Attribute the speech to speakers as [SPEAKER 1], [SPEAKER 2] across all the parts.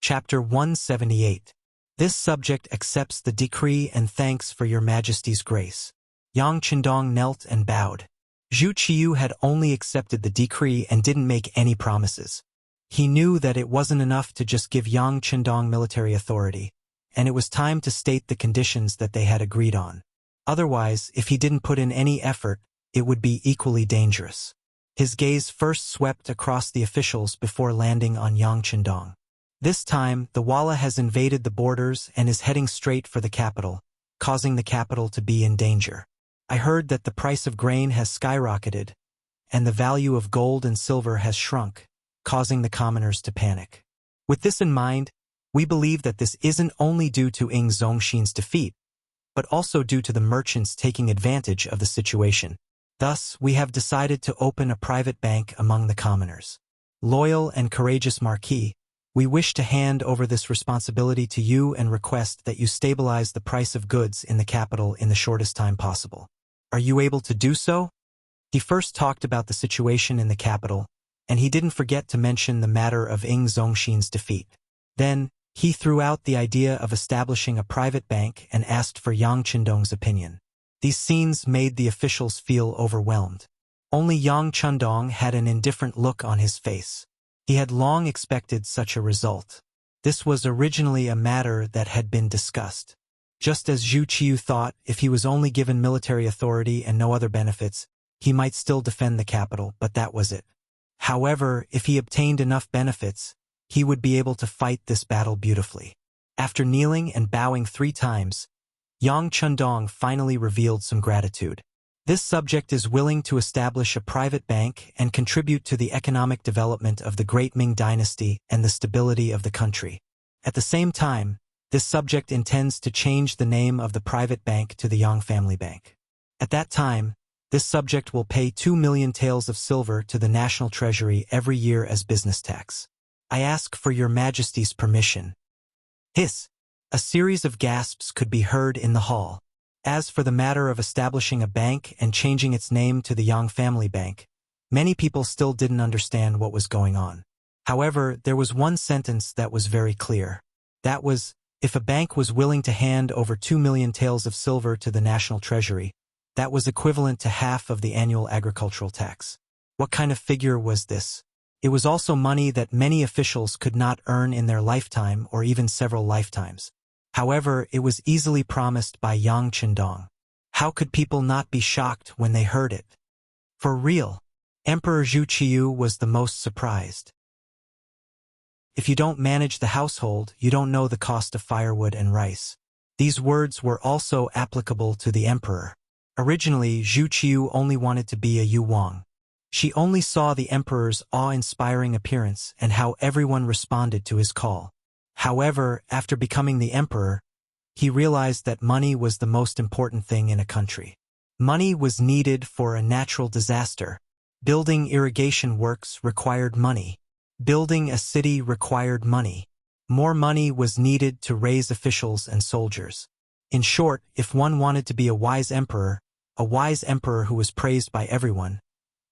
[SPEAKER 1] Chapter 178. This subject accepts the decree and thanks for your majesty's grace. Yang Qindong knelt and bowed. Zhu Qiyu had only accepted the decree and didn't make any promises. He knew that it wasn't enough to just give Yang Qindong military authority, and it was time to state the conditions that they had agreed on. Otherwise, if he didn't put in any effort, it would be equally dangerous. His gaze first swept across the officials before landing on Yang Qindong. This time, the Walla has invaded the borders and is heading straight for the capital, causing the capital to be in danger. I heard that the price of grain has skyrocketed, and the value of gold and silver has shrunk, causing the commoners to panic. With this in mind, we believe that this isn't only due to Ing Zongxin's defeat, but also due to the merchants taking advantage of the situation. Thus, we have decided to open a private bank among the commoners. Loyal and courageous Marquis, we wish to hand over this responsibility to you and request that you stabilize the price of goods in the capital in the shortest time possible. Are you able to do so? He first talked about the situation in the capital, and he didn't forget to mention the matter of Ing Zongxin's defeat. Then, he threw out the idea of establishing a private bank and asked for Yang Qindong's opinion. These scenes made the officials feel overwhelmed. Only Yang Qindong had an indifferent look on his face. He had long expected such a result. This was originally a matter that had been discussed. Just as Zhu Qiyu thought, if he was only given military authority and no other benefits, he might still defend the capital, but that was it. However, if he obtained enough benefits, he would be able to fight this battle beautifully. After kneeling and bowing 3 times, Yang Qindong finally revealed some gratitude. This subject is willing to establish a private bank and contribute to the economic development of the Great Ming Dynasty and the stability of the country. At the same time, this subject intends to change the name of the private bank to the Yang Family Bank. At that time, this subject will pay 2 million taels of silver to the national treasury every year as business tax. I ask for your majesty's permission. Hiss! A series of gasps could be heard in the hall. As for the matter of establishing a bank and changing its name to the Yang Family Bank, many people still didn't understand what was going on. However, there was one sentence that was very clear. That was, if a bank was willing to hand over 2 million taels of silver to the national treasury, that was equivalent to half of the annual agricultural tax. What kind of figure was this? It was also money that many officials could not earn in their lifetime or even several lifetimes. However, it was easily promised by Yang Qindong. How could people not be shocked when they heard it? For real, Emperor Zhu Qiyu was the most surprised. If you don't manage the household, you don't know the cost of firewood and rice. These words were also applicable to the emperor. Originally, Zhu Qiyu only wanted to be a yuwang. She only saw the emperor's awe-inspiring appearance and how everyone responded to his call. However, after becoming the emperor, he realized that money was the most important thing in a country. Money was needed for a natural disaster. Building irrigation works required money. Building a city required money. More money was needed to raise officials and soldiers. In short, if one wanted to be a wise emperor who was praised by everyone,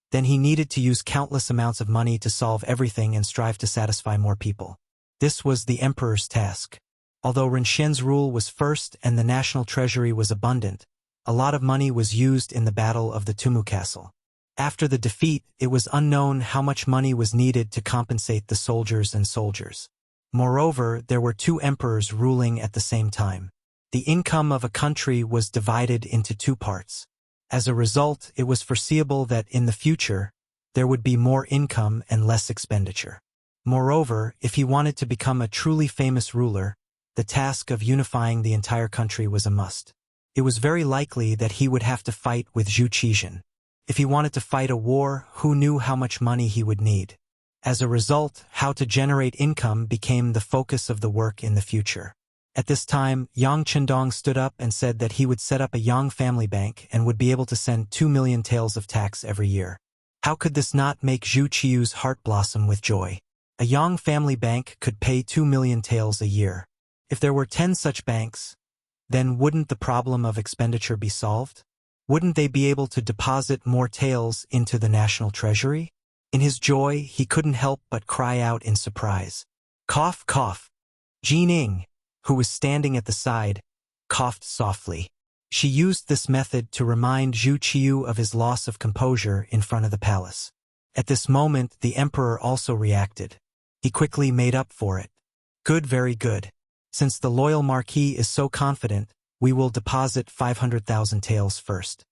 [SPEAKER 1] then he needed to use countless amounts of money to solve everything and strive to satisfy more people. This was the emperor's task. Although Renxian's rule was first and the national treasury was abundant, a lot of money was used in the Battle of the Tumu Castle. After the defeat, it was unknown how much money was needed to compensate the soldiers. Moreover, there were 2 emperors ruling at the same time. The income of a country was divided into 2 parts. As a result, it was foreseeable that in the future, there would be more income and less expenditure. Moreover, if he wanted to become a truly famous ruler, the task of unifying the entire country was a must. It was very likely that he would have to fight with Zhu Qizhen. If he wanted to fight a war, who knew how much money he would need? As a result, how to generate income became the focus of the work in the future. At this time, Yang Qindong stood up and said that he would set up a Yang Family Bank and would be able to send 2 million taels of tax every year. How could this not make Zhu Qiyu's heart blossom with joy? A Yang Family Bank could pay 2 million taels a year. If there were 10 such banks, then wouldn't the problem of expenditure be solved? Wouldn't they be able to deposit more taels into the national treasury? In his joy, he couldn't help but cry out in surprise. Cough, cough. Jining, who was standing at the side, coughed softly. She used this method to remind Zhu Qiu of his loss of composure in front of the palace. At this moment, the emperor also reacted. He quickly made up for it. Good, very good. Since the loyal marquis is so confident, we will deposit 500,000 taels first.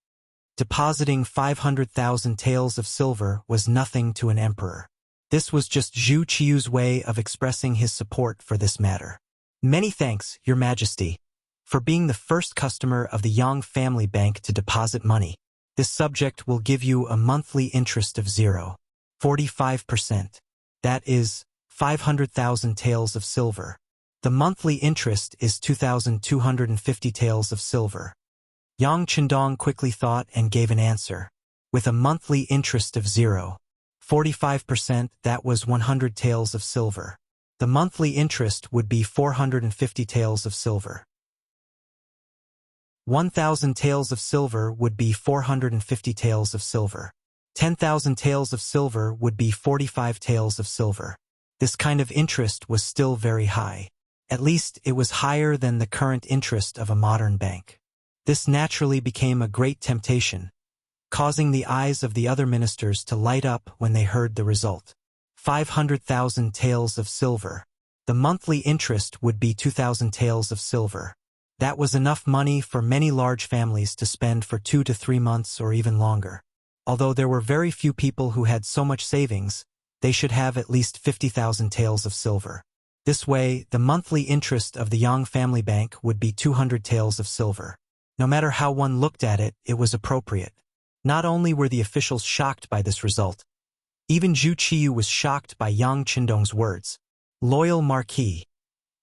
[SPEAKER 1] Depositing 500,000 taels of silver was nothing to an emperor. This was just Zhu Qiu's way of expressing his support for this matter. Many thanks, Your Majesty, for being the first customer of the Yang family bank to deposit money. This subject will give you a monthly interest of 0.45%. That is 500,000 taels of silver. The monthly interest is 2,250 taels of silver. Yang Chendong quickly thought and gave an answer. With a monthly interest of 0.45%, that was 100 taels of silver. The monthly interest would be 450 taels of silver. 1,000 taels of silver would be 450 taels of silver. 10,000 taels of silver would be 45 taels of silver. This kind of interest was still very high. At least it was higher than the current interest of a modern bank. This naturally became a great temptation, causing the eyes of the other ministers to light up when they heard the result. 500,000 taels of silver. The monthly interest would be 2,000 taels of silver. That was enough money for many large families to spend for 2 to 3 months or even longer. Although there were very few people who had so much savings, they should have at least 50,000 taels of silver. This way, the monthly interest of the Yang family bank would be 200 taels of silver. No matter how one looked at it, it was appropriate. Not only were the officials shocked by this result, even Zhu Qiu was shocked by Yang Chendong's words. Loyal Marquis,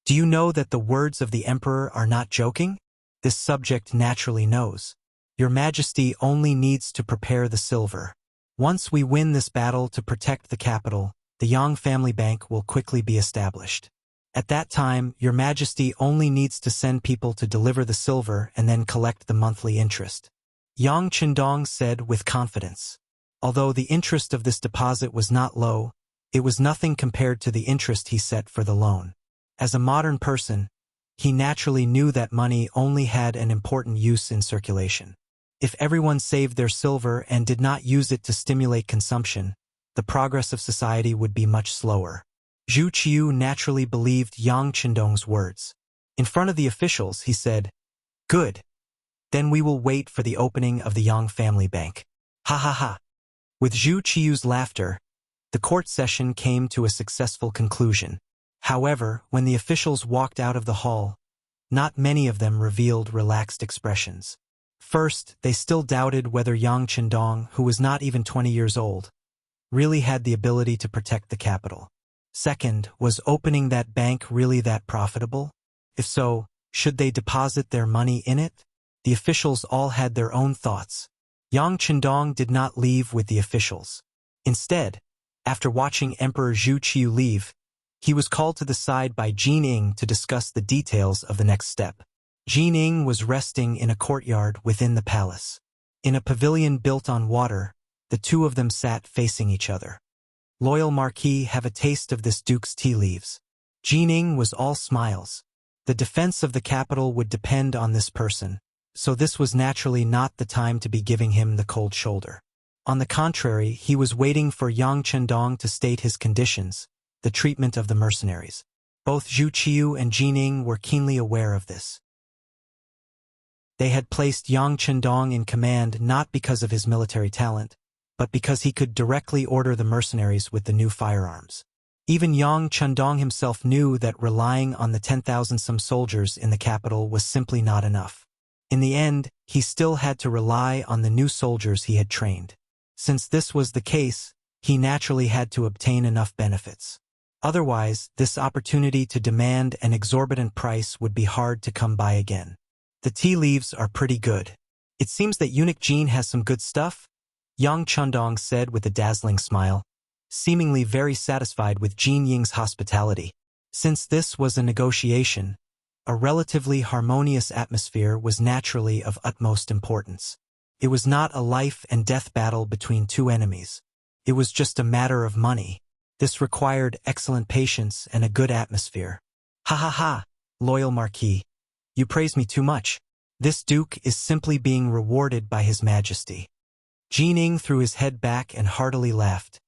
[SPEAKER 1] do you know that the words of the emperor are not joking? This subject naturally knows. Your Majesty only needs to prepare the silver. Once we win this battle to protect the capital, the Yang family bank will quickly be established. At that time, Your Majesty only needs to send people to deliver the silver and then collect the monthly interest. Yang Chendong said with confidence. Although the interest of this deposit was not low, it was nothing compared to the interest he set for the loan. As a modern person, he naturally knew that money only had an important use in circulation. If everyone saved their silver and did not use it to stimulate consumption, the progress of society would be much slower. Zhu Qiu naturally believed Yang Chendong's words. In front of the officials, he said, "Good. Then we will wait for the opening of the Yang family bank." Ha ha ha. With Zhu Qiu's laughter, the court session came to a successful conclusion. However, when the officials walked out of the hall, not many of them revealed relaxed expressions. First, they still doubted whether Yang Chendong, who was not even 20 years old, really had the ability to protect the capital. Second, was opening that bank really that profitable? If so, should they deposit their money in it? The officials all had their own thoughts. Yang Chendong did not leave with the officials. Instead, after watching Emperor Zhu Qiu leave, he was called to the side by Jining to discuss the details of the next step. Jining was resting in a courtyard within the palace. In a pavilion built on water, the two of them sat facing each other. Loyal Marquis, have a taste of this Duke's tea leaves. Jining was all smiles. The defense of the capital would depend on this person, so this was naturally not the time to be giving him the cold shoulder. On the contrary, he was waiting for Yang Chendong to state his conditions, the treatment of the mercenaries. Both Zhu Qiu and Jining were keenly aware of this. They had placed Yang Chendong in command not because of his military talent, but because he could directly order the mercenaries with the new firearms. Even Yang Chendong himself knew that relying on the 10,000-some soldiers in the capital was simply not enough. In the end, he still had to rely on the new soldiers he had trained. Since this was the case, he naturally had to obtain enough benefits. Otherwise, this opportunity to demand an exorbitant price would be hard to come by again. The tea leaves are pretty good. It seems that Eunuch Jin has some good stuff, Yang Chendong said with a dazzling smile, seemingly very satisfied with Jin Ying's hospitality. Since this was a negotiation, a relatively harmonious atmosphere was naturally of utmost importance. It was not a life-and-death battle between two enemies. It was just a matter of money. This required excellent patience and a good atmosphere. Ha ha ha, loyal Marquis. You praise me too much. This duke is simply being rewarded by his majesty. Jining threw his head back and heartily laughed,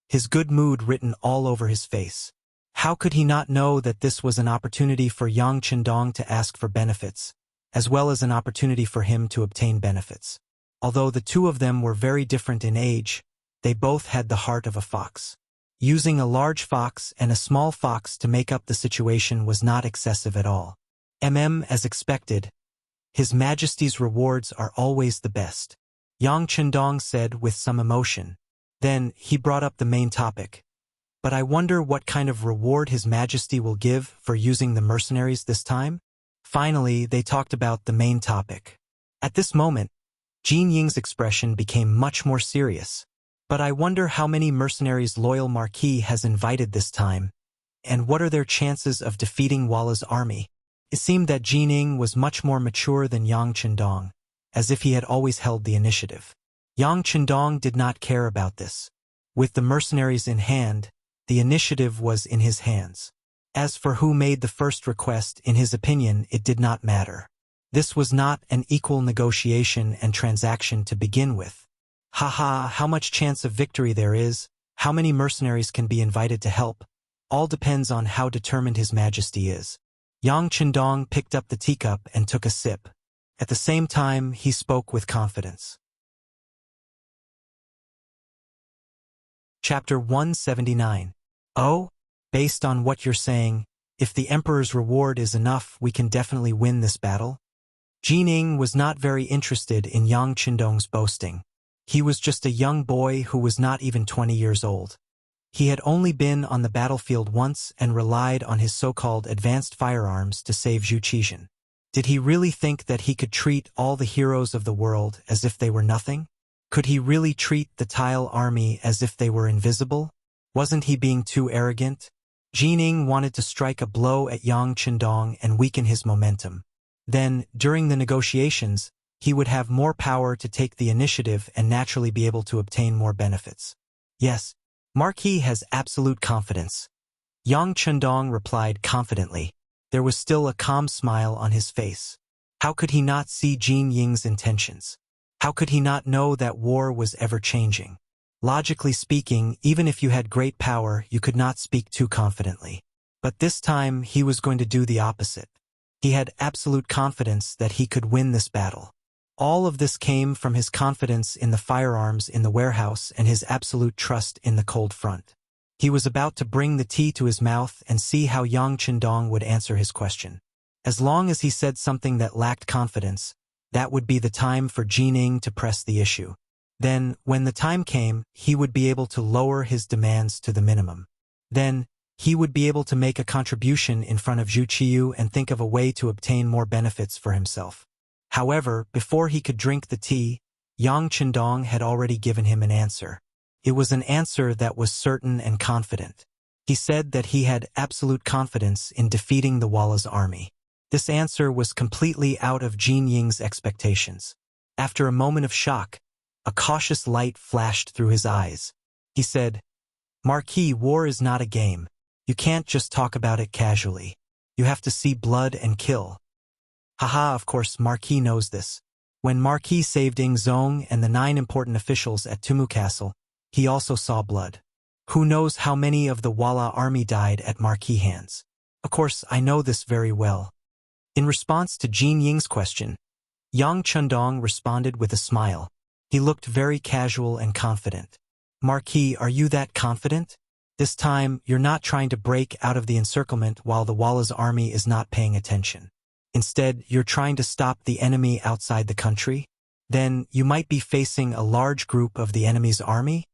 [SPEAKER 1] his good mood written all over his face. How could he not know that this was an opportunity for Yang Qindong to ask for benefits, as well as an opportunity for him to obtain benefits? Although the two of them were very different in age, they both had the heart of a fox. Using a large fox and a small fox to make up the situation was not excessive at all. As expected, His Majesty's rewards are always the best, Yang Qindong said with some emotion. Then he brought up the main topic. But I wonder what kind of reward His Majesty will give for using the mercenaries this time? Finally, they talked about the main topic. At this moment, Jin Ying's expression became much more serious. But I wonder how many mercenaries loyal Marquis has invited this time, and what are their chances of defeating Walla's army? It seemed that Jin Ying was much more mature than Yang Qindong, as if he had always held the initiative. Yang Qindong did not care about this. With the mercenaries in hand, the initiative was in his hands. As for who made the first request, in his opinion, it did not matter. This was not an equal negotiation and transaction to begin with. Haha, how much chance of victory there is, how many mercenaries can be invited to help, all depends on how determined His Majesty is. Yang Qindong picked up the teacup and took a sip. At the same time, he spoke with confidence. Chapter 179. Oh, based on what you're saying, if the Emperor's reward is enough, we can definitely win this battle? Jin Ying was not very interested in Yang Qindong's boasting. He was just a young boy who was not even 20 years old. He had only been on the battlefield once and relied on his so-called advanced firearms to save Zhu Qizhan. Did he really think that he could treat all the heroes of the world as if they were nothing? Could he really treat the Tile army as if they were invisible? Wasn't he being too arrogant? Jin Ying wanted to strike a blow at Yang Qindong and weaken his momentum. Then, during the negotiations, he would have more power to take the initiative and naturally be able to obtain more benefits. Yes, Marquis has absolute confidence. Yang Qindong replied confidently. There was still a calm smile on his face. How could he not see Jin Ying's intentions? How could he not know that war was ever-changing? Logically speaking, even if you had great power, you could not speak too confidently. But this time, he was going to do the opposite. He had absolute confidence that he could win this battle. All of this came from his confidence in the firearms in the warehouse and his absolute trust in the cold front. He was about to bring the tea to his mouth and see how Yang Qindong would answer his question. As long as he said something that lacked confidence, that would be the time for Jin Ying to press the issue. Then, when the time came, he would be able to lower his demands to the minimum. Then, he would be able to make a contribution in front of Zhu Qiyu and think of a way to obtain more benefits for himself. However, before he could drink the tea, Yang Qindong had already given him an answer. It was an answer that was certain and confident. He said that he had absolute confidence in defeating the Walla's army. This answer was completely out of Jin Ying's expectations. After a moment of shock, a cautious light flashed through his eyes. He said, Marquis, war is not a game. You can't just talk about it casually. You have to see blood and kill. Haha, of course Marquis knows this. When Marquis saved Ying Zong and the 9 important officials at Tumu Castle, he also saw blood. Who knows how many of the Walla army died at Marquis' hands? Of course, I know this very well. In response to Jin Ying's question, Yang Qindong responded with a smile. He looked very casual and confident. Marquis, are you that confident? This time, you're not trying to break out of the encirclement while the Walla's army is not paying attention. Instead, you're trying to stop the enemy outside the country? Then, you might be facing a large group of the enemy's army?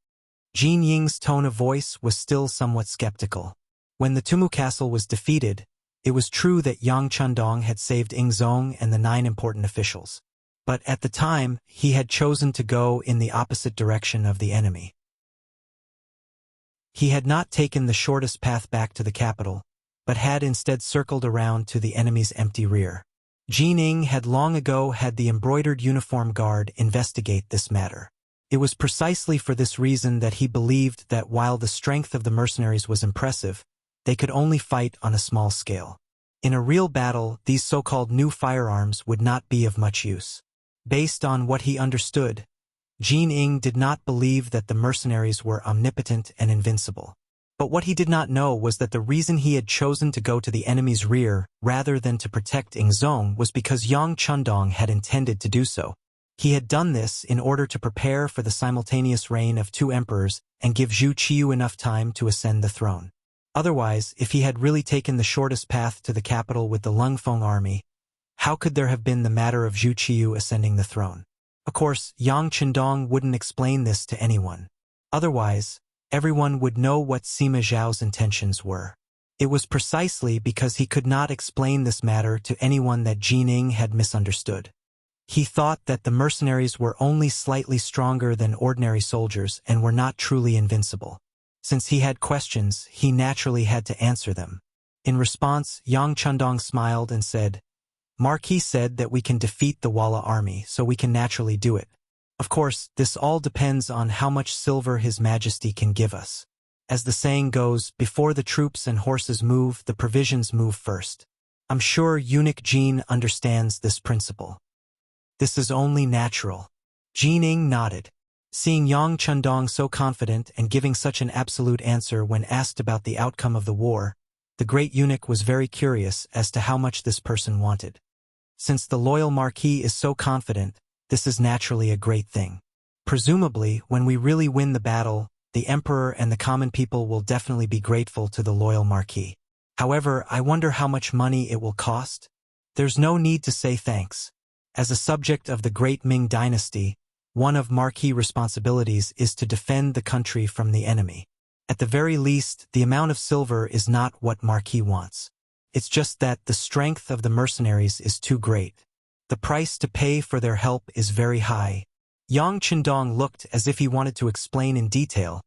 [SPEAKER 1] Jin Ying's tone of voice was still somewhat skeptical. When the Tumu Castle was defeated, it was true that Yang Qindong had saved Ying Zong and the 9 important officials. But at the time, he had chosen to go in the opposite direction of the enemy. He had not taken the shortest path back to the capital, but had instead circled around to the enemy's empty rear. Jin Ying had long ago had the embroidered uniform guard investigate this matter. It was precisely for this reason that he believed that while the strength of the mercenaries was impressive, they could only fight on a small scale. In a real battle, these so-called new firearms would not be of much use. Based on what he understood, Jin Ing did not believe that the mercenaries were omnipotent and invincible. But what he did not know was that the reason he had chosen to go to the enemy's rear rather than to protect Ingzong was because Yang Chundong had intended to do so. He had done this in order to prepare for the simultaneous reign of two emperors and give Zhu Qiu enough time to ascend the throne. Otherwise, if he had really taken the shortest path to the capital with the Lungfeng army, how could there have been the matter of Zhu Qiu ascending the throne? Of course, Yang Chundong wouldn't explain this to anyone. Otherwise, everyone would know what Sima Zhao's intentions were. It was precisely because he could not explain this matter to anyone that Jin Ing had misunderstood. He thought that the mercenaries were only slightly stronger than ordinary soldiers and were not truly invincible. Since he had questions, he naturally had to answer them. In response, Yang Chundong smiled and said, "Marquis said that we can defeat the Walla army, so we can naturally do it. Of course, this all depends on how much silver His Majesty can give us. As the saying goes, before the troops and horses move, the provisions move first. I'm sure eunuch Jin understands this principle. This is only natural." Jin Ing nodded. Seeing Yang Chundong so confident and giving such an absolute answer when asked about the outcome of the war, the great eunuch was very curious as to how much this person wanted. Since the loyal Marquis is so confident, this is naturally a great thing. Presumably, when we really win the battle, the Emperor and the common people will definitely be grateful to the loyal Marquis. However, I wonder how much money it will cost? There's no need to say thanks. As a subject of the great Ming dynasty, one of Marquis' responsibilities is to defend the country from the enemy. At the very least, the amount of silver is not what Marquis wants. It's just that the strength of the mercenaries is too great. The price to pay for their help is very high. Yang Chundong looked as if he wanted to explain in detail,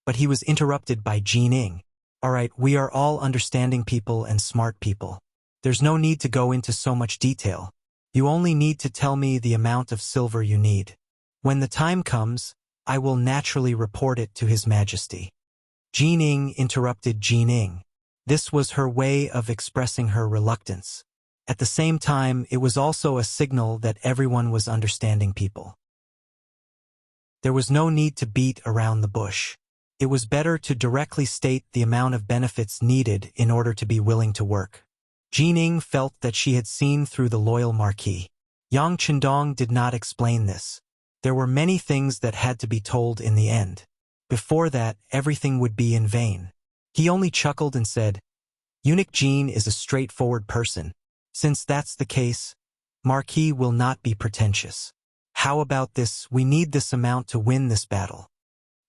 [SPEAKER 1] but he was interrupted by Jin Ing. "All right, we are all understanding people and smart people. There's no need to go into so much detail. You only need to tell me the amount of silver you need. When the time comes, I will naturally report it to His Majesty." Jin Ing interrupted Jin Ing. This was her way of expressing her reluctance. At the same time, it was also a signal that everyone was understanding people. There was no need to beat around the bush. It was better to directly state the amount of benefits needed in order to be willing to work. Jin Ing felt that she had seen through the loyal Marquis. Yang Chundong did not explain this. There were many things that had to be told in the end. Before that, everything would be in vain. He only chuckled and said, "Eunuch Jin is a straightforward person. Since that's the case, Marquis will not be pretentious. How about this? We need this amount to win this battle."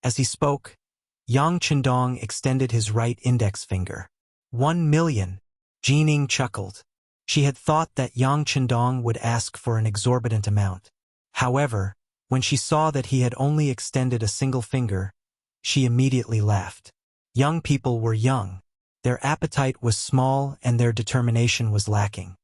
[SPEAKER 1] As he spoke, Yang Chundong extended his right index finger. 1,000,000. Jin Ing chuckled. She had thought that Yang Chundong would ask for an exorbitant amount. However, when she saw that he had only extended a single finger, she immediately laughed. Young people were young. Their appetite was small and their determination was lacking.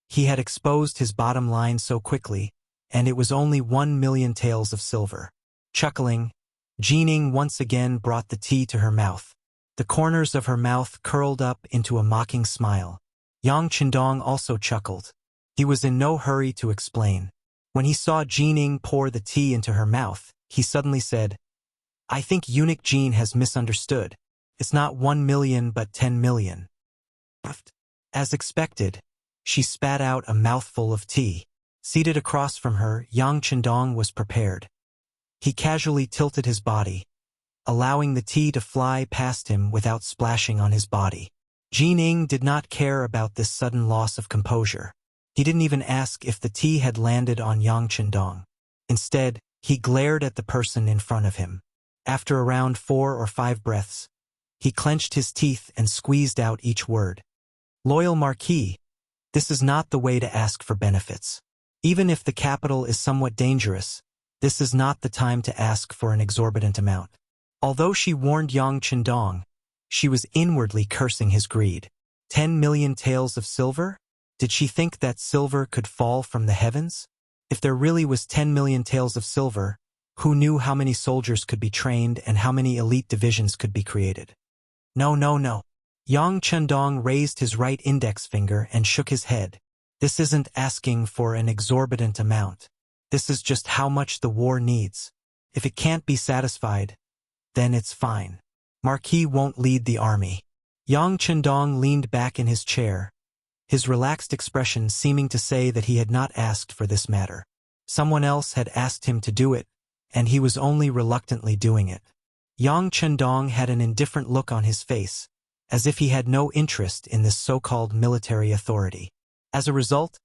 [SPEAKER 1] He had exposed his bottom line so quickly, and it was only 1,000,000 taels of silver. Chuckling, Jin Ing once again brought the tea to her mouth. The corners of her mouth curled up into a mocking smile. Yang Chundong also chuckled. He was in no hurry to explain. When he saw Jin Ing pour the tea into her mouth, he suddenly said, "I think eunuch Jin has misunderstood. It's not 1,000,000 but 10,000,000. As expected, she spat out a mouthful of tea. Seated across from her, Yang Chundong was prepared. He casually tilted his body, allowing the tea to fly past him without splashing on his body. Jin Ing did not care about this sudden loss of composure. He didn't even ask if the tea had landed on Yang Chundong. Instead, he glared at the person in front of him. After around 4 or 5 breaths, he clenched his teeth and squeezed out each word. "Loyal Marquis, this is not the way to ask for benefits. Even if the capital is somewhat dangerous, this is not the time to ask for an exorbitant amount." Although she warned Yang Chundong, she was inwardly cursing his greed. 10,000,000 taels of silver? Did she think that silver could fall from the heavens? If there really was 10,000,000 taels of silver, who knew how many soldiers could be trained and how many elite divisions could be created? No. Yang Chendong raised his right index finger and shook his head. This isn't asking for an exorbitant amount. This is just how much the war needs. If it can't be satisfied, then it's fine. Marquis won't lead the army. Yang Chendong leaned back in his chair, his relaxed expression seeming to say that he had not asked for this matter. Someone else had asked him to do it, and he was only reluctantly doing it. Yang Chendong had an indifferent look on his face, as if he had no interest in this so-called military authority. As a result,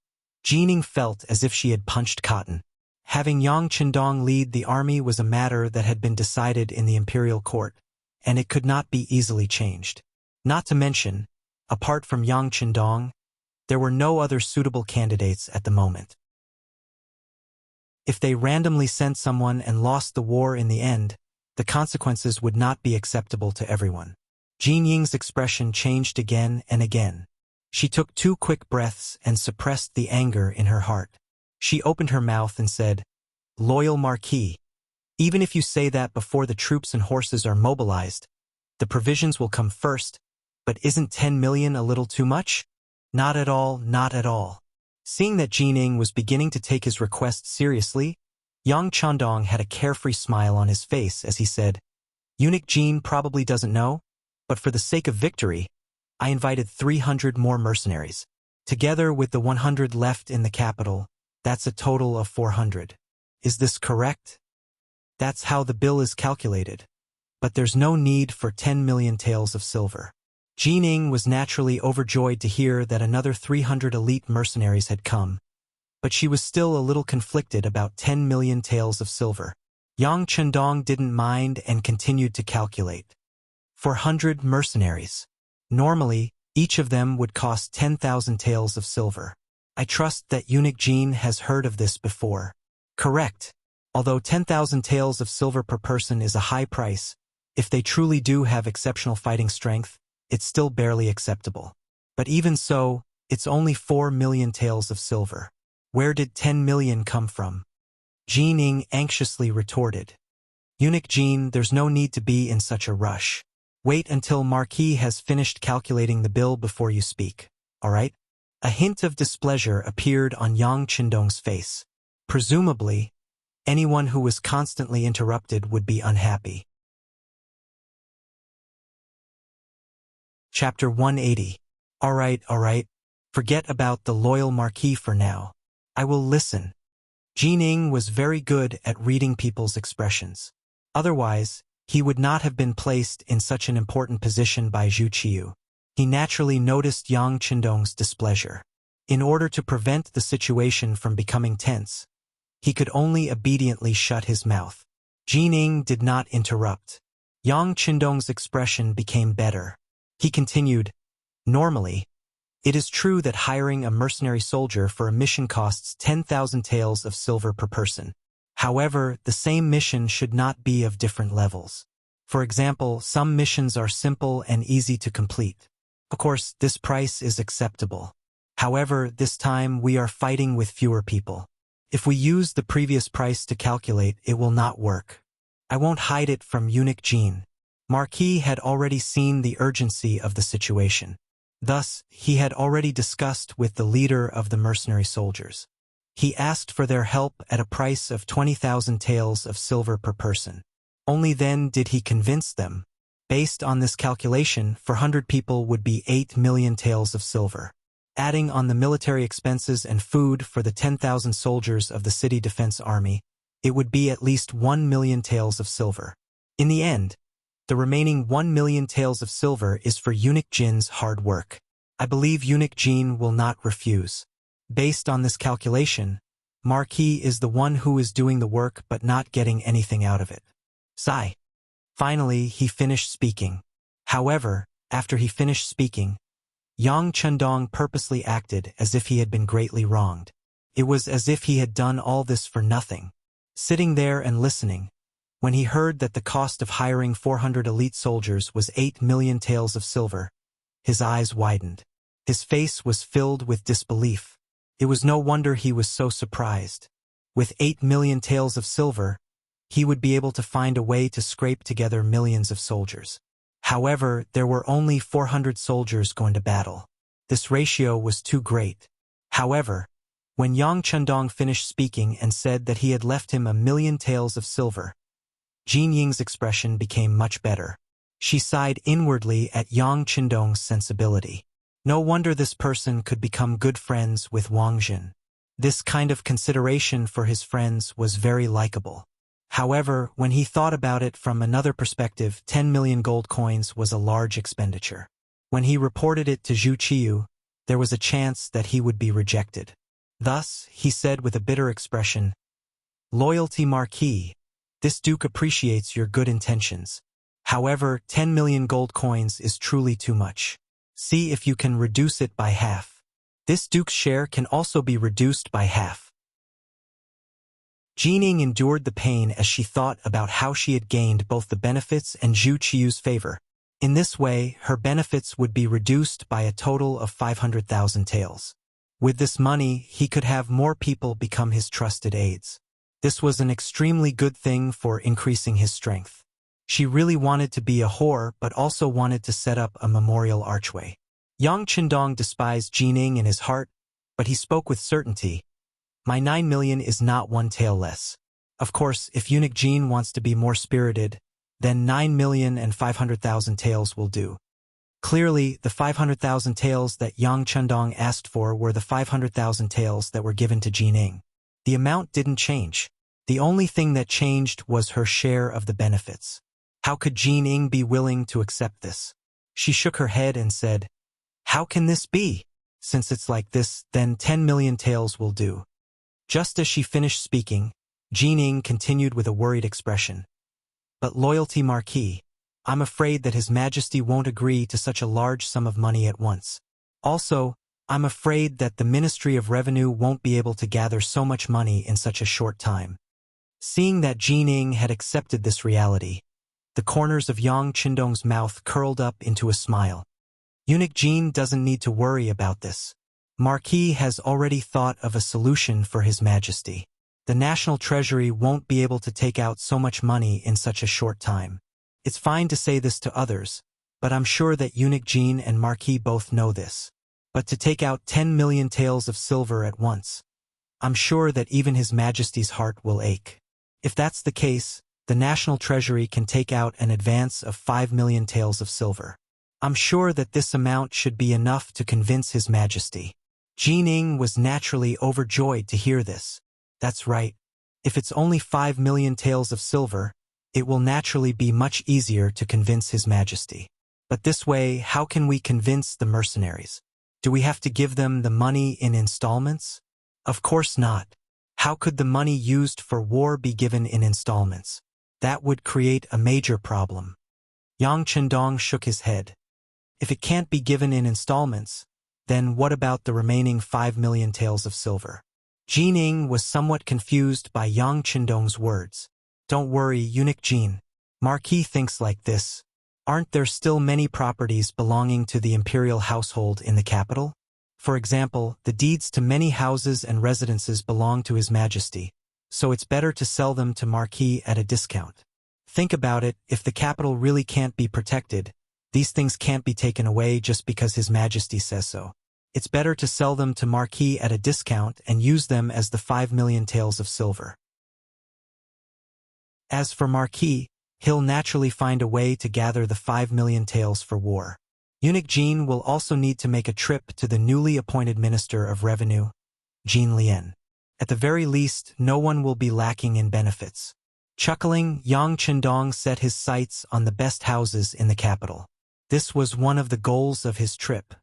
[SPEAKER 1] Jining felt as if she had punched cotton. Having Yang Chendong lead the army was a matter that had been decided in the imperial court, and it could not be easily changed. Not to mention, apart from Yang Chendong, there were no other suitable candidates at the moment. If they randomly sent someone and lost the war in the end, the consequences would not be acceptable to everyone. Jin Ying's expression changed again and again. She took 2 quick breaths and suppressed the anger in her heart. She opened her mouth and said, "Loyal Marquis, even if you say that before the troops and horses are mobilized, the provisions will come first, but isn't 10 million a little too much?" "Not at all, not at all." Seeing that Jining was beginning to take his request seriously, Yang Chendong had a carefree smile on his face as he said, "Eunuch Jin probably doesn't know, but for the sake of victory, I invited 300 more mercenaries. Together with the 100 left in the capital, that's a total of 400. Is this correct? That's how the bill is calculated. But there's no need for 10 million taels of silver." Jining was naturally overjoyed to hear that another 300 elite mercenaries had come, but she was still a little conflicted about 10 million taels of silver. Yang Chendong didn't mind and continued to calculate. 400 mercenaries. Normally, each of them would cost 10,000 taels of silver. I trust that Eunuch Jin has heard of this before. Correct. Although 10,000 taels of silver per person is a high price, if they truly do have exceptional fighting strength, it's still barely acceptable. But even so, it's only 4 million taels of silver. Where did 10 million come from? Jining anxiously retorted. Eunuch Jin, there's no need to be in such a rush. Wait until Marquis has finished calculating the bill before you speak, all right? A hint of displeasure appeared on Yang Chendong's face. Presumably, anyone who was constantly interrupted would be unhappy. Chapter 180. All right. Forget about the loyal Marquis for now. I will listen. Jining was very good at reading people's expressions. Otherwise, he would not have been placed in such an important position by Zhu Qiu. He naturally noticed Yang Chendong's displeasure. In order to prevent the situation from becoming tense, he could only obediently shut his mouth. Jining did not interrupt. Yang Chendong's expression became better. He continued, "Normally, it is true that hiring a mercenary soldier for a mission costs 10,000 taels of silver per person. However, the same mission should not be of different levels. For example, some missions are simple and easy to complete. Of course, this price is acceptable. However, this time we are fighting with fewer people. If we use the previous price to calculate, it will not work. I won't hide it from Eunuch Jin." Marquis had already seen the urgency of the situation. Thus, he had already discussed with the leader of the mercenary soldiers. He asked for their help at a price of 20,000 taels of silver per person. Only then did he convince them. Based on this calculation, 400 people would be 8 million taels of silver. Adding on the military expenses and food for the 10,000 soldiers of the city defense army, it would be at least 1 million taels of silver. In the end, the remaining 1 million taels of silver is for Eunuch Jin's hard work. I believe Eunuch Jin will not refuse. Based on this calculation, Marquis is the one who is doing the work but not getting anything out of it. Sigh. Finally, he finished speaking. However, after he finished speaking, Yang Chendong purposely acted as if he had been greatly wronged. It was as if he had done all this for nothing. Sitting there and listening, when he heard that the cost of hiring 400 elite soldiers was 8 million taels of silver, his eyes widened. His face was filled with disbelief. It was no wonder he was so surprised. With 8 million taels of silver, he would be able to find a way to scrape together millions of soldiers. However, there were only 400 soldiers going to battle. This ratio was too great. However, when Yang Chundong finished speaking and said that he had left him 1,000,000 taels of silver, Jin Ying's expression became much better. She sighed inwardly at Yang Chundong's sensibility. No wonder this person could become good friends with Wang Jin. This kind of consideration for his friends was very likable. However, when he thought about it from another perspective, 10 million gold coins was a large expenditure. When he reported it to Zhu Qiyu, there was a chance that he would be rejected. Thus, he said with a bitter expression, "Loyalty Marquis, this duke appreciates your good intentions. However, 10 million gold coins is truly too much. See if you can reduce it by half. This duke's share can also be reduced by half." Jining endured the pain as she thought about how she had gained both the benefits and Zhu Qiyu's favor. In this way, her benefits would be reduced by a total of 500,000 taels. With this money, he could have more people become his trusted aides. This was an extremely good thing for increasing his strength. She really wanted to be a whore but also wanted to set up a memorial archway. Yang Chundong despised Jining in his heart, but he spoke with certainty. "My 9 million is not one tael less. Of course, if eunuch Jin wants to be more spirited, then 9,500,000 taels will do." Clearly, the 500,000 taels that Yang Chundong asked for were the 500,000 taels that were given to Jining. The amount didn't change. The only thing that changed was her share of the benefits. How could Jining be willing to accept this? She shook her head and said, "How can this be? Since it's like this, then 10 million taels will do." Just as she finished speaking, Jining continued with a worried expression. "But Loyalty Marquis, I'm afraid that His Majesty won't agree to such a large sum of money at once. Also, I'm afraid that the Ministry of Revenue won't be able to gather so much money in such a short time." Seeing that Jining had accepted this reality, the corners of Yang Chundong's mouth curled up into a smile. Eunuch Jin doesn't need to worry about this. Marquis has already thought of a solution for His Majesty. The National Treasury won't be able to take out so much money in such a short time. It's fine to say this to others, but I'm sure that Eunuch Jin and Marquis both know this. But to take out 10 million taels of silver at once, I'm sure that even His Majesty's heart will ache. If that's the case, the National Treasury can take out an advance of 5 million taels of silver. I'm sure that this amount should be enough to convince His Majesty. Jining was naturally overjoyed to hear this. That's right. If it's only 5 million taels of silver, it will naturally be much easier to convince His Majesty. But this way, how can we convince the mercenaries? Do we have to give them the money in installments? Of course not. How could the money used for war be given in installments? That would create a major problem. Yang Chundong shook his head. If it can't be given in installments, then what about the remaining 5 million taels of silver? Jining was somewhat confused by Yang Chundong's words. Don't worry, Eunuch Jin. Marquis thinks like this. Aren't there still many properties belonging to the imperial household in the capital? For example, the deeds to many houses and residences belong to His Majesty, so it's better to sell them to Marquis at a discount. Think about it, if the capital really can't be protected, these things can't be taken away just because His Majesty says so. It's better to sell them to Marquis at a discount and use them as the 5 million taels of silver. As for Marquis, he'll naturally find a way to gather the 5 million taels for war. Eunuch Jin will also need to make a trip to the newly appointed Minister of Revenue, Jin Lian. At the very least, no one will be lacking in benefits. Chuckling, Yang Chundong set his sights on the best houses in the capital. This was one of the goals of his trip.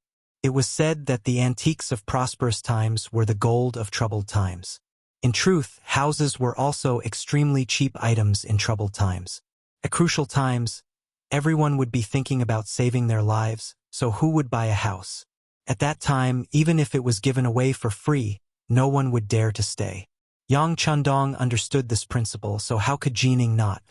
[SPEAKER 1] It was said that the antiques of prosperous times were the gold of troubled times. In truth, houses were also extremely cheap items in troubled times. At crucial times, everyone would be thinking about saving their lives, so who would buy a house? At that time, even if it was given away for free, no one would dare to stay. Yang Chundong understood this principle, so how could Jining not?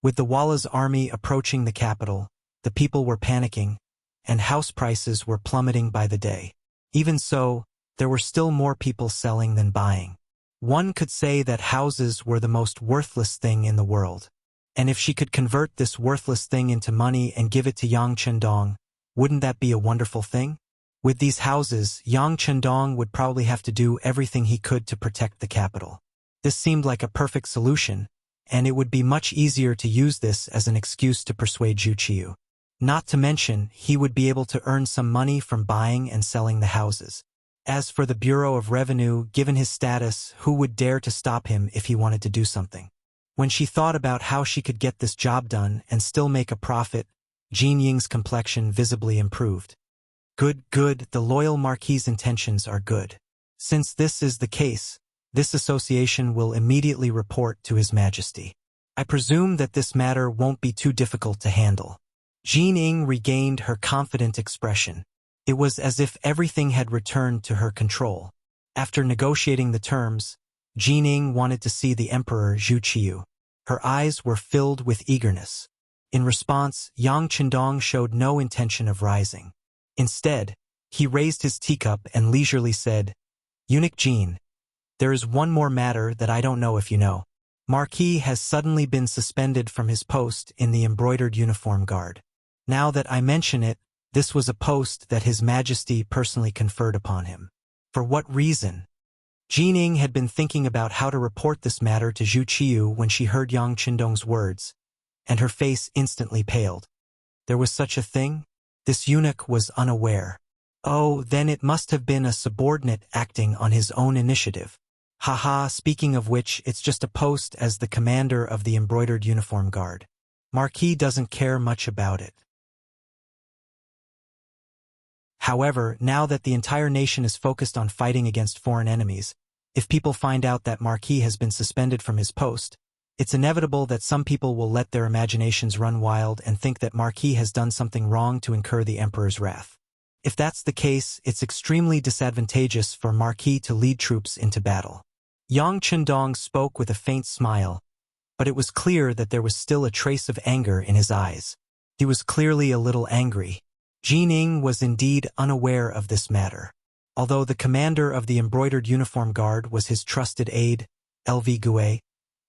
[SPEAKER 1] With the Walla's army approaching the capital, the people were panicking, and house prices were plummeting by the day. Even so, there were still more people selling than buying. One could say that houses were the most worthless thing in the world. And if she could convert this worthless thing into money and give it to Yang Chendong, wouldn't that be a wonderful thing? With these houses, Yang Chendong would probably have to do everything he could to protect the capital. This seemed like a perfect solution, and it would be much easier to use this as an excuse to persuade Zhu Qiyu. Not to mention, he would be able to earn some money from buying and selling the houses. As for the Bureau of Revenue, given his status, who would dare to stop him if he wanted to do something? When she thought about how she could get this job done and still make a profit, Jin Ying's complexion visibly improved. Good, the loyal Marquis's intentions are good. Since this is the case, this association will immediately report to His Majesty. I presume that this matter won't be too difficult to handle. Jin Ying regained her confident expression. It was as if everything had returned to her control. After negotiating the terms, Jin Ying wanted to see the Emperor Zhu Qiyu. Her eyes were filled with eagerness. In response, Yang Chendong showed no intention of rising. Instead, he raised his teacup and leisurely said, "Eunuch Jin, there is one more matter that I don't know if you know. Marquis has suddenly been suspended from his post in the embroidered uniform guard. Now that I mention it, this was a post that His Majesty personally conferred upon him. For what reason?" Jin Ying had been thinking about how to report this matter to Zhu Qiyu when she heard Yang Chendong's words, and her face instantly paled. There was such a thing? This eunuch was unaware. Oh, then it must have been a subordinate acting on his own initiative. Haha, speaking of which, it's just a post as the commander of the embroidered uniform guard. Marquis doesn't care much about it. However, now that the entire nation is focused on fighting against foreign enemies, if people find out that Marquis has been suspended from his post, it's inevitable that some people will let their imaginations run wild and think that Marquis has done something wrong to incur the Emperor's wrath. If that's the case, it's extremely disadvantageous for Marquis to lead troops into battle. Yang Chendong spoke with a faint smile, but it was clear that there was still a trace of anger in his eyes. He was clearly a little angry. Jin Ying was indeed unaware of this matter. Although the commander of the embroidered uniform guard was his trusted aide, LV Gue,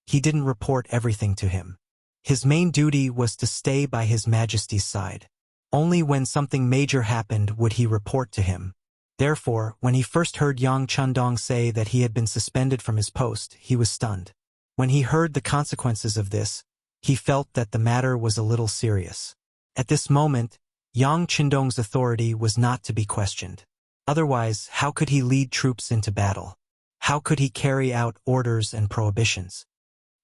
[SPEAKER 1] he didn't report everything to him. His main duty was to stay by His Majesty's side. Only when something major happened would he report to him. Therefore, when he first heard Yang Chendong say that he had been suspended from his post, he was stunned. When he heard the consequences of this, he felt that the matter was a little serious. At this moment, Yang Chendong's authority was not to be questioned. Otherwise, how could he lead troops into battle? How could he carry out orders and prohibitions?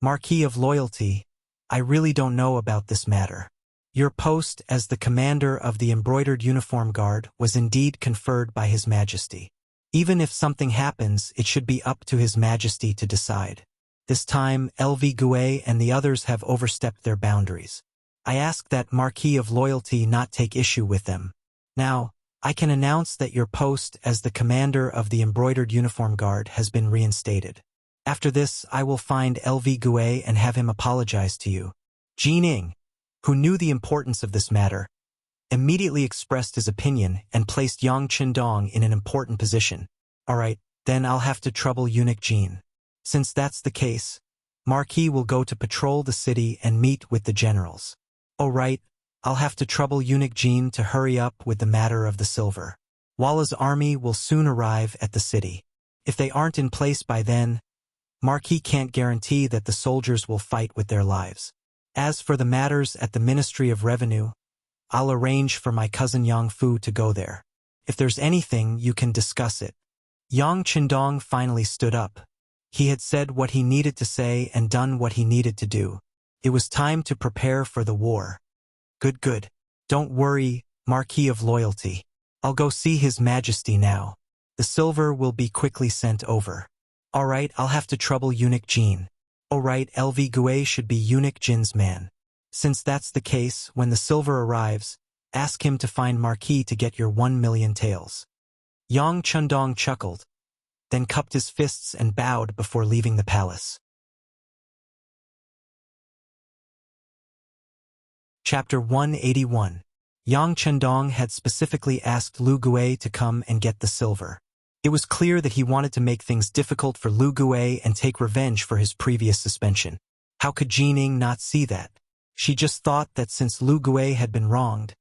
[SPEAKER 1] Marquis of Loyalty, I really don't know about this matter. Your post as the commander of the embroidered uniform guard was indeed conferred by His Majesty. Even if something happens, it should be up to His Majesty to decide. This time, LV Gue and the others have overstepped their boundaries. I ask that Marquis of Loyalty not take issue with them. Now, I can announce that your post as the commander of the embroidered uniform guard has been reinstated. After this, I will find LV Gue and have him apologize to you. Jin Ying, who knew the importance of this matter, immediately expressed his opinion and placed Yang Chendong in an important position. All right, then I'll have to trouble Eunuch Jin. Since that's the case, Marquis will go to patrol the city and meet with the generals. All right, I'll have to trouble Eunuch Jin to hurry up with the matter of the silver. Walla's army will soon arrive at the city. If they aren't in place by then, Marquis can't guarantee that the soldiers will fight with their lives. As for the matters at the Ministry of Revenue, I'll arrange for my cousin Yang Fu to go there. If there's anything, you can discuss it. Yang Chendong finally stood up. He had said what he needed to say and done what he needed to do. It was time to prepare for the war. Good. Don't worry, Marquis of Loyalty. I'll go see His Majesty now. The silver will be quickly sent over. All right, I'll have to trouble Eunuch Jin. All right, LV Gue should be Eunuch Jin's man. Since that's the case, when the silver arrives, ask him to find Marquis to get your 1 million taels. Yang Chendong chuckled, then cupped his fists and bowed before leaving the palace. Chapter 181. Yang Chendong had specifically asked Lu Gue to come and get the silver. It was clear that he wanted to make things difficult for Lu Gue and take revenge for his previous suspension. How could Jin Ying not see that? She just thought that since Lu Gui had been wronged,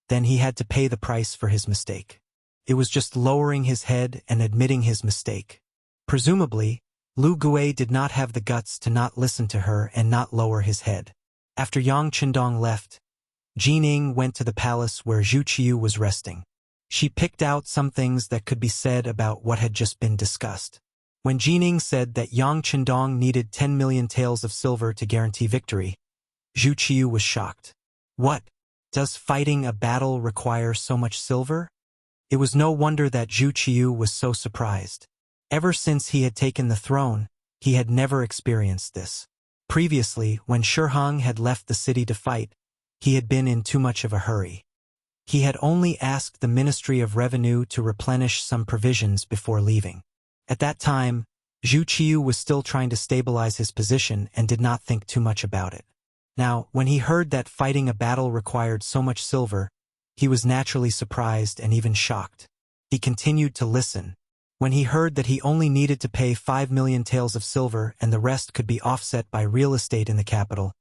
[SPEAKER 1] then he had to pay the price for his mistake. It was just lowering his head and admitting his mistake. Presumably, Lu Gui did not have the guts to not listen to her and not lower his head. After Yang Qindong left, Jining went to the palace where Zhu Qiu was resting. She picked out some things that could be said about what had just been discussed. When Jining said that Yang Qindong needed 10 million taels of silver to guarantee victory, Zhu Qiu was shocked. What? Does fighting a battle require so much silver? It was no wonder that Zhu Qiu was so surprised. Ever since he had taken the throne, he had never experienced this. Previously, when Shihang had left the city to fight, he had been in too much of a hurry. He had only asked the Ministry of Revenue to replenish some provisions before leaving. At that time, Zhu Qiu was still trying to stabilize his position and did not think too much about it. Now, when he heard that fighting a battle required so much silver, he was naturally surprised and even shocked. He continued to listen. When he heard that he only needed to pay 5 million taels of silver and the rest could be offset by real estate in the capital,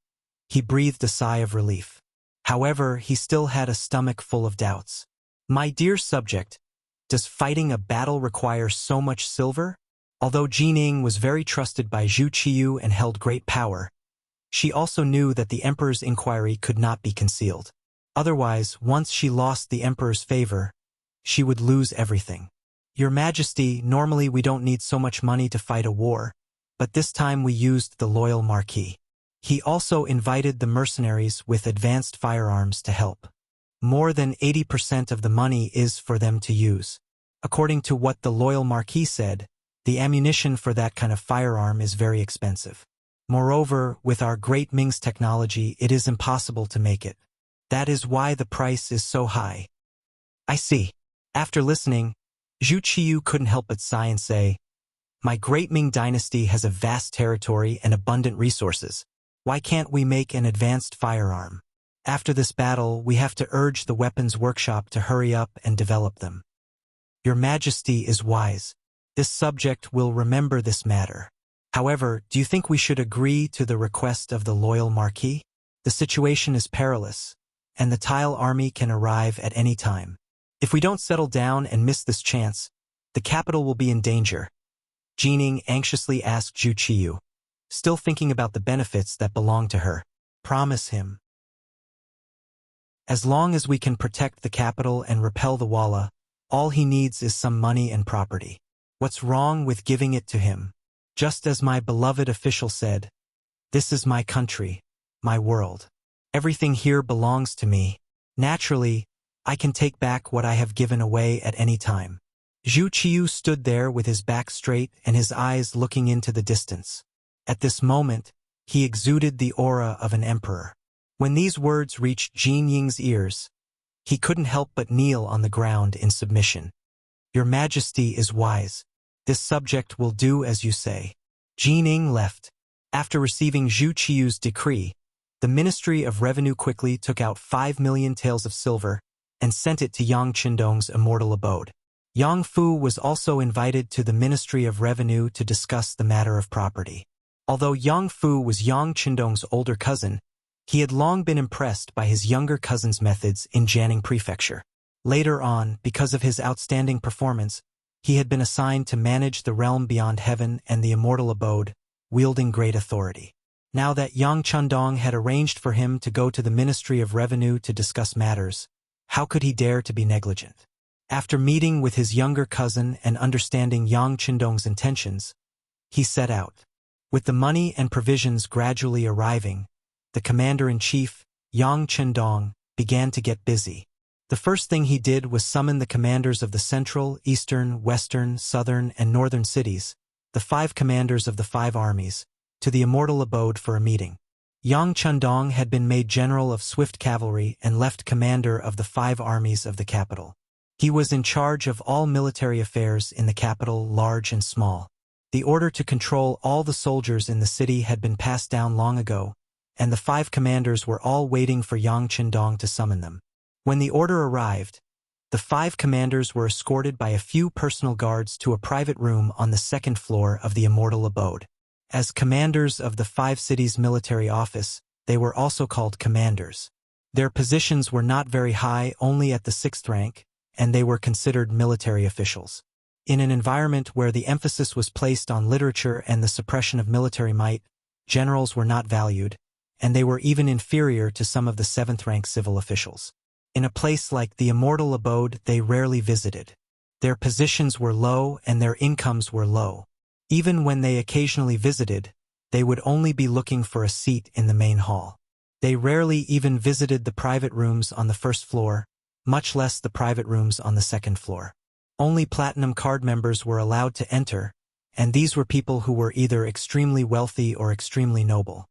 [SPEAKER 1] he breathed a sigh of relief. However, he still had a stomach full of doubts. My dear subject, does fighting a battle require so much silver? Although Jining was very trusted by Zhu Qiu and held great power, she also knew that the emperor's inquiry could not be concealed. Otherwise, once she lost the emperor's favor, she would lose everything. Your Majesty, normally we don't need so much money to fight a war, but this time we used the loyal Marquis. He also invited the mercenaries with advanced firearms to help. More than 80% of the money is for them to use. According to what the loyal Marquis said, the ammunition for that kind of firearm is very expensive. Moreover, with our great Ming's technology, it is impossible to make it. That is why the price is so high. I see. After listening, Zhu Qiu couldn't help but sigh and say, my great Ming dynasty has a vast territory and abundant resources. Why can't we make an advanced firearm? After this battle, we have to urge the weapons workshop to hurry up and develop them. Your Majesty is wise. This subject will remember this matter. However, do you think we should agree to the request of the loyal Marquis? The situation is perilous, and the Tile army can arrive at any time. If we don't settle down and miss this chance, the capital will be in danger. Jining anxiously asked Zhu Qiu, still thinking about the benefits that belong to her. Promise him. As long as we can protect the capital and repel the Walla, all he needs is some money and property. What's wrong with giving it to him? Just as my beloved official said, this is my country, my world. Everything here belongs to me. Naturally, I can take back what I have given away at any time. Zhu Qiu stood there with his back straight and his eyes looking into the distance. At this moment, he exuded the aura of an emperor. When these words reached Jin Ying's ears, he couldn't help but kneel on the ground in submission. Your Majesty is wise. This subject will do as you say. Jining left. After receiving Zhu Qiu's decree, the Ministry of Revenue quickly took out 5 million taels of silver and sent it to Yang Qindong's immortal abode. Yang Fu was also invited to the Ministry of Revenue to discuss the matter of property. Although Yang Fu was Yang Qindong's older cousin, he had long been impressed by his younger cousin's methods in Jianing Prefecture. Later on, because of his outstanding performance, he had been assigned to manage the realm beyond heaven and the immortal abode, wielding great authority. Now that Yang Qindong had arranged for him to go to the Ministry of Revenue to discuss matters, how could he dare to be negligent? After meeting with his younger cousin and understanding Yang Qindong's intentions, he set out. With the money and provisions gradually arriving, the commander-in-chief, Yang Qindong, began to get busy. The first thing he did was summon the commanders of the central, eastern, western, southern, and northern cities, the 5 commanders of the 5 armies, to the immortal abode for a meeting. Yang Qindong had been made general of swift cavalry and left commander of the 5 armies of the capital. He was in charge of all military affairs in the capital, large and small. The order to control all the soldiers in the city had been passed down long ago, and the 5 commanders were all waiting for Yang Qindong to summon them. When the order arrived, the 5 commanders were escorted by a few personal guards to a private room on the 2nd floor of the immortal abode. As commanders of the 5 cities' military office, they were also called commanders. Their positions were not very high, only at the 6th rank, and they were considered military officials. In an environment where the emphasis was placed on literature and the suppression of military might, generals were not valued, and they were even inferior to some of the 7th-rank civil officials. In a place like the immortal abode, they rarely visited. Their positions were low and their incomes were low. Even when they occasionally visited, they would only be looking for a seat in the main hall. They rarely even visited the private rooms on the 1st floor, much less the private rooms on the 2nd floor. Only platinum card members were allowed to enter, and these were people who were either extremely wealthy or extremely noble.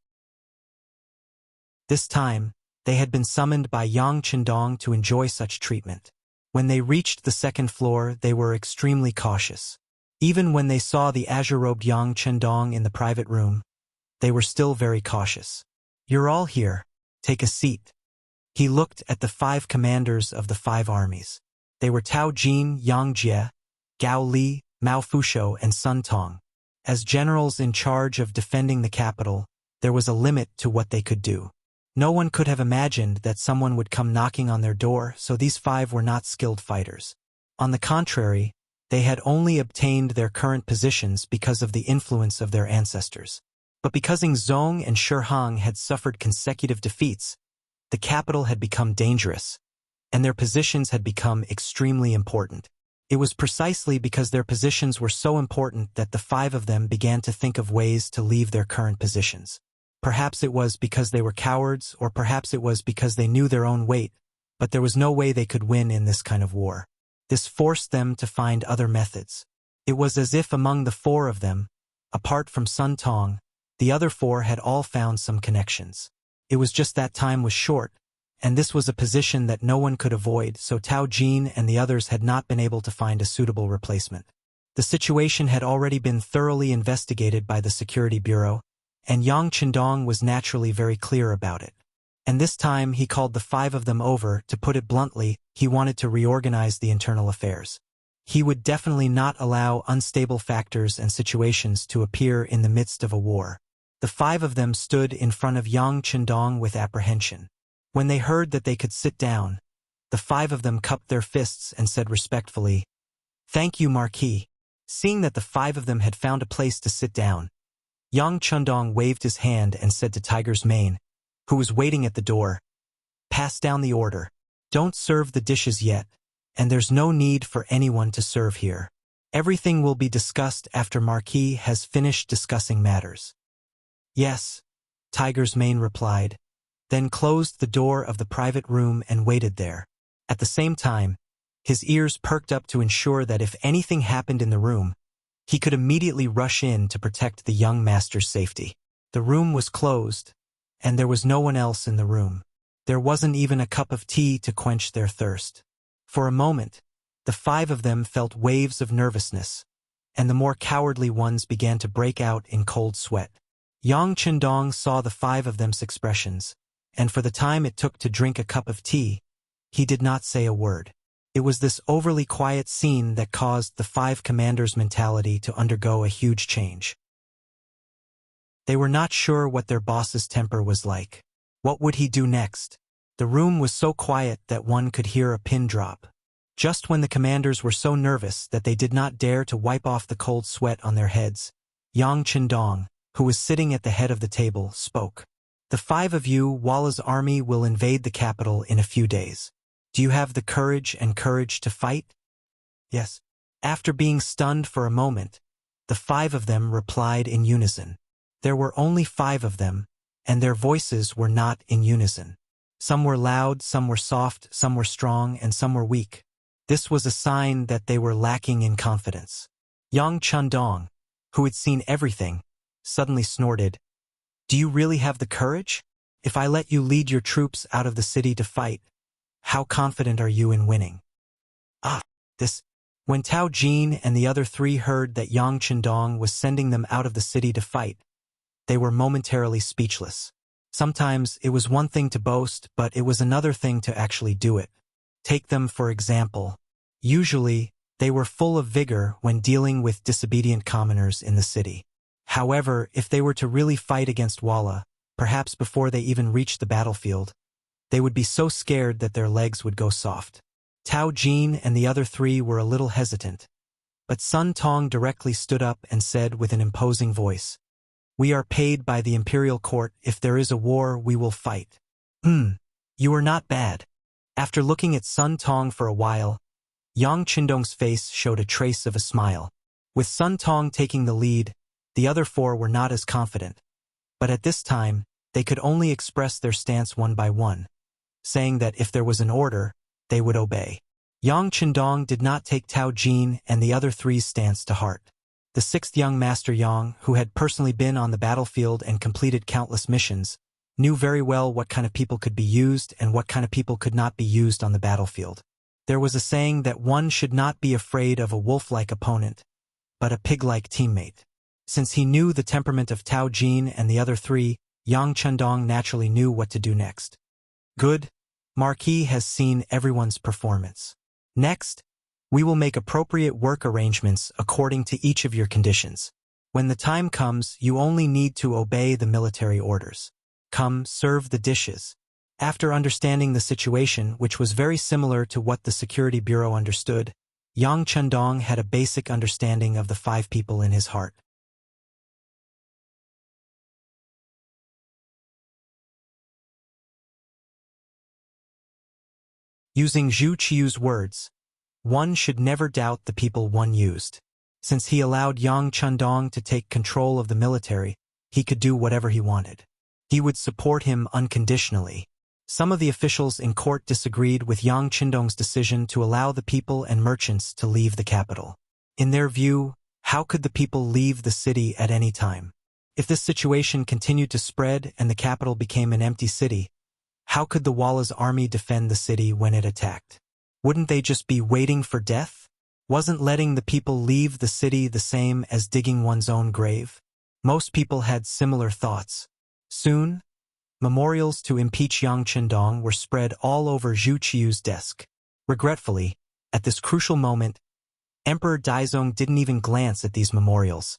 [SPEAKER 1] This time, they had been summoned by Yang Chendong to enjoy such treatment. When they reached the 2nd floor, they were extremely cautious. Even when they saw the azure-robed Yang Chendong in the private room, they were still very cautious. "You're all here. Take a seat." He looked at the 5 commanders of the 5 armies. They were Tao Jin, Yang Jie, Gao Li, Mao Fushou, and Sun Tong. As generals in charge of defending the capital, there was a limit to what they could do. No one could have imagined that someone would come knocking on their door, so these 5 were not skilled fighters. On the contrary, they had only obtained their current positions because of the influence of their ancestors. But because Zhong and Shihang had suffered consecutive defeats, the capital had become dangerous, and their positions had become extremely important. It was precisely because their positions were so important that the 5 of them began to think of ways to leave their current positions. Perhaps it was because they were cowards, or perhaps it was because they knew their own weight, but there was no way they could win in this kind of war. This forced them to find other methods. It was as if among the 4 of them, apart from Sun Tong, the other 4 had all found some connections. It was just that time was short, and this was a position that no one could avoid, so Tao Jin and the others had not been able to find a suitable replacement. The situation had already been thoroughly investigated by the Security Bureau, and Yang Chendong was naturally very clear about it. And this time he called the 5 of them over. To put it bluntly, he wanted to reorganize the internal affairs. He would definitely not allow unstable factors and situations to appear in the midst of a war. The 5 of them stood in front of Yang Chendong with apprehension. When they heard that they could sit down, the 5 of them cupped their fists and said respectfully, "Thank you, Marquis." Seeing that the 5 of them had found a place to sit down, Yang Chendong waved his hand and said to Tiger's Mane, who was waiting at the door, "Pass down the order. Don't serve the dishes yet, and there's no need for anyone to serve here. Everything will be discussed after Marquis has finished discussing matters." "Yes," Tiger's Mane replied, then closed the door of the private room and waited there. At the same time, his ears perked up to ensure that if anything happened in the room, he could immediately rush in to protect the young master's safety. The room was closed, and there was no one else in the room. There wasn't even a cup of tea to quench their thirst. For a moment, the 5 of them felt waves of nervousness, and the more cowardly ones began to break out in cold sweat. Yang Chendong saw the 5 of them's expressions, and for the time it took to drink a cup of tea, he did not say a word. It was this overly quiet scene that caused the 5 commanders' mentality to undergo a huge change. They were not sure what their boss's temper was like. What would he do next? The room was so quiet that one could hear a pin drop. Just when the commanders were so nervous that they did not dare to wipe off the cold sweat on their heads, Yang Chendong, who was sitting at the head of the table, spoke. "The 5 of you, Walla's army will invade the capital in a few days. Do you have the courage to fight?" "Yes." After being stunned for a moment, the 5 of them replied in unison. There were only 5 of them, and their voices were not in unison. Some were loud, some were soft, some were strong, and some were weak. This was a sign that they were lacking in confidence. Yang Chendong, who had seen everything, suddenly snorted, "Do you really have the courage? If I let you lead your troops out of the city to fight, how confident are you in winning?" When Tao Jin and the other 3 heard that Yang Chendong was sending them out of the city to fight, they were momentarily speechless. Sometimes it was one thing to boast, but it was another thing to actually do it. Take them for example. Usually, they were full of vigor when dealing with disobedient commoners in the city. However, if they were to really fight against Walla, perhaps before they even reached the battlefield, they would be so scared that their legs would go soft. Tao Jin and the other three were a little hesitant, but Sun Tong directly stood up and said with an imposing voice, "We are paid by the imperial court. If there is a war, we will fight." You are not bad." After looking at Sun Tong for a while, Yang Qindong's face showed a trace of a smile. With Sun Tong taking the lead, the other four were not as confident, but at this time, they could only express their stance one by one, saying that if there was an order, they would obey. Yang Qindong did not take Tao Jin and the other three's stance to heart. The sixth young master Yang, who had personally been on the battlefield and completed countless missions, knew very well what kind of people could be used and what kind of people could not be used on the battlefield. There was a saying that one should not be afraid of a wolf-like opponent, but a pig-like teammate. Since he knew the temperament of Tao Jin and the other three, Yang Qindong naturally knew what to do next. Good. Marquis has seen everyone's performance. Next, we will make appropriate work arrangements according to each of your conditions. When the time comes, you only need to obey the military orders. Come, serve the dishes. After understanding the situation, which was very similar to what the Security Bureau understood, Yang Qindong had a basic understanding of the five people in his heart. Using Zhu Qiu's words, one should never doubt the people one used. Since he allowed Yang Qindong to take control of the military, he could do whatever he wanted. He would support him unconditionally. Some of the officials in court disagreed with Yang Qindong's decision to allow the people and merchants to leave the capital. In their view, how could the people leave the city at any time? If this situation continued to spread and the capital became an empty city, how could the Walla's army defend the city when it attacked? Wouldn't they just be waiting for death? Wasn't letting the people leave the city the same as digging one's own grave? Most people had similar thoughts. Soon, memorials to impeach Yang Qindong were spread all over Zhu Qiu's desk. Regretfully, at this crucial moment, Emperor Daizong didn't even glance at these memorials,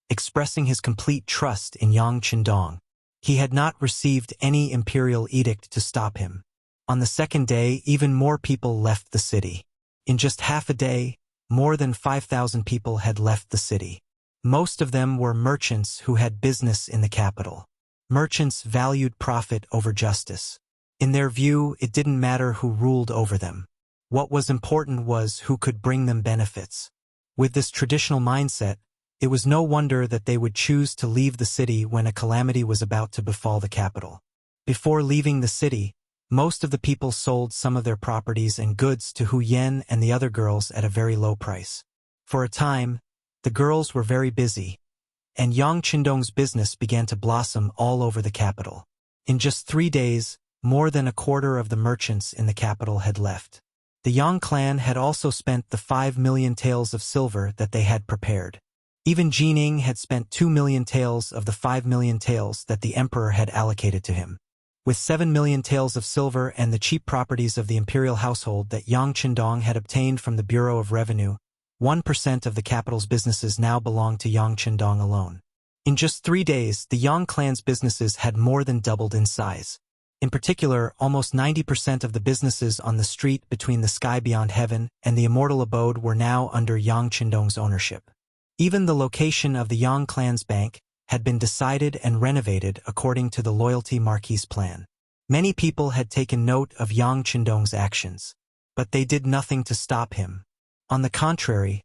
[SPEAKER 1] expressing his complete trust in Yang Qindong. He had not received any imperial edict to stop him. On the second day, even more people left the city. In just half a day, more than 5,000 people had left the city. Most of them were merchants who had business in the capital. Merchants valued profit over justice. In their view, it didn't matter who ruled over them. What was important was who could bring them benefits. With this traditional mindset, it was no wonder that they would choose to leave the city when a calamity was about to befall the capital. Before leaving the city, most of the people sold some of their properties and goods to Hu Yen and the other girls at a very low price. For a time, the girls were very busy, and Yang Qindong's business began to blossom all over the capital. In just 3 days, more than a quarter of the merchants in the capital had left. The Yang clan had also spent the 5 million taels of silver that they had prepared. Even Jining had spent 2 million taels of the 5 million taels that the emperor had allocated to him. With 7 million taels of silver and the cheap properties of the imperial household that Yang Qindong had obtained from the Bureau of Revenue, 1% of the capital's businesses now belonged to Yang Qindong alone. In just 3 days, the Yang clan's businesses had more than doubled in size. In particular, almost 90% of the businesses on the street between the sky beyond heaven and the immortal abode were now under Yang Qindong's ownership. Even the location of the Yang clan's bank had been decided and renovated according to the loyalty Marquis plan. Many people had taken note of Yang Qindong's actions, but they did nothing to stop him. On the contrary,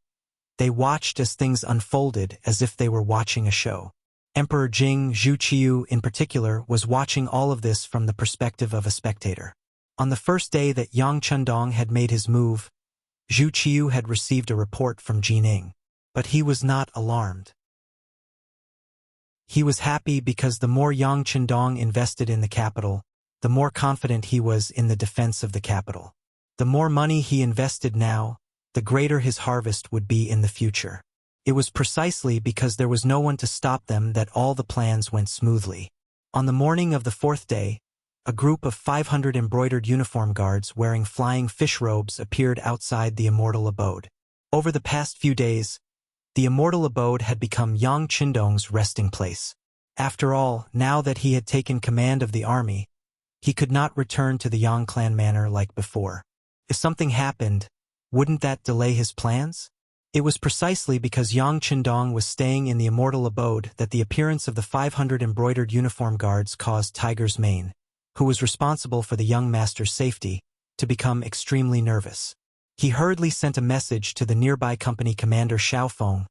[SPEAKER 1] they watched as things unfolded as if they were watching a show. Emperor Jing Zhu Qiu in particular was watching all of this from the perspective of a spectator. On the first day that Yang Qindong had made his move, Zhu Qiu had received a report from Jining. But he was not alarmed. He was happy because the more Yang Qindong invested in the capital, the more confident he was in the defense of the capital. The more money he invested now, the greater his harvest would be in the future. It was precisely because there was no one to stop them that all the plans went smoothly. On the morning of the 4th day, a group of 500 embroidered uniform guards wearing flying fish robes appeared outside the immortal abode. Over the past few days, the immortal abode had become Yang Qindong's resting place. After all, now that he had taken command of the army, he could not return to the Yang clan manor like before. If something happened, wouldn't that delay his plans? It was precisely because Yang Qindong was staying in the immortal abode that the appearance of the 500 embroidered uniform guards caused Tiger's Mane, who was responsible for the young master's safety, to become extremely nervous. He hurriedly sent a message to the nearby company commander Xiaofeng,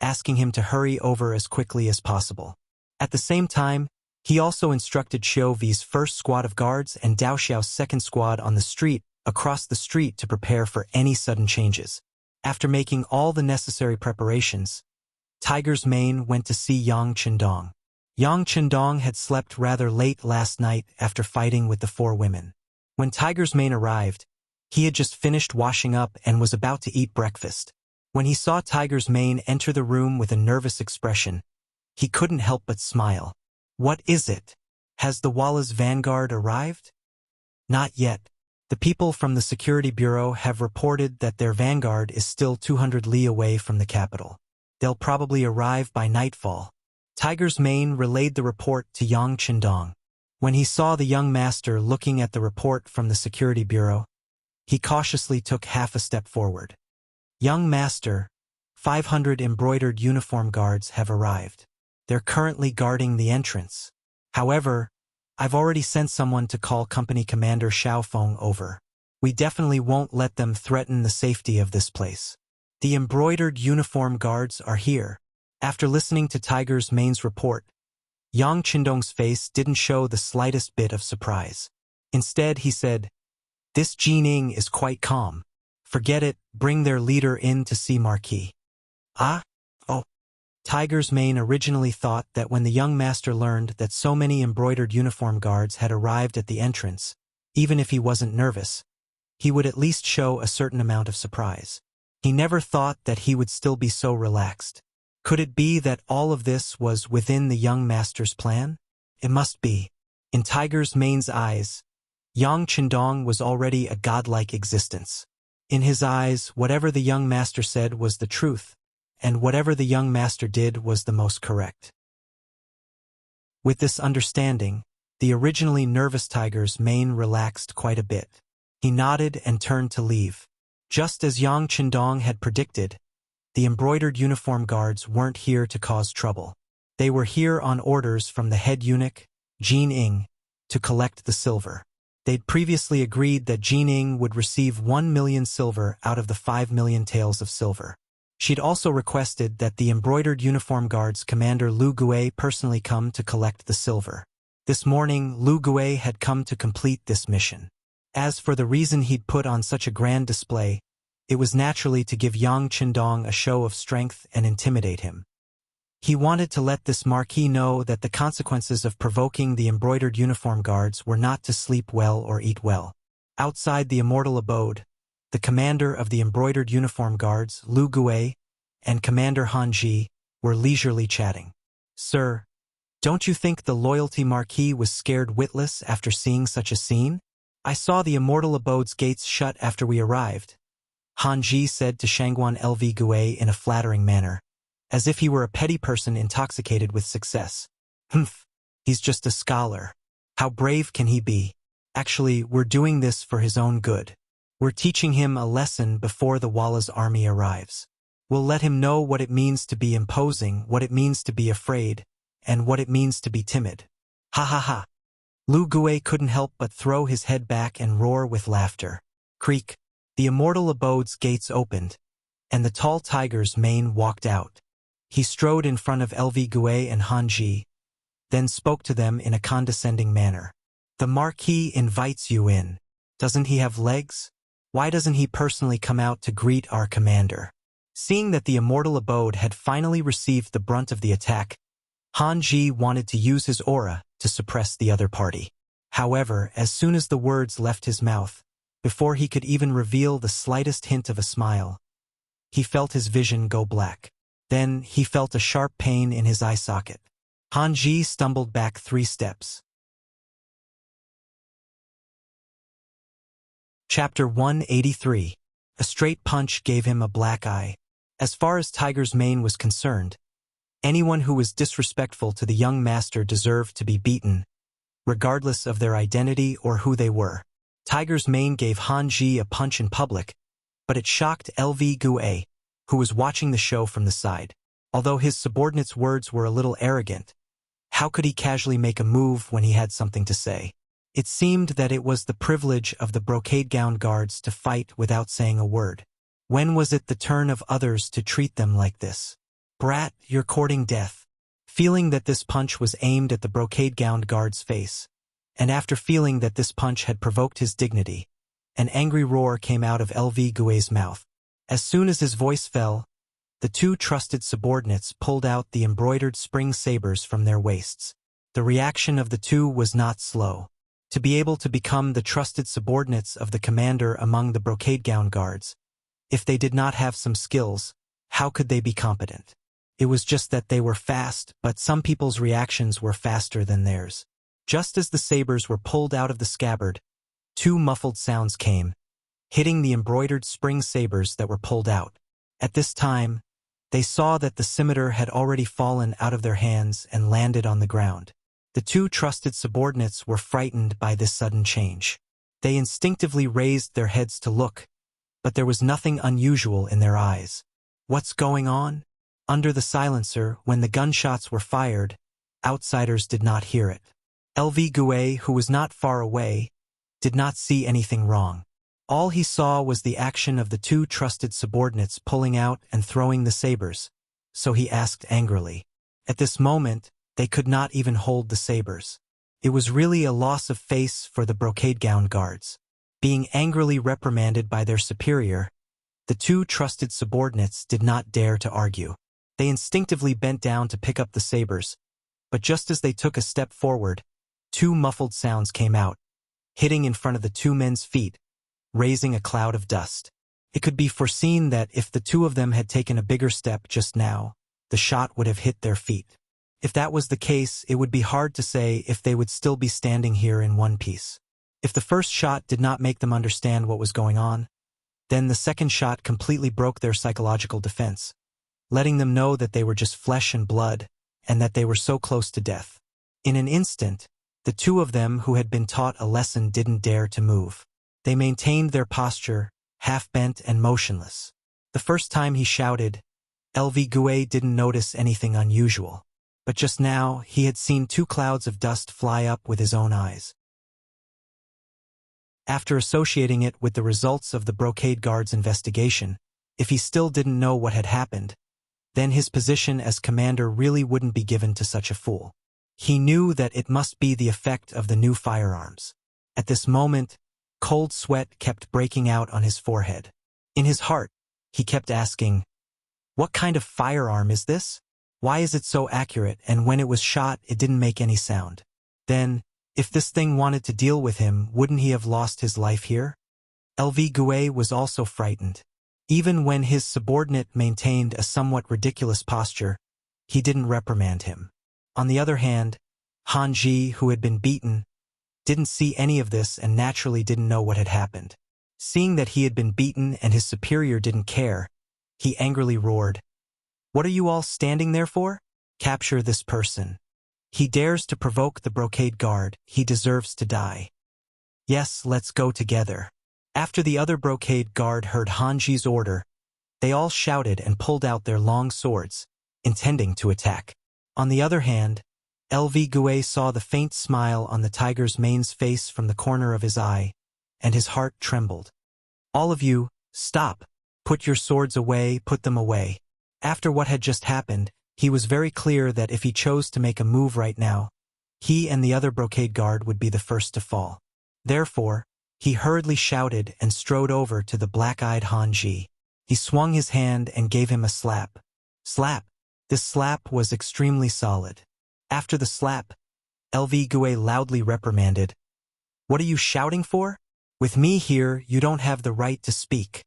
[SPEAKER 1] asking him to hurry over as quickly as possible. At the same time, he also instructed Xiao Vi's first squad of guards and Dao Xiao's second squad on the street across the street to prepare for any sudden changes. After making all the necessary preparations, Tiger's Mane went to see Yang Qindong. Yang Qindong had slept rather late last night after fighting with the 4 women. When Tiger's Mane arrived, he had just finished washing up and was about to eat breakfast. When he saw Tiger's Mane enter the room with a nervous expression, he couldn't help but smile. "What is it? Has the Walla's vanguard arrived?" "Not yet. The people from the Security Bureau have reported that their vanguard is still 200 li away from the capital. They'll probably arrive by nightfall." Tiger's Mane relayed the report to Yang Qindong. When he saw the young master looking at the report from the Security Bureau, he cautiously took half a step forward. "Young master, 500 embroidered uniform guards have arrived. They're currently guarding the entrance. However, I've already sent someone to call Company Commander Xiaofeng over. We definitely won't let them threaten the safety of this place. The embroidered uniform guards are here." After listening to Tiger's Mane's report, Yang Qindong's face didn't show the slightest bit of surprise. Instead, he said, "This Jining is quite calm. Forget it, bring their leader in to see Marquis." "Ah? Oh." Tiger's Mane originally thought that when the young master learned that so many embroidered uniform guards had arrived at the entrance, even if he wasn't nervous, he would at least show a certain amount of surprise. He never thought that he would still be so relaxed. Could it be that all of this was within the young master's plan? It must be. In Tiger's Mane's eyes, Yang Qindong was already a godlike existence. In his eyes, whatever the young master said was the truth, and whatever the young master did was the most correct. With this understanding, the originally nervous Tiger's Mane relaxed quite a bit. He nodded and turned to leave. Just as Yang Qindong had predicted, the embroidered uniform guards weren't here to cause trouble. They were here on orders from the head eunuch, Jin Ing, to collect the silver. They'd previously agreed that Jin Ing would receive 1 million silver out of the 5 million taels of silver. She'd also requested that the embroidered uniform guards commander Lu Gui personally come to collect the silver. This morning, Lu Gui had come to complete this mission. As for the reason he'd put on such a grand display, it was naturally to give Yang Qindong a show of strength and intimidate him. He wanted to let this Marquis know that the consequences of provoking the embroidered uniform guards were not to sleep well or eat well. Outside the immortal abode, the commander of the embroidered uniform guards, Lu Gui, and Commander Han Ji, were leisurely chatting. "Sir, don't you think the loyalty Marquis was scared witless after seeing such a scene? I saw the immortal abode's gates shut after we arrived," Han Ji said to Shangguan Lv Gui in a flattering manner, as if he were a petty person intoxicated with success. "Humph, he's just a scholar. How brave can he be? Actually, we're doing this for his own good. We're teaching him a lesson before the Walla's army arrives. We'll let him know what it means to be imposing, what it means to be afraid, and what it means to be timid." Ha ha ha. Lu Gui couldn't help but throw his head back and roar with laughter. Creak. The immortal abode's gates opened, and the tall Tiger's Mane walked out. He strode in front of Lv Gui and Han Ji, then spoke to them in a condescending manner. "The Marquis invites you in. Doesn't he have legs? Why doesn't he personally come out to greet our commander?" Seeing that the immortal abode had finally received the brunt of the attack, Han Ji wanted to use his aura to suppress the other party. However, as soon as the words left his mouth, before he could even reveal the slightest hint of a smile, he felt his vision go black. Then he felt a sharp pain in his eye socket. Han Ji stumbled back 3 steps. Chapter 183. A straight punch gave him a black eye. As far as Tiger's Mane was concerned, Anyone who was disrespectful to the young master deserved to be beaten, regardless of their identity or who they were. Tiger's Mane gave Han Ji a punch in public, but it shocked LV Gue, who was watching the show from the side. Although his subordinate's words were a little arrogant, how could he casually make a move when he had something to say? It seemed that it was the privilege of the brocade-gowned guards to fight without saying a word. When was it the turn of others to treat them like this? Brat, you're courting death. Feeling that this punch was aimed at the brocade-gowned guard's face, and after feeling that this punch had provoked his dignity, an angry roar came out of LV Gue's mouth. As soon as his voice fell, the two trusted subordinates pulled out the embroidered spring sabers from their waists. The reaction of the two was not slow. To be able to become the trusted subordinates of the commander among the brocade-gowned guards, if they did not have some skills, how could they be competent? It was just that they were fast, but some people's reactions were faster than theirs. Just as the sabers were pulled out of the scabbard, two muffled sounds came, hitting the embroidered spring sabers that were pulled out. At this time, they saw that the scimitar had already fallen out of their hands and landed on the ground. The two trusted subordinates were frightened by this sudden change. They instinctively raised their heads to look, but there was nothing unusual in their eyes. What's going on? Under the silencer, when the gunshots were fired, outsiders did not hear it. LV Gue, who was not far away, did not see anything wrong. All he saw was the action of the two trusted subordinates pulling out and throwing the sabers, so he asked angrily. At this moment, they could not even hold the sabers. It was really a loss of face for the brocade-gowned guards. Being angrily reprimanded by their superior, the two trusted subordinates did not dare to argue. They instinctively bent down to pick up the sabers, but just as they took a step forward, two muffled sounds came out, hitting in front of the two men's feet, raising a cloud of dust. It could be foreseen that if the two of them had taken a bigger step just now, the shot would have hit their feet. If that was the case, it would be hard to say if they would still be standing here in one piece. If the first shot did not make them understand what was going on, then the second shot completely broke their psychological defense, letting them know that they were just flesh and blood, and that they were so close to death. In an instant, the two of them who had been taught a lesson didn't dare to move. They maintained their posture, half-bent and motionless. The first time he shouted, LV Gue didn't notice anything unusual. But just now, he had seen two clouds of dust fly up with his own eyes. After associating it with the results of the brocade guard's investigation, if he still didn't know what had happened, then his position as commander really wouldn't be given to such a fool. He knew that it must be the effect of the new firearms. At this moment, cold sweat kept breaking out on his forehead. In his heart, he kept asking, what kind of firearm is this? Why is it so accurate, and when it was shot, it didn't make any sound? Then, if this thing wanted to deal with him, wouldn't he have lost his life here? LV Gue was also frightened. Even when his subordinate maintained a somewhat ridiculous posture, he didn't reprimand him. On the other hand, Han Ji, who had been beaten, didn't see any of this and naturally didn't know what had happened. Seeing that he had been beaten and his superior didn't care, he angrily roared, "What are you all standing there for? Capture this person. He dares to provoke the brocade guard, he deserves to die. Yes, let's go together." After the other brocade guard heard Han Ji's order, they all shouted and pulled out their long swords, intending to attack. On the other hand, LV Gue saw the faint smile on the tiger's mane's face from the corner of his eye, and his heart trembled. "All of you, stop. Put your swords away, put them away." After what had just happened, he was very clear that if he chose to make a move right now, he and the other brocade guard would be the first to fall. Therefore, he hurriedly shouted and strode over to the black-eyed Han Ji. He swung his hand and gave him a slap. Slap! This slap was extremely solid. After the slap, LV Gue loudly reprimanded, "What are you shouting for? With me here, you don't have the right to speak."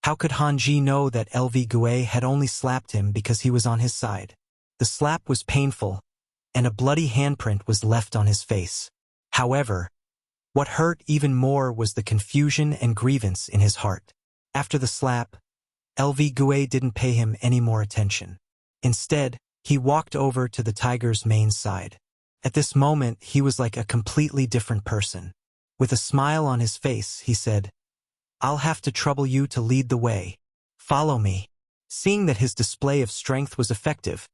[SPEAKER 1] How could Han Ji know that LV Gue had only slapped him because he was on his side? The slap was painful, and a bloody handprint was left on his face. However, what hurt even more was the confusion and grievance in his heart. After the slap, LV Gue didn't pay him any more attention. Instead, He walked over to the tiger's main side. At this moment, he was like a completely different person. With a smile on his face, he said, "I'll have to trouble you to lead the way. Follow me." Seeing that his display of strength was effective,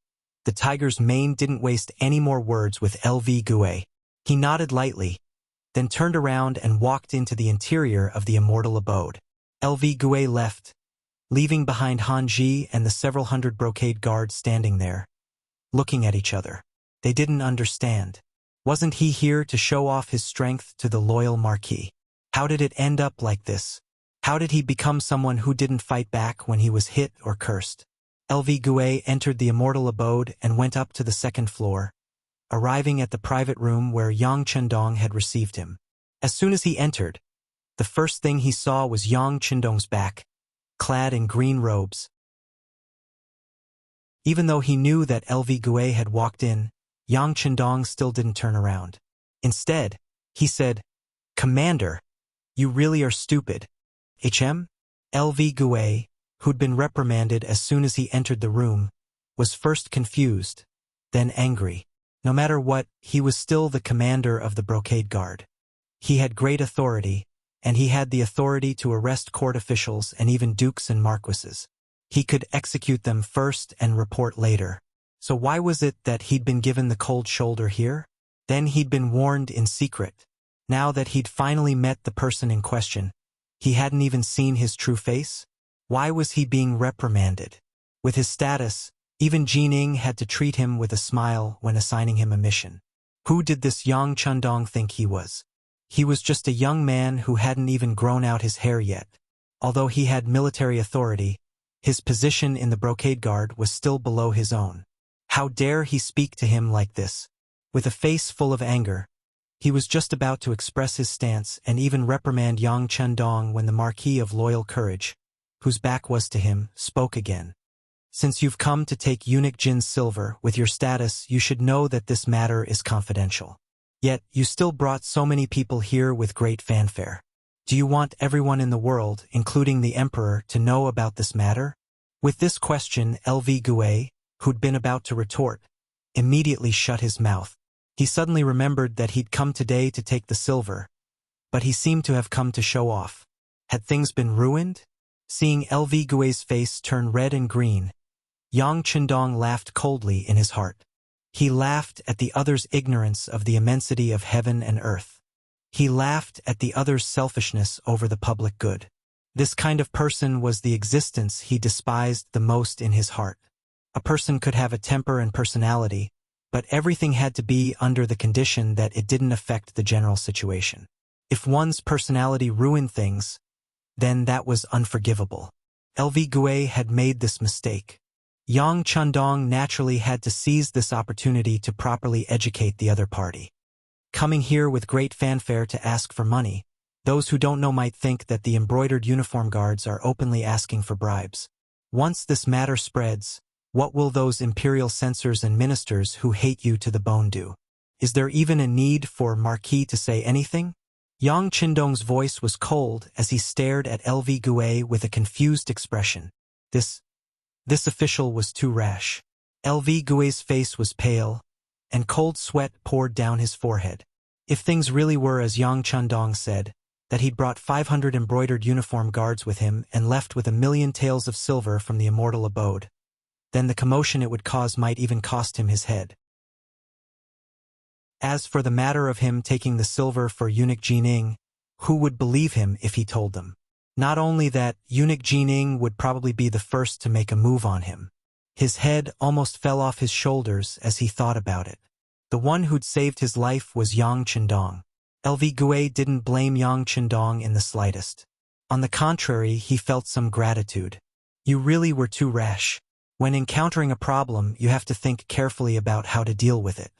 [SPEAKER 1] the tiger's mane didn't waste any more words with LV Gue. He nodded lightly, then turned around and walked into the interior of the immortal abode. LV Gue left, leaving behind Hanji and the several hundred brocade guards standing there, looking at each other. They didn't understand. Wasn't he here to show off his strength to the loyal Marquis? How did it end up like this? How did he become someone who didn't fight back when he was hit or cursed? LV Gue entered the immortal abode and went up to the second floor, arriving at the private room where Yang Chendong had received him. As soon as he entered, the first thing he saw was Yang Chendong's back, clad in green robes. Even though he knew that LV Gue had walked in, Yang Chendong still didn't turn around. Instead, he said, "Commander, you really are stupid." LV Gue, who'd been reprimanded as soon as he entered the room, was first confused, then angry. No matter what, he was still the commander of the brocade guard. He had great authority, and he had the authority to arrest court officials and even dukes and marquises. He could execute them first and report later. So why was it that he'd been given the cold shoulder here? Then he'd been warned in secret. Now that he'd finally met the person in question, he hadn't even seen his true face? Why was he being reprimanded? With his status, even Jining had to treat him with a smile when assigning him a mission. Who did this Yang Chendong think he was? He was just a young man who hadn't even grown out his hair yet. Although he had military authority, his position in the brocade guard was still below his own. How dare he speak to him like this? With a face full of anger, he was just about to express his stance and even reprimand Yang Chendong when the Marquis of Loyal Courage, whose back was to him, spoke again. "Since you've come to take eunuch Jin's silver with your status, you should know that this matter is confidential. Yet, you still brought so many people here with great fanfare. Do you want everyone in the world, including the Emperor, to know about this matter?" With this question, LV Gue, who'd been about to retort, immediately shut his mouth. He suddenly remembered that he'd come today to take the silver, but he seemed to have come to show off. Had things been ruined? Seeing LV Gue's face turn red and green, Yang Chendong laughed coldly in his heart. He laughed at the other's ignorance of the immensity of heaven and earth. He laughed at the other's selfishness over the public good. This kind of person was the existence he despised the most in his heart. A person could have a temper and personality, but everything had to be under the condition that it didn't affect the general situation. If one's personality ruined things, then that was unforgivable. LV Gue had made this mistake. Yang Chendong naturally had to seize this opportunity to properly educate the other party. Coming here with great fanfare to ask for money, those who don't know might think that the embroidered uniform guards are openly asking for bribes. Once this matter spreads, what will those imperial censors and ministers who hate you to the bone do? Is there even a need for Marquis to say anything? Yang Chendong's voice was cold as he stared at LV Gue with a confused expression. This official was too rash. LV Gue's face was pale, and cold sweat poured down his forehead. If things really were as Yang Chendong said, that he'd brought 500 embroidered uniform guards with him and left with 1,000,000 taels of silver from the immortal abode, then the commotion it would cause might even cost him his head. As for the matter of him taking the silver for eunuch Jining, who would believe him if he told them? Not only that, eunuch Jining would probably be the first to make a move on him. His head almost fell off his shoulders as he thought about it. The one who'd saved his life was Yang Chendong. LV Gue didn't blame Yang Chendong in the slightest. On the contrary, he felt some gratitude. You really were too rash. When encountering a problem, you have to think carefully about how to deal with it.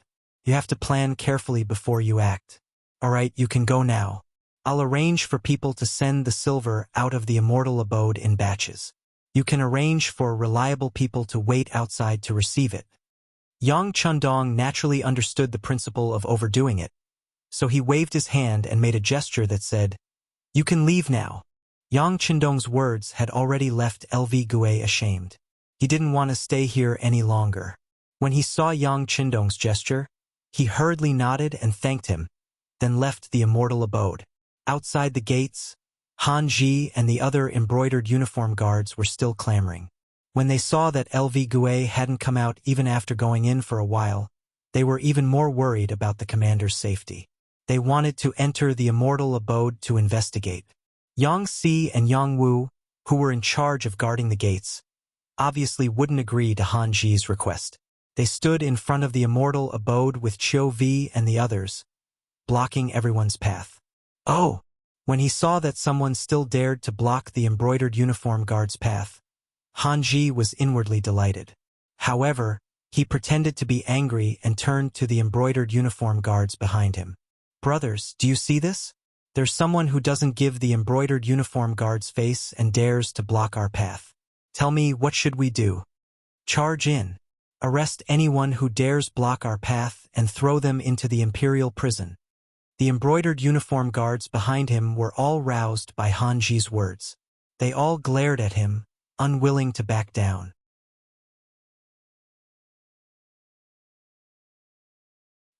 [SPEAKER 1] You have to plan carefully before you act. All right, you can go now. I'll arrange for people to send the silver out of the immortal abode in batches. You can arrange for reliable people to wait outside to receive it. Yang Chendong naturally understood the principle of overdoing it, so he waved his hand and made a gesture that said, "You can leave now." Yang Chendong's words had already left LV Gue ashamed. He didn't want to stay here any longer. When he saw Yang Qindong's gesture, he hurriedly nodded and thanked him, then left the immortal abode. Outside the gates, Han Ji and the other embroidered uniform guards were still clamoring. When they saw that LV Gue hadn't come out even after going in for a while, they were even more worried about the commander's safety. They wanted to enter the immortal abode to investigate. Yang Si and Yang Wu, who were in charge of guarding the gates, obviously wouldn't agree to Han Ji's request. They stood in front of the immortal abode with Qiu Vi and the others, blocking everyone's path. Oh! When he saw that someone still dared to block the embroidered uniform guard's path, Han Ji was inwardly delighted. However, he pretended to be angry and turned to the embroidered uniform guards behind him. Brothers, do you see this? There's someone who doesn't give the embroidered uniform guard's face and dares to block our path. Tell me, what should we do? Charge in. Arrest anyone who dares block our path and throw them into the imperial prison. The embroidered uniform guards behind him were all roused by Han Ji's words. They all glared at him, unwilling to back down.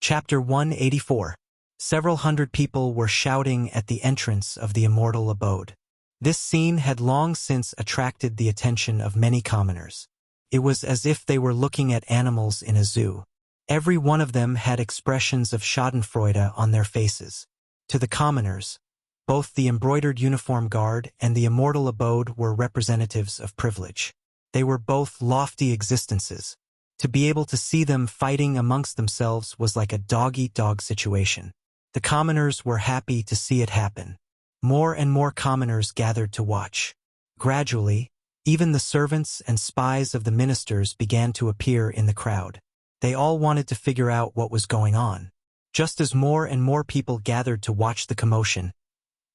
[SPEAKER 1] Chapter 184. Several hundred people were shouting at the entrance of the immortal abode. This scene had long since attracted the attention of many commoners. It was as if they were looking at animals in a zoo. Every one of them had expressions of schadenfreude on their faces. To the commoners, both the embroidered uniform guard and the immortal abode were representatives of privilege. They were both lofty existences. To be able to see them fighting amongst themselves was like a dog-eat-dog situation. The commoners were happy to see it happen. More and more commoners gathered to watch. Gradually, even the servants and spies of the ministers began to appear in the crowd. They all wanted to figure out what was going on. Just as more and more people gathered to watch the commotion,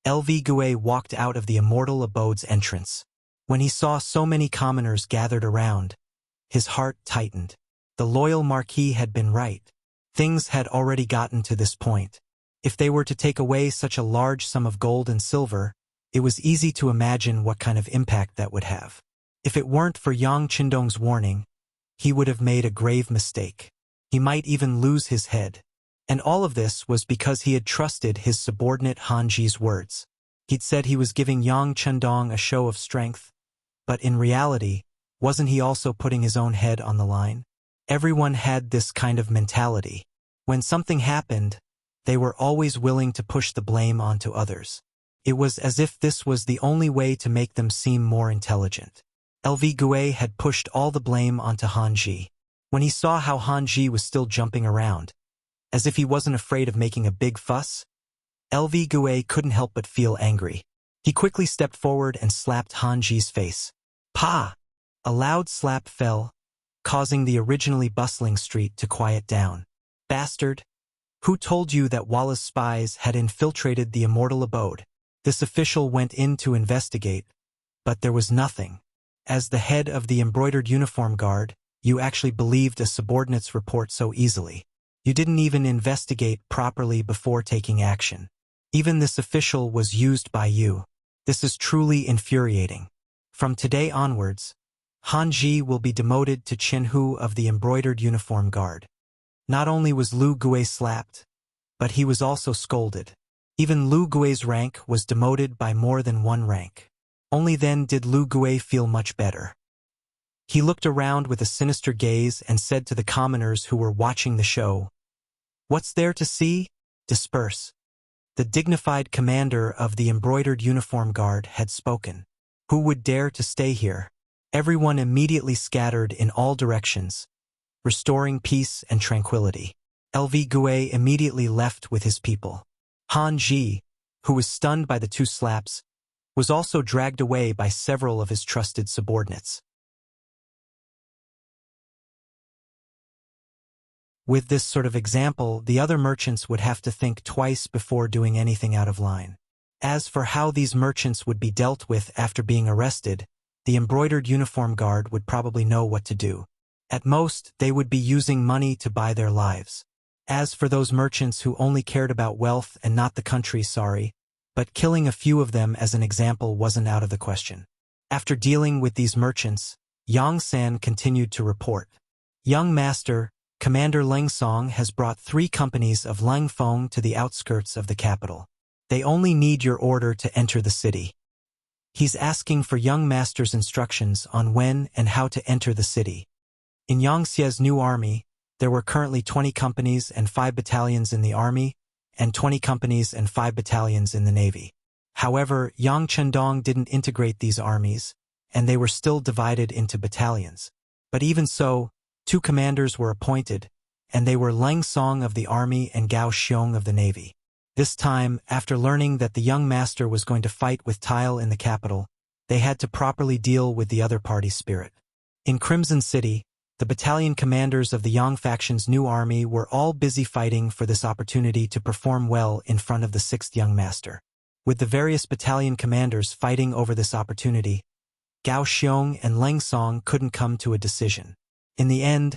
[SPEAKER 1] LV Gue walked out of the immortal abode's entrance. When he saw so many commoners gathered around, his heart tightened. The loyal Marquis had been right. Things had already gotten to this point. If they were to take away such a large sum of gold and silver, it was easy to imagine what kind of impact that would have. If it weren't for Yang Qindong's warning, he would have made a grave mistake. He might even lose his head. And all of this was because he had trusted his subordinate Han Ji's words. He'd said he was giving Yang Qindong a show of strength, but in reality, wasn't he also putting his own head on the line? Everyone had this kind of mentality. When something happened, they were always willing to push the blame onto others. It was as if this was the only way to make them seem more intelligent. LV Gue had pushed all the blame onto Han Ji. When he saw how Han Ji was still jumping around, as if he wasn't afraid of making a big fuss, LV Gue couldn't help but feel angry. He quickly stepped forward and slapped Han Ji's face. Pa! A loud slap fell, causing the originally bustling street to quiet down. Bastard! Who told you that Walla's spies had infiltrated the immortal abode? This official went in to investigate, but there was nothing. As the head of the embroidered uniform guard, you actually believed a subordinate's report so easily. You didn't even investigate properly before taking action. Even this official was used by you. This is truly infuriating. From today onwards, Han Ji will be demoted to Chenhu of the embroidered uniform guard. Not only was Lu Gue slapped, but he was also scolded. Even Lu Gue's rank was demoted by more than one rank. Only then did Lu Gue feel much better. He looked around with a sinister gaze and said to the commoners who were watching the show, "What's there to see? Disperse." The dignified commander of the embroidered uniform guard had spoken. Who would dare to stay here? Everyone immediately scattered in all directions, restoring peace and tranquility. LV Gue immediately left with his people. Han Ji, who was stunned by the two slaps, was also dragged away by several of his trusted subordinates. With this sort of example, the other merchants would have to think twice before doing anything out of line. As for how these merchants would be dealt with after being arrested, the embroidered uniform guard would probably know what to do. At most, they would be using money to buy their lives. As for those merchants who only cared about wealth and not the country, but killing a few of them as an example wasn't out of the question. After dealing with these merchants, Yang San continued to report. Young Master, Commander Leng Song has brought 3 companies of Leng Feng to the outskirts of the capital. They only need your order to enter the city. He's asking for Young Master's instructions on when and how to enter the city. In Yang Xie's new army, there were currently 20 companies and 5 battalions in the army, and 20 companies and 5 battalions in the navy. However, Yang Chendong didn't integrate these armies, and they were still divided into battalions. But even so, 2 commanders were appointed, and they were Leng Song of the army and Gao Xiong of the navy. This time, after learning that the young master was going to fight with Tile in the capital, they had to properly deal with the other party's spirit. In Crimson City, the battalion commanders of the Yang faction's new army were all busy fighting for this opportunity to perform well in front of the 6th young master. With the various battalion commanders fighting over this opportunity, Gao Xiong and Leng Song couldn't come to a decision. In the end,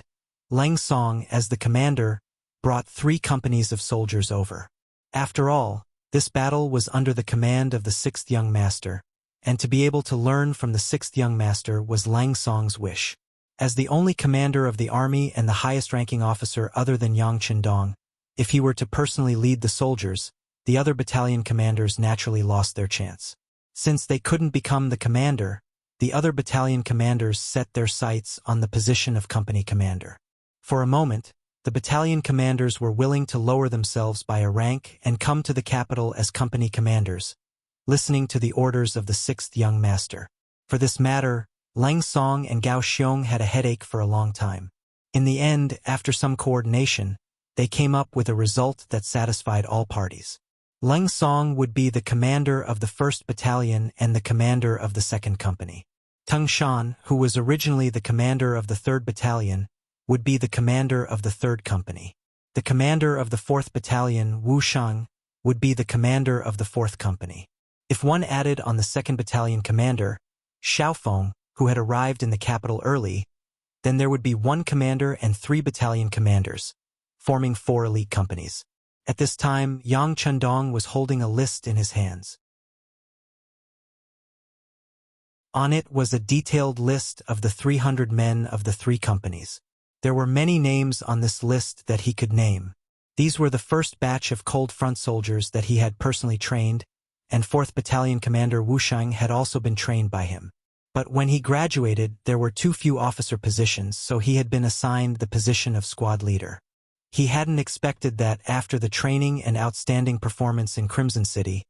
[SPEAKER 1] Leng Song, as the commander, brought 3 companies of soldiers over. After all, this battle was under the command of the 6th young master, and to be able to learn from the 6th young master was Leng Song's wish. As the only commander of the army and the highest-ranking officer other than Yang Chendong, if he were to personally lead the soldiers, the other battalion commanders naturally lost their chance. Since they couldn't become the commander, the other battalion commanders set their sights on the position of company commander. For a moment, the battalion commanders were willing to lower themselves by a rank and come to the capital as company commanders, listening to the orders of the 6th young master. For this matter, Leng Song and Gao Xiong had a headache for a long time. In the end, after some coordination, they came up with a result that satisfied all parties. Leng Song would be the commander of the 1st Battalion and the commander of the 2nd Company. Tung Shan, who was originally the commander of the 3rd Battalion, would be the commander of the 3rd Company. The commander of the 4th Battalion, Wu Shang, would be the commander of the 4th Company. If one added on the 2nd Battalion commander, Xiaofeng, who had arrived in the capital early, then there would be 1 commander and 3 battalion commanders, forming 4 elite companies. At this time, Yang Chendong was holding a list in his hands. On it was a detailed list of the 300 men of the 3 companies. There were many names on this list that he could name. These were the first batch of cold front soldiers that he had personally trained, and 4th Battalion Commander Wu Shang had also been trained by him. But when he graduated, there were too few officer positions, so he had been assigned the position of squad leader. He hadn't expected that after the training and outstanding performance in Crimson City,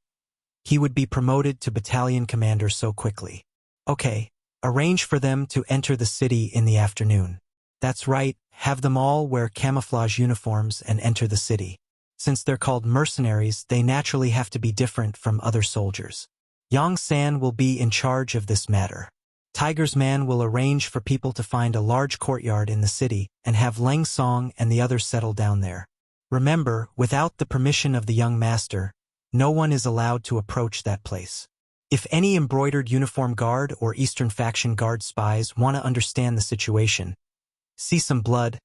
[SPEAKER 1] he would be promoted to battalion commander so quickly. Okay, arrange for them to enter the city in the afternoon. That's right, have them all wear camouflage uniforms and enter the city. Since they're called mercenaries, they naturally have to be different from other soldiers. Yang San will be in charge of this matter. Tiger's Man will arrange for people to find a large courtyard in the city and have Leng Song and the others settle down there. Remember, without the permission of the young master, no one is allowed to approach that place. If any embroidered uniform guard or Eastern faction guard spies want to understand the situation, see some blood,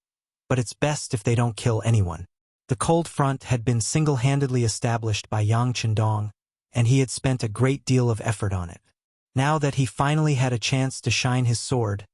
[SPEAKER 1] but it's best if they don't kill anyone. The cold front had been single-handedly established by Yang Chendong, and he had spent a great deal of effort on it. Now that he finally had a chance to shine his sword,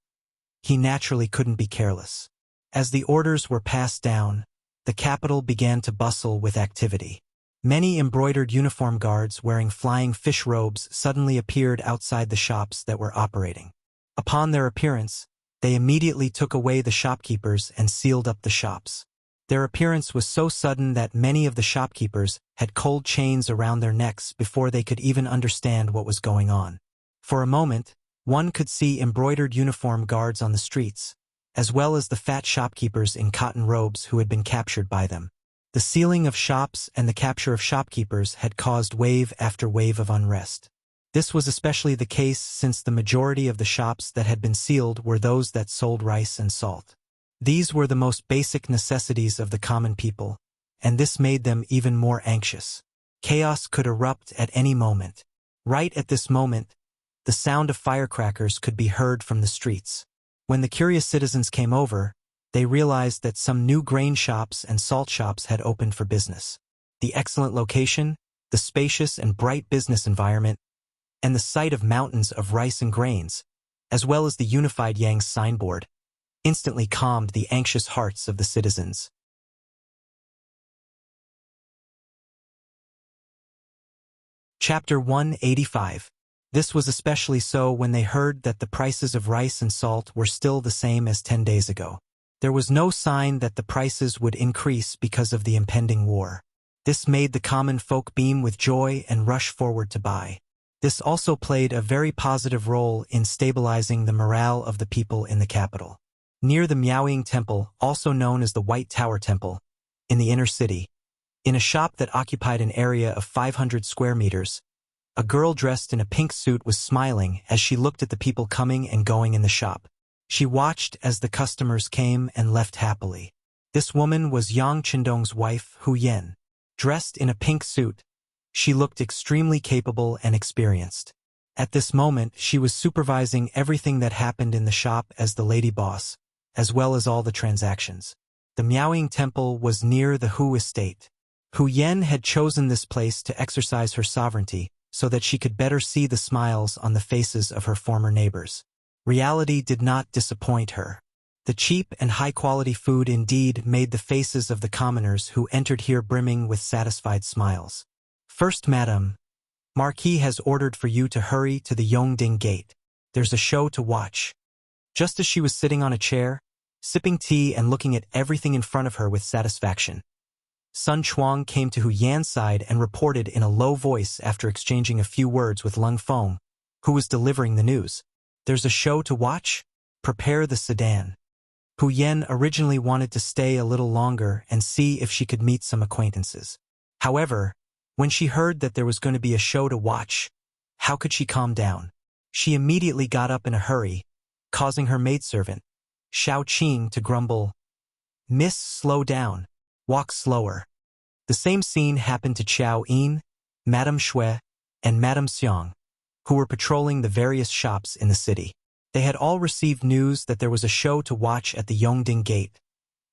[SPEAKER 1] he naturally couldn't be careless. As the orders were passed down, the capital began to bustle with activity. Many embroidered uniform guards wearing flying fish robes suddenly appeared outside the shops that were operating. Upon their appearance, they immediately took away the shopkeepers and sealed up the shops. Their appearance was so sudden that many of the shopkeepers had cold chains around their necks before they could even understand what was going on. For a moment, one could see embroidered uniform guards on the streets, as well as the fat shopkeepers in cotton robes who had been captured by them. The sealing of shops and the capture of shopkeepers had caused wave after wave of unrest. This was especially the case since the majority of the shops that had been sealed were those that sold rice and salt. These were the most basic necessities of the common people, and this made them even more anxious. Chaos could erupt at any moment. Right at this moment, the sound of firecrackers could be heard from the streets. When the curious citizens came over, they realized that some new grain shops and salt shops had opened for business. The excellent location, the spacious and bright business environment, and the sight of mountains of rice and grains, as well as the unified Yang's signboard, instantly calmed the anxious hearts of the citizens. Chapter 185. This was especially so when they heard that the prices of rice and salt were still the same as 10 days ago. There was no sign that the prices would increase because of the impending war. This made the common folk beam with joy and rush forward to buy. This also played a very positive role in stabilizing the morale of the people in the capital. Near the Miaoying Temple, also known as the White Tower Temple, in the inner city, in a shop that occupied an area of 500 square meters, a girl dressed in a pink suit was smiling as she looked at the people coming and going in the shop. She watched as the customers came and left happily. This woman was Yang Qindong's wife, Hu Yan. Dressed in a pink suit, she looked extremely capable and experienced. At this moment, she was supervising everything that happened in the shop as the lady boss, as well as all the transactions. The Miaoying Temple was near the Hu estate. Hu Yan had chosen this place to exercise her sovereignty so that she could better see the smiles on the faces of her former neighbors. Reality did not disappoint her. The cheap and high-quality food indeed made the faces of the commoners who entered here brimming with satisfied smiles. First, Madam, Marquis has ordered for you to hurry to the Yongding Gate. There's a show to watch. Just as she was sitting on a chair, sipping tea and looking at everything in front of her with satisfaction, Sun Chuang came to Hu Yan's side and reported in a low voice after exchanging a few words with Lung Feng, who was delivering the news. There's a show to watch? Prepare the sedan. Hu Yan originally wanted to stay a little longer and see if she could meet some acquaintances. However, when she heard that there was going to be a show to watch, how could she calm down? She immediately got up in a hurry, causing her maidservant, Xiao Qing, to grumble, "Miss, slow down. Walk slower." The same scene happened to Chao Yin, Madame Shui, and Madame Xiang, who were patrolling the various shops in the city. They had all received news that there was a show to watch at the Yongding Gate,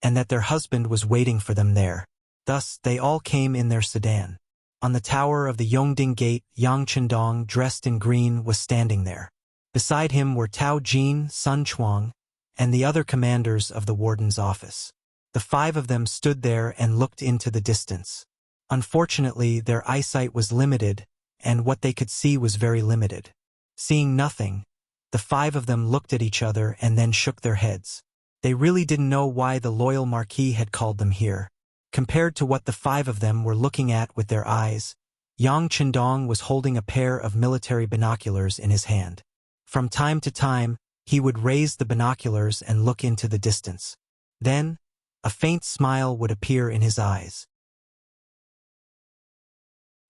[SPEAKER 1] and that their husband was waiting for them there. Thus, they all came in their sedan. On the tower of the Yongding Gate, Yang Qindong, dressed in green, was standing there. Beside him were Tao Jin, Sun Chuang, and the other commanders of the warden's office. The five of them stood there and looked into the distance. Unfortunately, their eyesight was limited, and what they could see was very limited. Seeing nothing, the five of them looked at each other and then shook their heads. They really didn't know why the loyal Marquis had called them here. Compared to what the five of them were looking at with their eyes, Yang Qindong was holding a pair of military binoculars in his hand. From time to time, he would raise the binoculars and look into the distance. Then, a faint smile would appear in his eyes.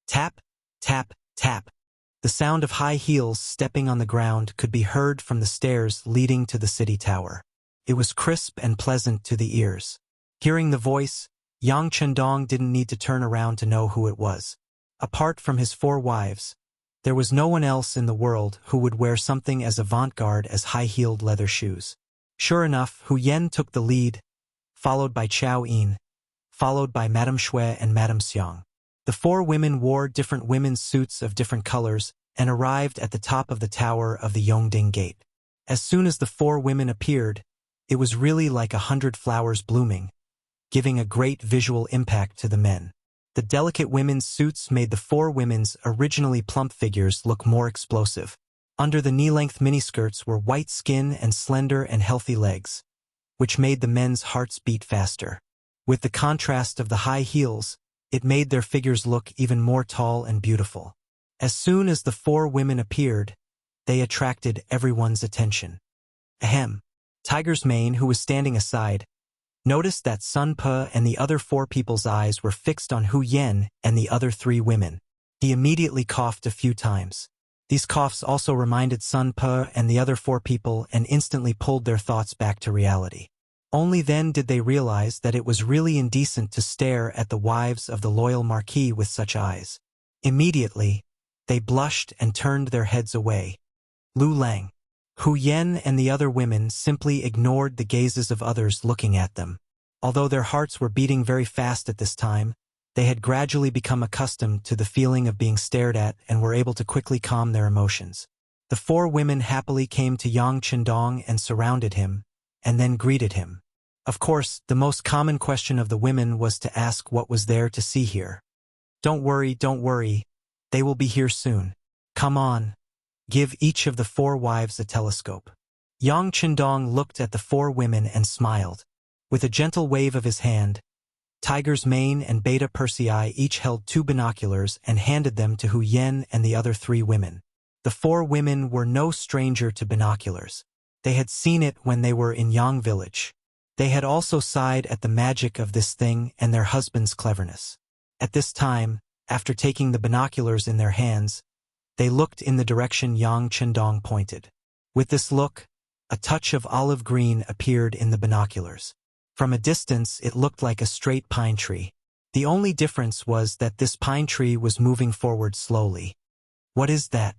[SPEAKER 1] Tap, tap, tap. The sound of high heels stepping on the ground could be heard from the stairs leading to the city tower. It was crisp and pleasant to the ears. Hearing the voice, Yang Qindong didn't need to turn around to know who it was. Apart from his four wives, there was no one else in the world who would wear something as avant-garde as high-heeled leather shoes. Sure enough, Hu Yan took the lead, followed by Chao Yin, followed by Madame Shui and Madame Xiang. The four women wore different women's suits of different colors and arrived at the top of the tower of the Yongding Gate. As soon as the four women appeared, it was really like 100 flowers blooming, giving a great visual impact to the men. The delicate women's suits made the four women's originally plump figures look more explosive. Under the knee-length miniskirts were white skin and slender and healthy legs, which made the men's hearts beat faster. With the contrast of the high heels, it made their figures look even more tall and beautiful. As soon as the four women appeared, they attracted everyone's attention. Ahem. Tiger's Mane, who was standing aside, noticed that Sun Pe and the other four people's eyes were fixed on Hu Yan and the other three women. He immediately coughed a few times. These coughs also reminded Sun Pe and the other four people and instantly pulled their thoughts back to reality. Only then did they realize that it was really indecent to stare at the wives of the loyal Marquis with such eyes. Immediately, they blushed and turned their heads away. Lu Lang, Hu Yan and the other women simply ignored the gazes of others looking at them. Although their hearts were beating very fast at this time, they had gradually become accustomed to the feeling of being stared at and were able to quickly calm their emotions. The four women happily came to Yang Qindong and surrounded him, and then greeted him. Of course, the most common question of the women was to ask what was there to see here. Don't worry, they will be here soon. Come on. Give each of the 4 wives a telescope. Yang Qindong looked at the 4 women and smiled. With a gentle wave of his hand, Tiger's Mane and Beta Persei each held 2 binoculars and handed them to Hu Yen and the other 3 women. The 4 women were no stranger to binoculars. They had seen it when they were in Yang village. They had also sighed at the magic of this thing and their husband's cleverness. At this time, after taking the binoculars in their hands, they looked in the direction Yang Qindong pointed. With this look, a touch of olive green appeared in the binoculars. From a distance, it looked like a straight pine tree. The only difference was that this pine tree was moving forward slowly. What is that?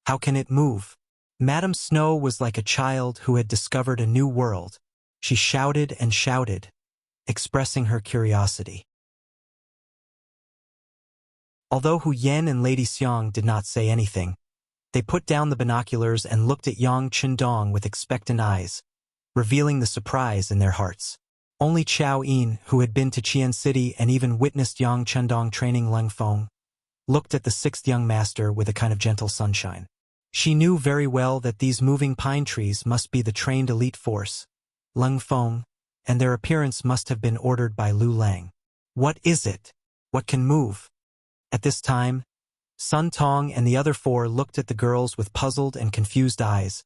[SPEAKER 1] How can it move? Madame Snow was like a child who had discovered a new world. She shouted and shouted, expressing her curiosity. Although Hu Yen and Lady Xiang did not say anything, they put down the binoculars and looked at Yang Qindong with expectant eyes, revealing the surprise in their hearts. Only Chao Yin, who had been to Qian City and even witnessed Yang Qindong training Leng Feng, looked at the 6th young master with a kind of gentle sunshine. She knew very well that these moving pine trees must be the trained elite force, Leng Feng, and their appearance must have been ordered by Lu Lang. What is it? What can move? At this time, Sun Tong and the other 4 looked at the girls with puzzled and confused eyes,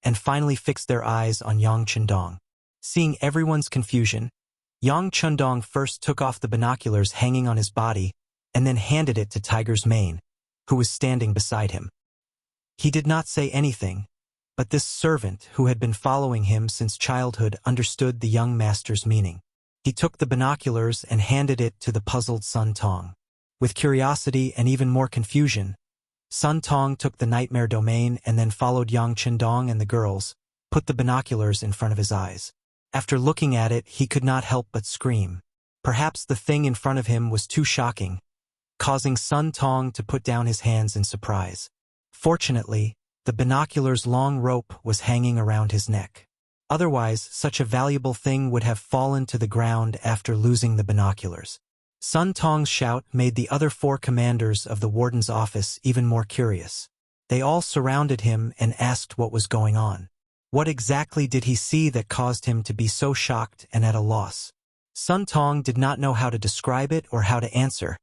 [SPEAKER 1] and finally fixed their eyes on Yang Qindong. Seeing everyone's confusion, Yang Qindong first took off the binoculars hanging on his body and then handed it to Tiger's Mane, who was standing beside him. He did not say anything, but this servant who had been following him since childhood understood the young master's meaning. He took the binoculars and handed it to the puzzled Sun Tong. With curiosity and even more confusion, Sun Tong took the nightmare domain and then followed Yang Qindong and the girls, put the binoculars in front of his eyes. After looking at it, he could not help but scream. Perhaps the thing in front of him was too shocking, causing Sun Tong to put down his hands in surprise. Fortunately, the binocular's long rope was hanging around his neck. Otherwise, such a valuable thing would have fallen to the ground after losing the binoculars. Sun Tong's shout made the other 4 commanders of the warden's office even more curious. They all surrounded him and asked what was going on. What exactly did he see that caused him to be so shocked and at a loss? Sun Tong did not know how to describe it or how to answer,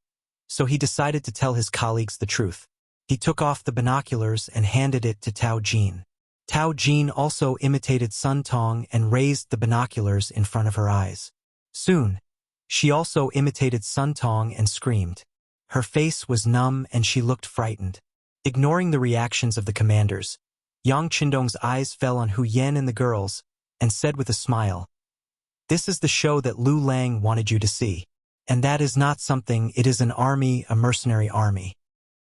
[SPEAKER 1] so he decided to tell his colleagues the truth. He took off the binoculars and handed it to Tao Jin. Tao Jin also imitated Sun Tong and raised the binoculars in front of her eyes. Soon, she also imitated Sun Tong and screamed. Her face was numb and she looked frightened. Ignoring the reactions of the commanders, Yang Qindong's eyes fell on Hu Yen and the girls, and said with a smile, "This is the show that Lu Lang wanted you to see. And that is not something, it is an army, a mercenary army."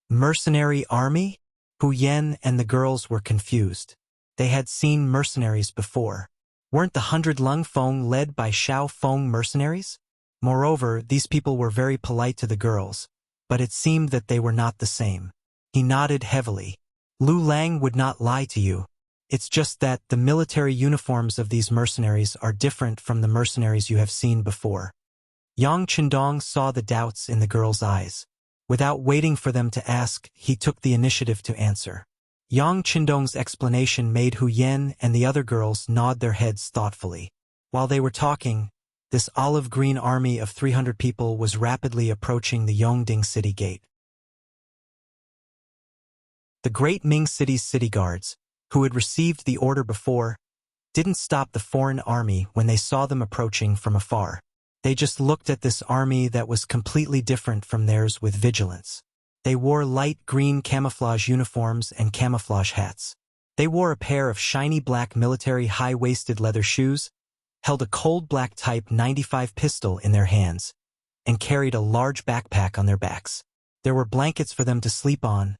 [SPEAKER 1] Mercenary army? Hu Yen and the girls were confused. They had seen mercenaries before. Weren't the 100 Leng Feng led by Shao Feng mercenaries? Moreover, these people were very polite to the girls, but it seemed that they were not the same. He nodded heavily. Lu Lang would not lie to you. It's just that the military uniforms of these mercenaries are different from the mercenaries you have seen before. Yang Qindong saw the doubts in the girls' eyes. Without waiting for them to ask, he took the initiative to answer. Yang Qindong's explanation made Hu Yen and the other girls nod their heads thoughtfully. While they were talking, this olive-green army of 300 people was rapidly approaching the Yongding city gate. The great Ming city's city guards, who had received the order before, didn't stop the foreign army when they saw them approaching from afar. They just looked at this army that was completely different from theirs with vigilance. They wore light green camouflage uniforms and camouflage hats. They wore a pair of shiny black military high-waisted leather shoes, held a cold black Type 95 pistol in their hands, and carried a large backpack on their backs. There were blankets for them to sleep on,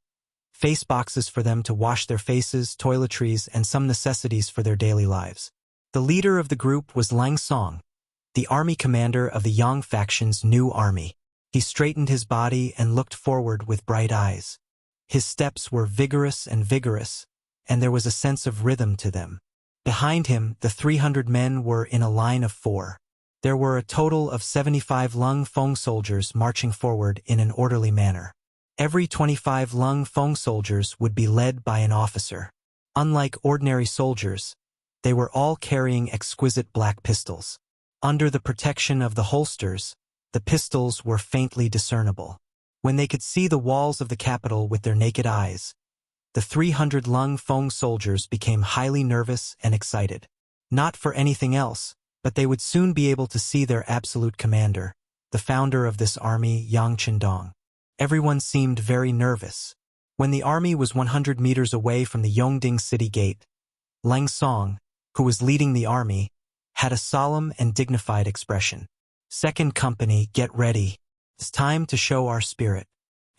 [SPEAKER 1] face boxes for them to wash their faces, toiletries, and some necessities for their daily lives. The leader of the group was Lang Song, the army commander of the Yang faction's new army. He straightened his body and looked forward with bright eyes. His steps were vigorous, and there was a sense of rhythm to them. Behind him, the 300 men were in a line of 4. There were a total of 75 Lung Feng soldiers marching forward in an orderly manner. Every 25 Lung Feng soldiers would be led by an officer. Unlike ordinary soldiers, they were all carrying exquisite black pistols. Under the protection of the holsters, the pistols were faintly discernible. When they could see the walls of the capital with their naked eyes, the 300 Lung Feng soldiers became highly nervous and excited. Not for anything else, but they would soon be able to see their absolute commander, the founder of this army, Yang Qindong. Everyone seemed very nervous. When the army was 100 meters away from the Yongding city gate, Leng Song, who was leading the army, had a solemn and dignified expression. "Second company, get ready. It's time to show our spirit.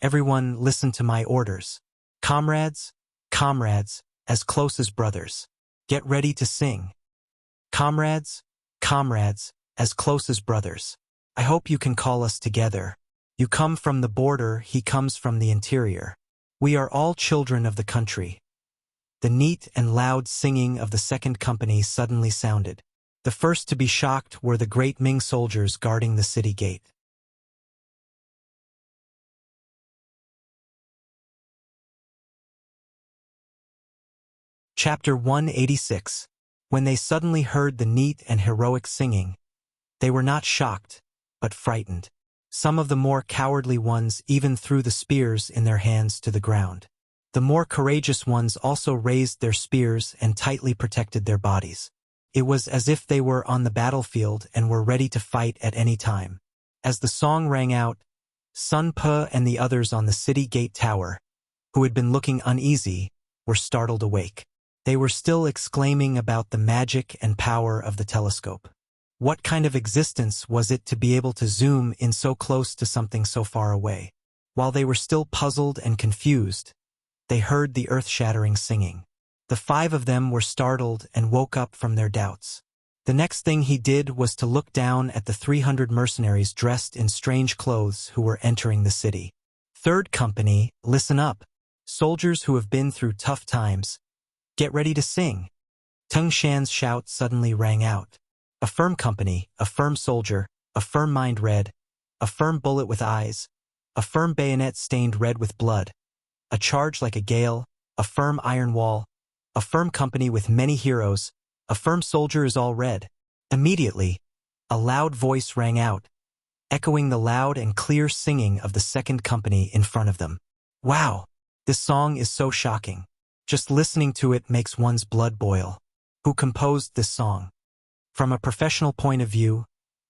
[SPEAKER 1] Everyone listen to my orders. Comrades, comrades, as close as brothers. Get ready to sing. Comrades, comrades, as close as brothers. I hope you can call us together. You come from the border, he comes from the interior. We are all children of the country." The neat and loud singing of the second company suddenly sounded. The first to be shocked were the great Ming soldiers guarding the city gate. Chapter 186. When they suddenly heard the neat and heroic singing, they were not shocked, but frightened. Some of the more cowardly ones even threw the spears in their hands to the ground. The more courageous ones also raised their spears and tightly protected their bodies. It was as if they were on the battlefield and were ready to fight at any time. As the song rang out, Sun Pe and the others on the city gate tower, who had been looking uneasy, were startled awake. They were still exclaiming about the magic and power of the telescope. What kind of existence was it to be able to zoom in so close to something so far away? While they were still puzzled and confused, they heard the earth-shattering singing. The 5 of them were startled and woke up from their doubts. The next thing he did was to look down at the 300 mercenaries dressed in strange clothes who were entering the city. "Third company, listen up. Soldiers who have been through tough times, get ready to sing." Tung Shan's shout suddenly rang out. "A firm company, a firm soldier, a firm mind red, a firm bullet with eyes, a firm bayonet stained red with blood, a charge like a gale, a firm iron wall, a firm company with many heroes, a firm soldier is all red." Immediately, a loud voice rang out, echoing the loud and clear singing of the second company in front of them. "Wow, this song is so shocking. Just listening to it makes one's blood boil. Who composed this song?" From a professional point of view,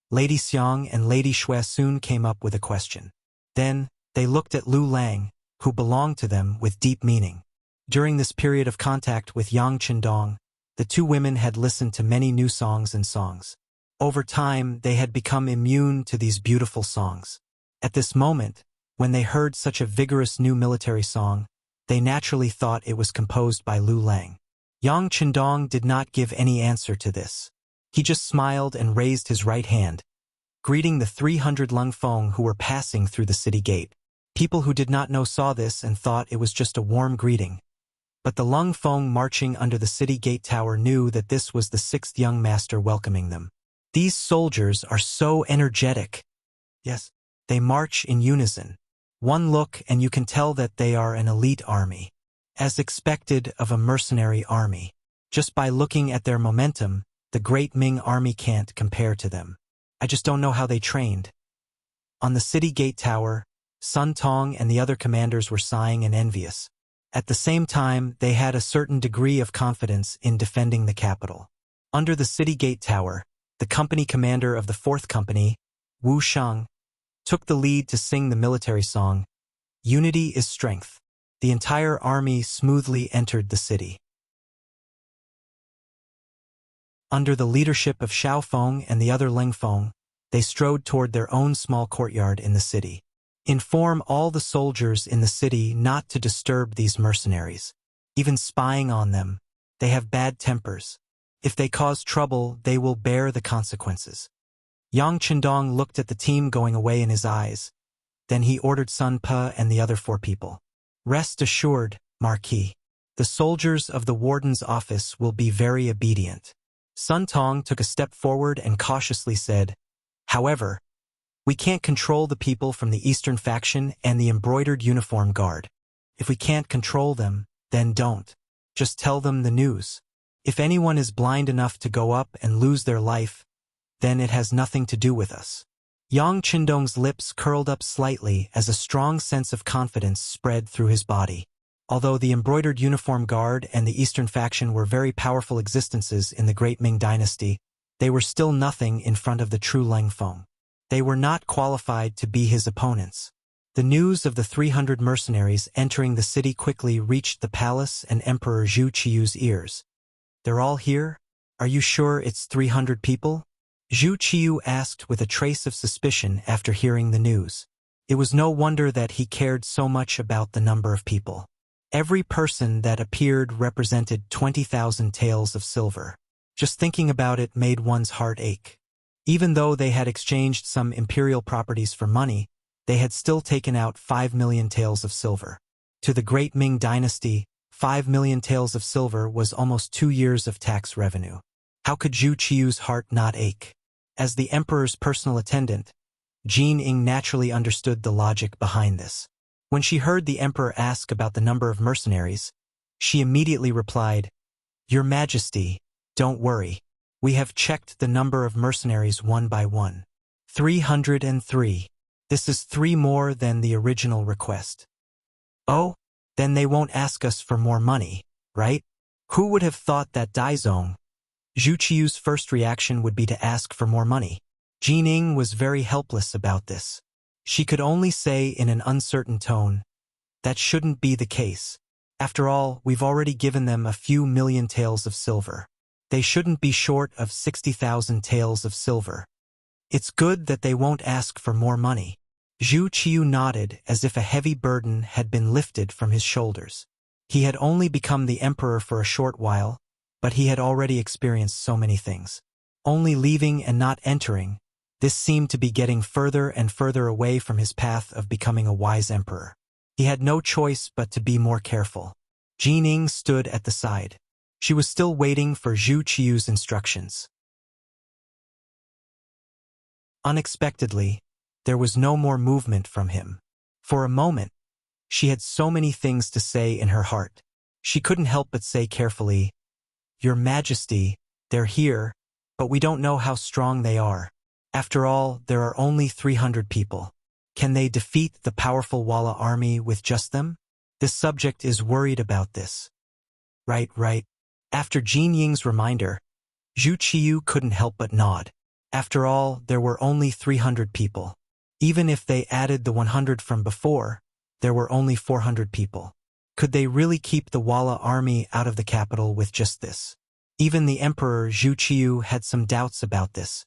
[SPEAKER 1] Lady Xiang and Lady Xue soon came up with a question. Then, they looked at Lu Lang, who belonged to them, with deep meaning. During this period of contact with Yang Qindong, the 2 women had listened to many new songs and songs. Over time, they had become immune to these beautiful songs. At this moment, when they heard such a vigorous new military song, they naturally thought it was composed by Lu Lang. Yang Qindong did not give any answer to this. He just smiled and raised his right hand, greeting the 300 Lung Feng who were passing through the city gate. People who did not know saw this and thought it was just a warm greeting. But the Lung Feng marching under the city gate tower knew that this was the 6th young master welcoming them. "These soldiers are so energetic." Yes, they march in unison. One look and you can tell that they are an elite army, as expected of a mercenary army. Just by looking at their momentum, the great Ming army can't compare to them. I just don't know how they trained. On the city gate tower, Sun Tong and the other commanders were sighing and envious. At the same time, they had a certain degree of confidence in defending the capital. Under the city gate tower, the company commander of the 4th company, Wu Shang, took the lead to sing the military song, "Unity is Strength." The entire army smoothly entered the city. Under the leadership of Xiao Feng and the other Leng Feng, they strode toward their own small courtyard in the city. "Inform all the soldiers in the city not to disturb these mercenaries. Even spying on them, they have bad tempers. If they cause trouble, they will bear the consequences." Yang Qindong looked at the team going away in his eyes. Then he ordered Sun Pe and the other 4 people. "Rest assured, Marquis. The soldiers of the warden's office will be very obedient. Sun Tong took a step forward and cautiously said, "However, we can't control the people from the Eastern faction and the embroidered uniform guard. If we can't control them, then don't. Just tell them the news. If anyone is blind enough to go up and lose their life, then it has nothing to do with us." Yang Qindong's lips curled up slightly as a strong sense of confidence spread through his body. Although the embroidered uniform guard and the Eastern faction were very powerful existences in the Great Ming Dynasty, they were still nothing in front of the true Leng Feng. They were not qualified to be his opponents. The news of the 300 mercenaries entering the city quickly reached the palace and Emperor Zhu Qiyu's ears. "They're all here? Are you sure it's 300 people?" Zhu Qiyu asked with a trace of suspicion after hearing the news. It was no wonder that he cared so much about the number of people. Every person that appeared represented 20,000 taels of silver. Just thinking about it made one's heart ache. Even though they had exchanged some imperial properties for money, they had still taken out 5 million taels of silver. To the Great Ming Dynasty, 5 million taels of silver was almost 2 years of tax revenue. How could Zhu Qiyu's heart not ache? As the emperor's personal attendant, Jin Ying naturally understood the logic behind this. When she heard the emperor ask about the number of mercenaries, she immediately replied, "Your Majesty, don't worry. We have checked the number of mercenaries one by one. 303. This is 3 more than the original request." "Oh, then they won't ask us for more money, right? Who would have thought that Daizong?" Zhu Qiyu's first reaction would be to ask for more money. Jin Ying was very helpless about this. She could only say in an uncertain tone, "That shouldn't be the case. After all, we've already given them a few million taels of silver. They shouldn't be short of 60,000 taels of silver. It's good that they won't ask for more money." Zhu Qiyu nodded as if a heavy burden had been lifted from his shoulders. He had only become the emperor for a short while, but he had already experienced so many things. Only leaving and not entering, this seemed to be getting further and further away from his path of becoming a wise emperor. He had no choice but to be more careful. Jin Ying stood at the side. She was still waiting for Zhu Qiyu's instructions. Unexpectedly, there was no more movement from him. For a moment, she had so many things to say in her heart. She couldn't help but say carefully, "Your Majesty, they're here, but we don't know how strong they are. After all, there are only 300 people. Can they defeat the powerful Walla army with just them? This subject is worried about this." Right. After Jin Ying's reminder, Zhu Qiyu couldn't help but nod. After all, there were only 300 people. Even if they added the 100 from before, there were only 400 people. Could they really keep the Walla army out of the capital with just this? Even the Emperor Zhu Qiyu had some doubts about this.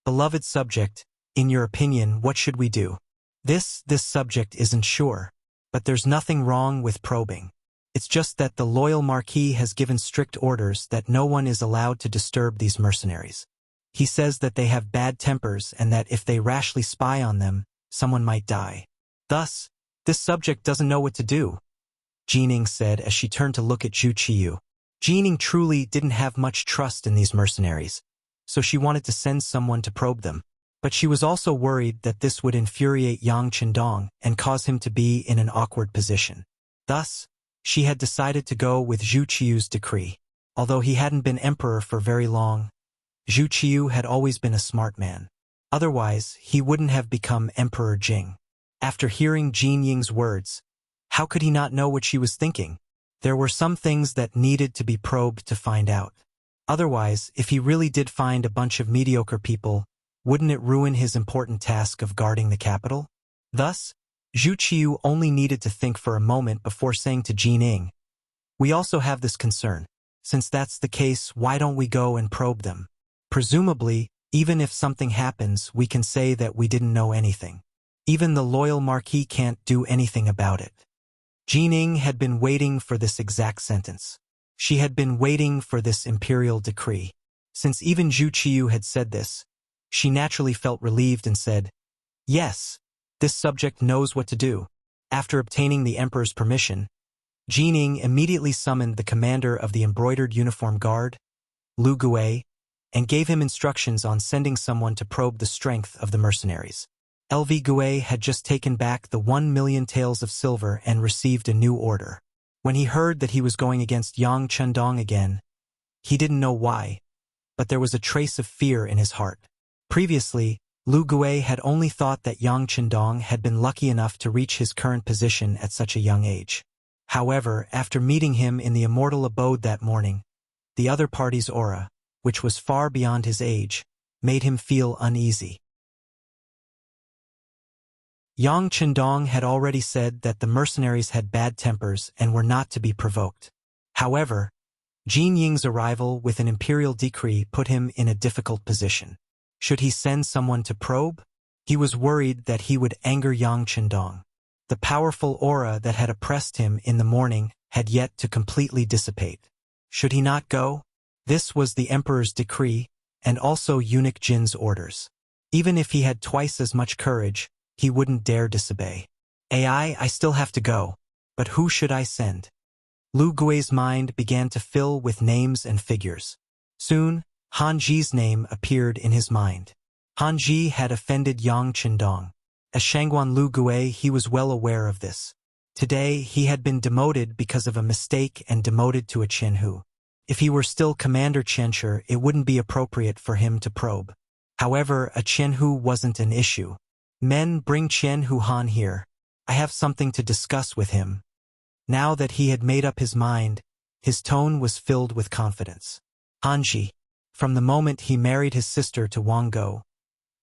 [SPEAKER 1] "Beloved subject, in your opinion, what should we do?" This subject isn't sure, but there's nothing wrong with probing. It's just that the loyal Marquis has given strict orders that no one is allowed to disturb these mercenaries. He says that they have bad tempers and that if they rashly spy on them, someone might die. Thus, this subject doesn't know what to do, Jin Ying said as she turned to look at Zhu Qiyu. Jin Ying truly didn't have much trust in these mercenaries, so she wanted to send someone to probe them. But she was also worried that this would infuriate Yang Qindong and cause him to be in an awkward position. Thus, she had decided to go with Zhu Qiyu's decree. Although he hadn't been emperor for very long, Zhu Qiyu had always been a smart man. Otherwise, he wouldn't have become Emperor Jing. After hearing Jin Ying's words, how could he not know what she was thinking? There were some things that needed to be probed to find out. Otherwise, if he really did find a bunch of mediocre people, wouldn't it ruin his important task of guarding the capital? Thus, Zhu Qiyu only needed to think for a moment before saying to Jin Ying, "We also have this concern. Since that's the case, why don't we go and probe them? Presumably, even if something happens, we can say that we didn't know anything. Even the loyal Marquis can't do anything about it." Jin Ying had been waiting for this exact sentence. She had been waiting for this imperial decree. Since even Zhu Qiyu had said this, she naturally felt relieved and said, "Yes, this subject knows what to do." After obtaining the emperor's permission, Jining immediately summoned the commander of the embroidered uniform guard, Lu Gui, and gave him instructions on sending someone to probe the strength of the mercenaries. LV Gui had just taken back the 1,000,000 taels of silver and received a new order. When he heard that he was going against Yang Chendong again, he didn't know why, but there was a trace of fear in his heart. Previously, Lu Gui had only thought that Yang Chendong had been lucky enough to reach his current position at such a young age. However, after meeting him in the immortal abode that morning, the other party's aura, which was far beyond his age, made him feel uneasy. Yang Chendong had already said that the mercenaries had bad tempers and were not to be provoked. However, Jin Ying's arrival with an imperial decree put him in a difficult position. Should he send someone to probe? He was worried that he would anger Yang Chendong. The powerful aura that had oppressed him in the morning had yet to completely dissipate. Should he not go? This was the emperor's decree, and also eunuch Jin's orders. Even if he had twice as much courage, he wouldn't dare disobey. I still have to go, but who should I send? Lu Gui's mind began to fill with names and figures. Soon, Han Ji's name appeared in his mind. Han Ji had offended Yang Chendong. As Shangguan Lu Gui, he was well aware of this. Today, he had been demoted because of a mistake and demoted to a Qianhu. If he were still Commander Qianshi, it wouldn't be appropriate for him to probe. However, a Qianhu wasn't an issue. Men, bring Qianhu Han here. I have something to discuss with him. Now that he had made up his mind, his tone was filled with confidence. Hanji. From the moment he married his sister to Wang Go,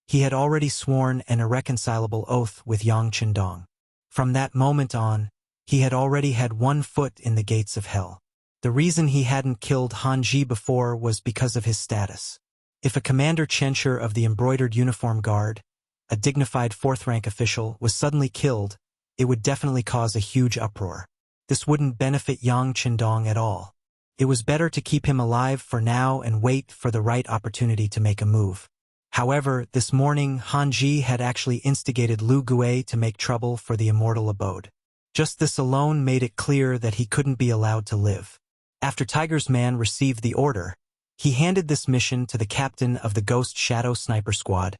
[SPEAKER 1] he had already sworn an irreconcilable oath with Yang Chendong. From that moment on, he had already had one foot in the gates of hell. The reason he hadn't killed Han Ji before was because of his status. If a Commander Qianshi of the embroidered uniform guard, a dignified fourth-rank official, was suddenly killed, it would definitely cause a huge uproar. This wouldn't benefit Yang Chendong at all. It was better to keep him alive for now and wait for the right opportunity to make a move. However, this morning Han Ji had actually instigated Lu Gui to make trouble for the immortal abode. Just this alone made it clear that he couldn't be allowed to live. After Tiger's man received the order, he handed this mission to the captain of the Ghost Shadow Sniper Squad,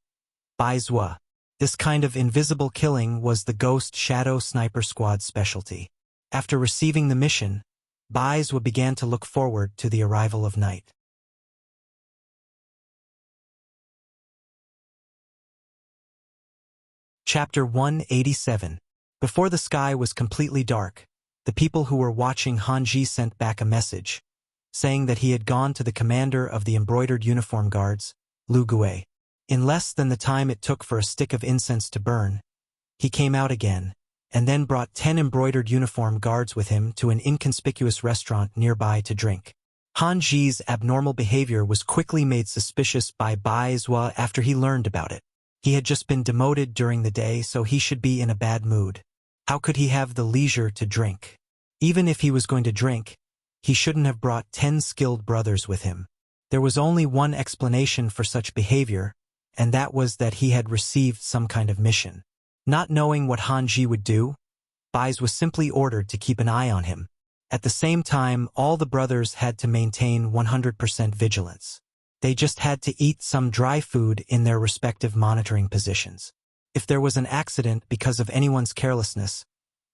[SPEAKER 1] Bai Zua. This kind of invisible killing was the Ghost Shadow Sniper Squad's specialty. After receiving the mission, Bai Zua began to look forward to the arrival of night. Chapter 187. Before the sky was completely dark, the people who were watching Han Ji sent back a message, saying that he had gone to the commander of the embroidered uniform guards, Lu Gui. In less than the time it took for a stick of incense to burn, he came out again, and then brought 10 embroidered uniform guards with him to an inconspicuous restaurant nearby to drink. Han Ji's abnormal behavior was quickly made suspicious by Bai Zua after he learned about it. He had just been demoted during the day, so he should be in a bad mood. How could he have the leisure to drink? Even if he was going to drink, he shouldn't have brought 10 skilled brothers with him. There was only one explanation for such behavior, and that was that he had received some kind of mission. Not knowing what Han Ji would do, Bai was simply ordered to keep an eye on him. At the same time, all the brothers had to maintain 100% vigilance. They just had to eat some dry food in their respective monitoring positions. If there was an accident because of anyone's carelessness,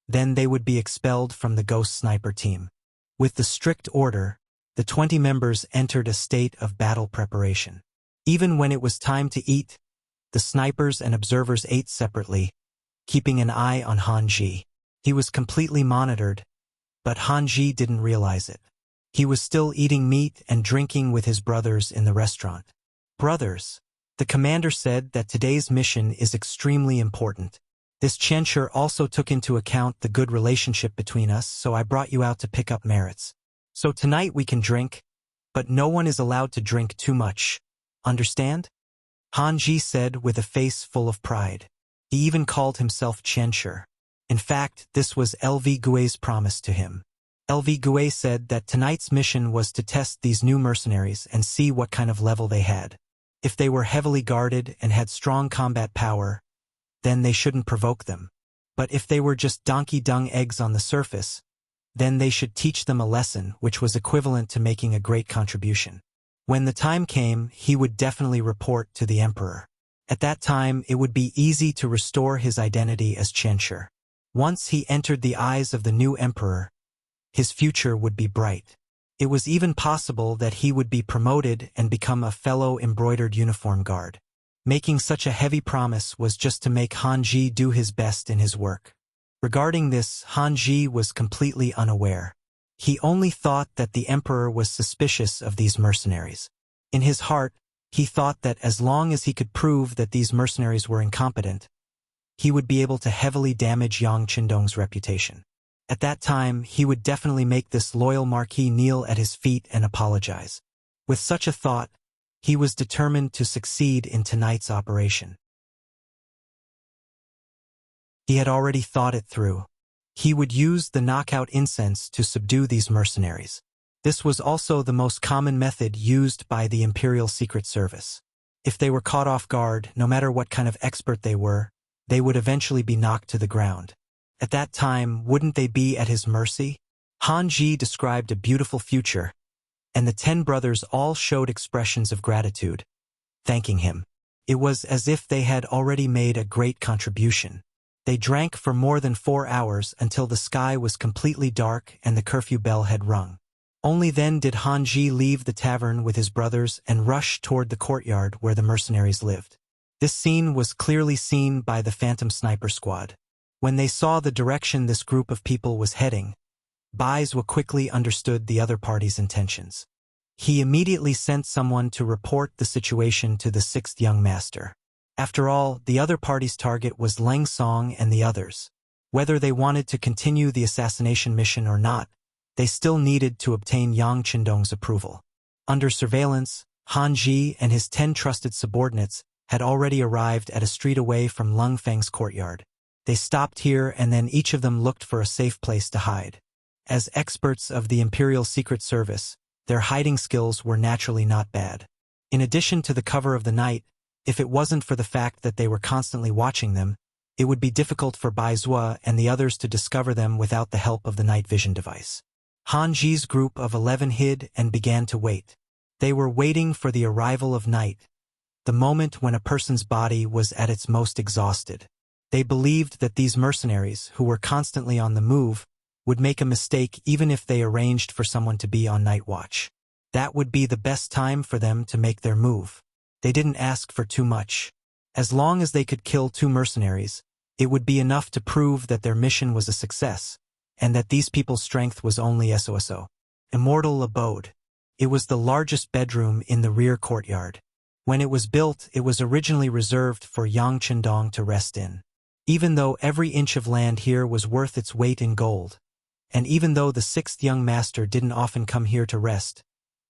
[SPEAKER 1] then they would be expelled from the Ghost Sniper team. With the strict order, the 20 members entered a state of battle preparation. Even when it was time to eat, the snipers and observers ate separately, keeping an eye on Han Ji. He was completely monitored, but Han Ji didn't realize it. He was still eating meat and drinking with his brothers in the restaurant. Brothers, the commander said that today's mission is extremely important. This Qianshi also took into account the good relationship between us, so I brought you out to pick up merits. So tonight we can drink, but no one is allowed to drink too much. Understand? Han Ji said with a face full of pride. He even called himself Qianshi. In fact, this was LV Gui's promise to him. LV Gui said that tonight's mission was to test these new mercenaries and see what kind of level they had. If they were heavily guarded and had strong combat power, then they shouldn't provoke them. But if they were just donkey dung eggs on the surface, then they should teach them a lesson, which was equivalent to making a great contribution. When the time came, he would definitely report to the emperor. At that time, it would be easy to restore his identity as Qianshi. Once he entered the eyes of the new emperor, his future would be bright. It was even possible that he would be promoted and become a fellow embroidered uniform guard. Making such a heavy promise was just to make Han Ji do his best in his work. Regarding this, Han Ji was completely unaware. He only thought that the emperor was suspicious of these mercenaries. In his heart, he thought that as long as he could prove that these mercenaries were incompetent, he would be able to heavily damage Yang Qindong's reputation. At that time, he would definitely make this loyal marquis kneel at his feet and apologize. With such a thought, he was determined to succeed in tonight's operation. He had already thought it through. He would use the knockout incense to subdue these mercenaries. This was also the most common method used by the Imperial Secret Service. If they were caught off guard, no matter what kind of expert they were, they would eventually be knocked to the ground. At that time, wouldn't they be at his mercy? Han Ji described a beautiful future, and the 10 brothers all showed expressions of gratitude, thanking him. It was as if they had already made a great contribution. They drank for more than 4 hours until the sky was completely dark and the curfew bell had rung. Only then did Han Ji leave the tavern with his brothers and rush toward the courtyard where the mercenaries lived. This scene was clearly seen by the Phantom Sniper Squad. When they saw the direction this group of people was heading, Baizhua quickly understood the other party's intentions. He immediately sent someone to report the situation to the 6th young master. After all, the other party's target was Leng Song and the others. Whether they wanted to continue the assassination mission or not, they still needed to obtain Yang Qindong's approval. Under surveillance, Han Ji and his 10 trusted subordinates had already arrived at a street away from Lung Feng's courtyard. They stopped here and then each of them looked for a safe place to hide. As experts of the Imperial Secret Service, their hiding skills were naturally not bad. In addition to the cover of the night, if it wasn't for the fact that they were constantly watching them, it would be difficult for Baizhua and the others to discover them without the help of the night vision device. Han Ji's group of 11 hid and began to wait. They were waiting for the arrival of night, the moment when a person's body was at its most exhausted. They believed that these mercenaries, who were constantly on the move, would make a mistake even if they arranged for someone to be on night watch. That would be the best time for them to make their move. They didn't ask for too much. As long as they could kill 2 mercenaries, it would be enough to prove that their mission was a success, and that these people's strength was only SOSO. Immortal Abode. It was the largest bedroom in the rear courtyard. When it was built, it was originally reserved for Yang Qindong to rest in. Even though every inch of land here was worth its weight in gold, and even though the 6th young master didn't often come here to rest,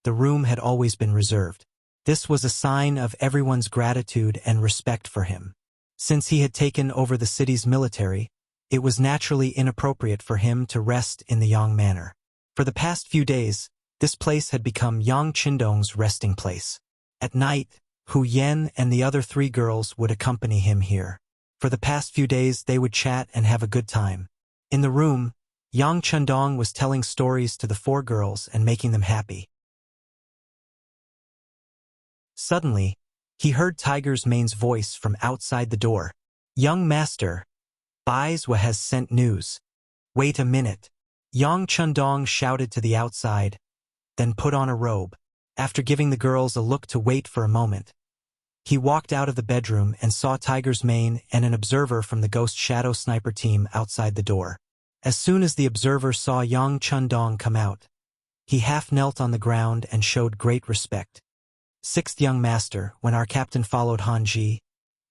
[SPEAKER 1] the room had always been reserved. This was a sign of everyone's gratitude and respect for him. Since he had taken over the city's military, it was naturally inappropriate for him to rest in the Yang Manor. For the past few days, this place had become Yang Qindong's resting place. At night, Hu Yan and the other 3 girls would accompany him here. For the past few days, they would chat and have a good time. In the room, Yang Qindong was telling stories to the 4 girls and making them happy. Suddenly, he heard Tiger's Mane's voice from outside the door. "Young master, Baizhua has sent news." "Wait a minute." Yang Qindong shouted to the outside, then put on a robe. After giving the girls a look to wait for a moment, he walked out of the bedroom and saw Tiger's Mane and an observer from the Ghost Shadow Sniper team outside the door. As soon as the observer saw Yang Qindong come out, he half knelt on the ground and showed great respect. "6th young master, when our captain followed Han Ji,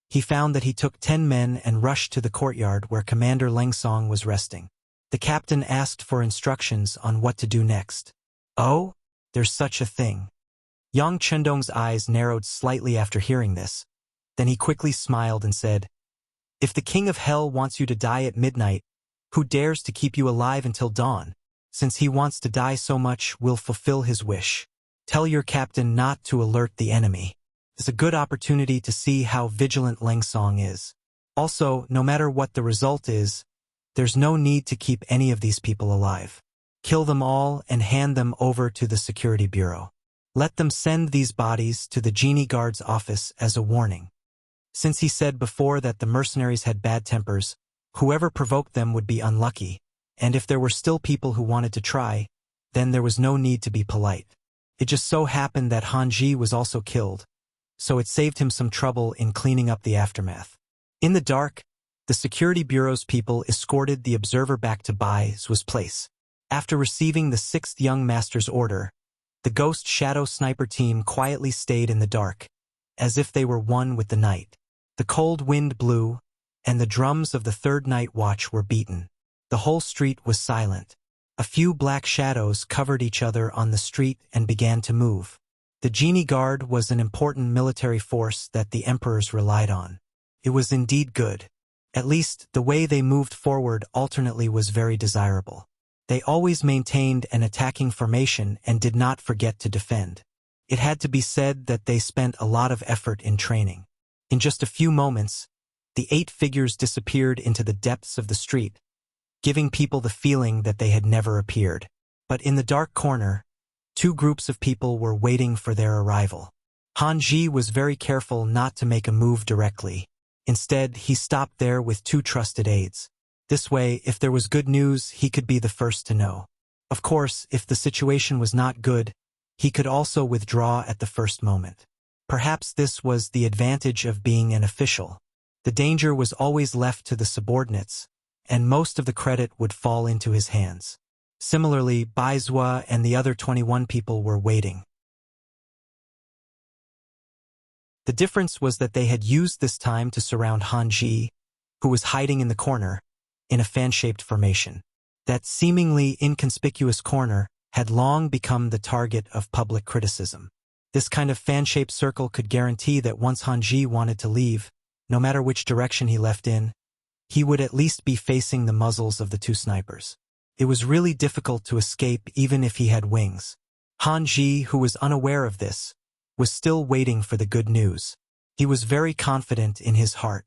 [SPEAKER 1] he found that he took 10 men and rushed to the courtyard where Commander Leng Song was resting. The captain asked for instructions on what to do next." "Oh, there's such a thing." Yang Qindong's eyes narrowed slightly after hearing this. Then he quickly smiled and said, "If the King of Hell wants you to die at midnight, who dares to keep you alive until dawn? Since he wants to die so much, we'll fulfill his wish. Tell your captain not to alert the enemy. It's a good opportunity to see how vigilant Leng Song is. Also, no matter what the result is, there's no need to keep any of these people alive. Kill them all and hand them over to the security bureau. Let them send these bodies to the genie guard's office as a warning. Since he said before that the mercenaries had bad tempers, whoever provoked them would be unlucky, and if there were still people who wanted to try, then there was no need to be polite. It just so happened that Hanji was also killed, so it saved him some trouble in cleaning up the aftermath. In the dark, the security bureau's people escorted the observer back to Bai Zuo's place. After receiving the sixth young master's order, the ghost shadow sniper team quietly stayed in the dark, as if they were one with the night. The cold wind blew, and the drums of the third night watch were beaten. The whole street was silent. A few black shadows covered each other on the street and began to move. The genie guard was an important military force that the emperors relied on. It was indeed good. At least, the way they moved forward alternately was very desirable. They always maintained an attacking formation and did not forget to defend. It had to be said that they spent a lot of effort in training. In just a few moments, the 8 figures disappeared into the depths of the street, giving people the feeling that they had never appeared. But in the dark corner, 2 groups of people were waiting for their arrival. Hanji was very careful not to make a move directly. Instead, he stopped there with 2 trusted aides. This way, if there was good news, he could be the first to know. Of course, if the situation was not good, he could also withdraw at the first moment. Perhaps this was the advantage of being an official. The danger was always left to the subordinates, and most of the credit would fall into his hands. Similarly, Bai Zuo and the other 21 people were waiting. The difference was that they had used this time to surround Hanji, who was hiding in the corner, in a fan-shaped formation. That seemingly inconspicuous corner had long become the target of public criticism. This kind of fan-shaped circle could guarantee that once Hanji wanted to leave, no matter which direction he left in, he would at least be facing the muzzles of the 2 snipers. It was really difficult to escape even if he had wings. Hanji, who was unaware of this, was still waiting for the good news. He was very confident in his heart.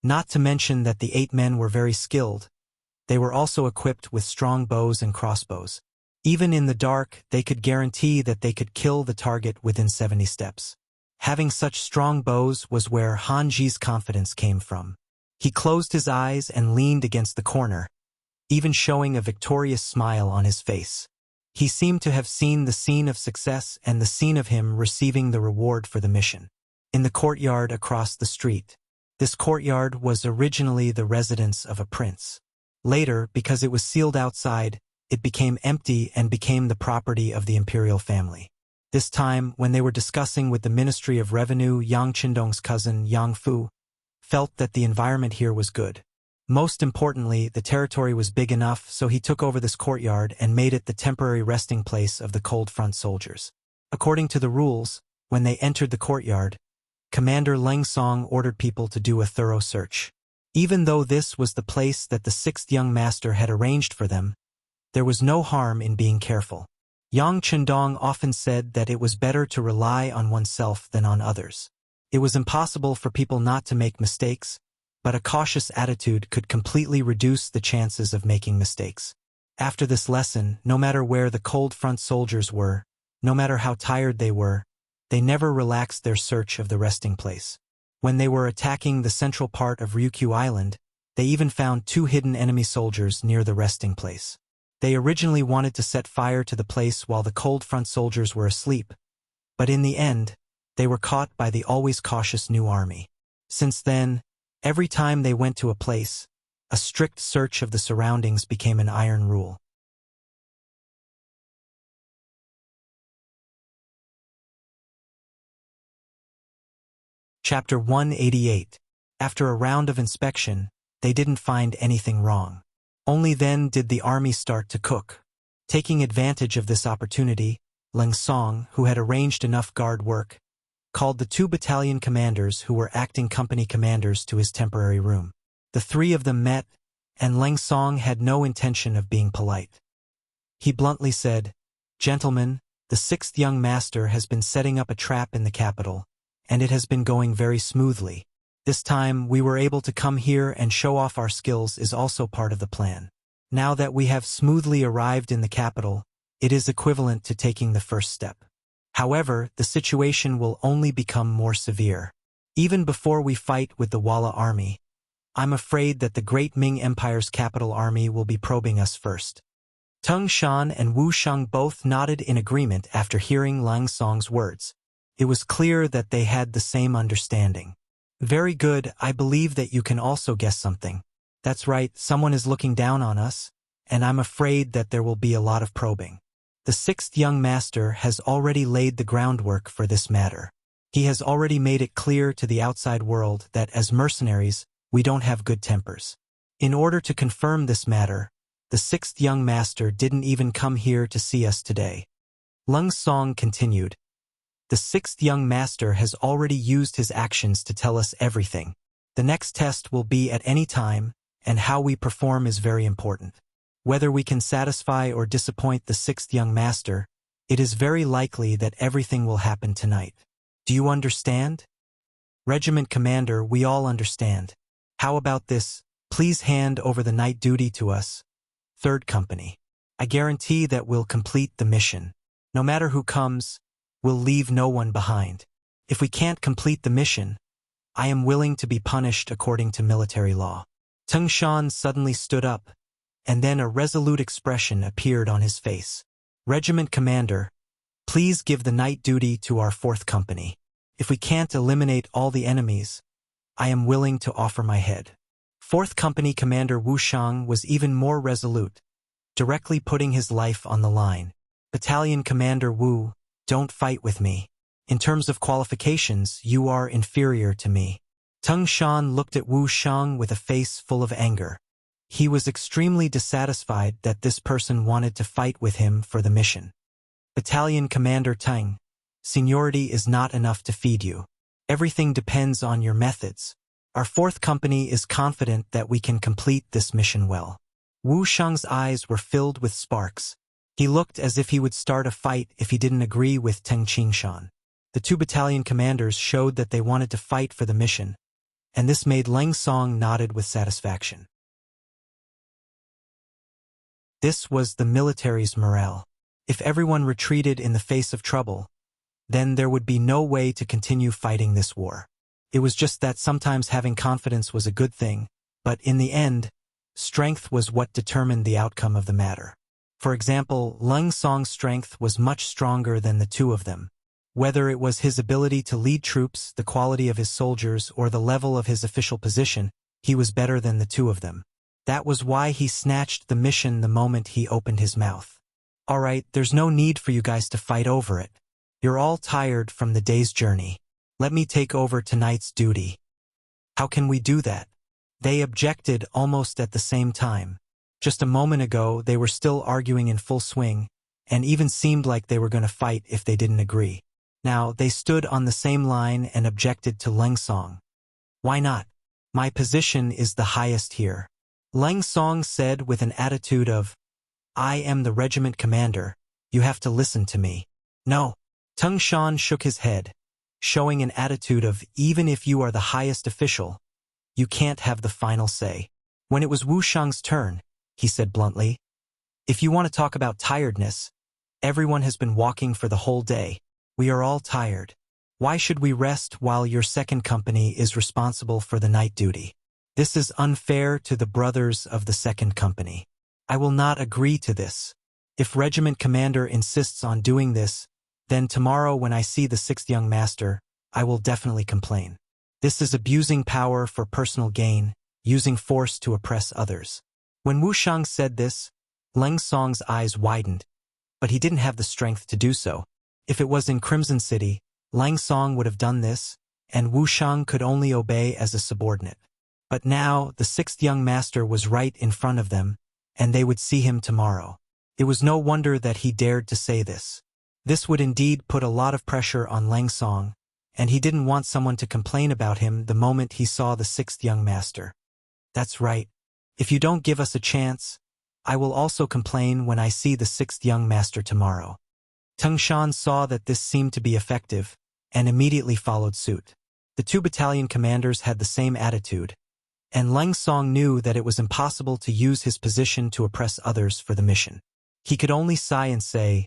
[SPEAKER 1] Not to mention that the 8 men were very skilled. They were also equipped with strong bows and crossbows. Even in the dark, they could guarantee that they could kill the target within 70 steps. Having such strong bows was where Hanji's confidence came from. He closed his eyes and leaned against the corner, even showing a victorious smile on his face. He seemed to have seen the scene of success and the scene of him receiving the reward for the mission. In the courtyard across the street. This courtyard was originally the residence of a prince. Later, because it was sealed outside, it became empty and became the property of the imperial family. This time, when they were discussing with the Ministry of Revenue, Yang Qindong's cousin, Yang Fu, felt that the environment here was good. Most importantly, the territory was big enough, so he took over this courtyard and made it the temporary resting place of the cold front soldiers. According to the rules, when they entered the courtyard, Commander Leng Song ordered people to do a thorough search. Even though this was the place that the 6th young master had arranged for them, there was no harm in being careful. Yang Qindong often said that it was better to rely on oneself than on others. It was impossible for people not to make mistakes, but a cautious attitude could completely reduce the chances of making mistakes. After this lesson, no matter where the cold front soldiers were, no matter how tired they were, they never relaxed their search of the resting place. When they were attacking the central part of Ryukyu Island, they even found 2 hidden enemy soldiers near the resting place. They originally wanted to set fire to the place while the cold front soldiers were asleep, but in the end, they were caught by the always cautious new army. Since then, every time they went to a place, a strict search of the surroundings became an iron rule. Chapter 188. After a round of inspection, they didn't find anything wrong. Only then did the army start to cook. Taking advantage of this opportunity, Leng Song, who had arranged enough guard work, called the 2 battalion commanders who were acting company commanders to his temporary room. The 3 of them met, and Leng Song had no intention of being polite. He bluntly said, "Gentlemen, the 6th young master has been setting up a trap in the capital, and it has been going very smoothly. This time we were able to come here and show off our skills is also part of the plan. Now that we have smoothly arrived in the capital, it is equivalent to taking the first step. However, the situation will only become more severe. Even before we fight with the Walla army, I'm afraid that the Great Ming Empire's capital army will be probing us first. Tung Shan and Wu Shang both nodded in agreement after hearing Lang Song's words. It was clear that they had the same understanding. Very good, I believe that you can also guess something. That's right, someone is looking down on us, and I'm afraid that there will be a lot of probing. The sixth young master has already laid the groundwork for this matter. He has already made it clear to the outside world that as mercenaries, we don't have good tempers. In order to confirm this matter, the sixth young master didn't even come here to see us today. Lung Song continued. The sixth young master has already used his actions to tell us everything. The next test will be at any time, and how we perform is very important. Whether we can satisfy or disappoint the sixth young master, it is very likely that everything will happen tonight. Do you understand? Regiment Commander, we all understand. How about this? Please hand over the night duty to us. Third Company. I guarantee that we'll complete the mission. No matter who comes, we'll leave no one behind. If we can't complete the mission, I am willing to be punished according to military law. Tung Shan suddenly stood up, and then a resolute expression appeared on his face. Regiment Commander, please give the night duty to our fourth company. If we can't eliminate all the enemies, I am willing to offer my head. Fourth Company Commander Wu Shang was even more resolute, directly putting his life on the line. Battalion Commander Wu, don't fight with me. In terms of qualifications, you are inferior to me. Tung Shan looked at Wu Shang with a face full of anger. He was extremely dissatisfied that this person wanted to fight with him for the mission. Battalion Commander Tang, seniority is not enough to feed you. Everything depends on your methods. Our fourth company is confident that we can complete this mission well. Wu Shang's eyes were filled with sparks. He looked as if he would start a fight if he didn't agree with Teng Qingshan. The two battalion commanders showed that they wanted to fight for the mission, and this made Leng Song nodded with satisfaction. This was the military's morale. If everyone retreated in the face of trouble, then there would be no way to continue fighting this war. It was just that sometimes having confidence was a good thing, but in the end, strength was what determined the outcome of the matter. For example, Leng Song's strength was much stronger than the two of them. Whether it was his ability to lead troops, the quality of his soldiers, or the level of his official position, he was better than the two of them. That was why he snatched the mission the moment he opened his mouth. All right, there's no need for you guys to fight over it. You're all tired from the day's journey. Let me take over tonight's duty. How can we do that? They objected almost at the same time. Just a moment ago, they were still arguing in full swing, and even seemed like they were going to fight if they didn't agree. Now, they stood on the same line and objected to Leng Song. Why not? My position is the highest here. Leng Song said with an attitude of, I am the regiment commander, you have to listen to me. No. Tung Shan shook his head, showing an attitude of, even if you are the highest official, you can't have the final say. When it was Wu Shang's turn, he said bluntly, if you want to talk about tiredness, everyone has been walking for the whole day. We are all tired. Why should we rest while your second company is responsible for the night duty? This is unfair to the brothers of the second company. I will not agree to this. If regiment commander insists on doing this, then tomorrow when I see the sixth young master, I will definitely complain. This is abusing power for personal gain, using force to oppress others. When Wu Shang said this, Leng Song's eyes widened, but he didn't have the strength to do so. If it was in Crimson City, Leng Song would have done this, and Wu Shang could only obey as a subordinate. But now, the sixth young master was right in front of them, and they would see him tomorrow. It was no wonder that he dared to say this. This would indeed put a lot of pressure on Leng Song, and he didn't want someone to complain about him the moment he saw the sixth young master. That's right. If you don't give us a chance, I will also complain when I see the sixth young master tomorrow. Tung Shan saw that this seemed to be effective, and immediately followed suit. The two battalion commanders had the same attitude. and Leng Song knew that it was impossible to use his position to oppress others for the mission. He could only sigh and say,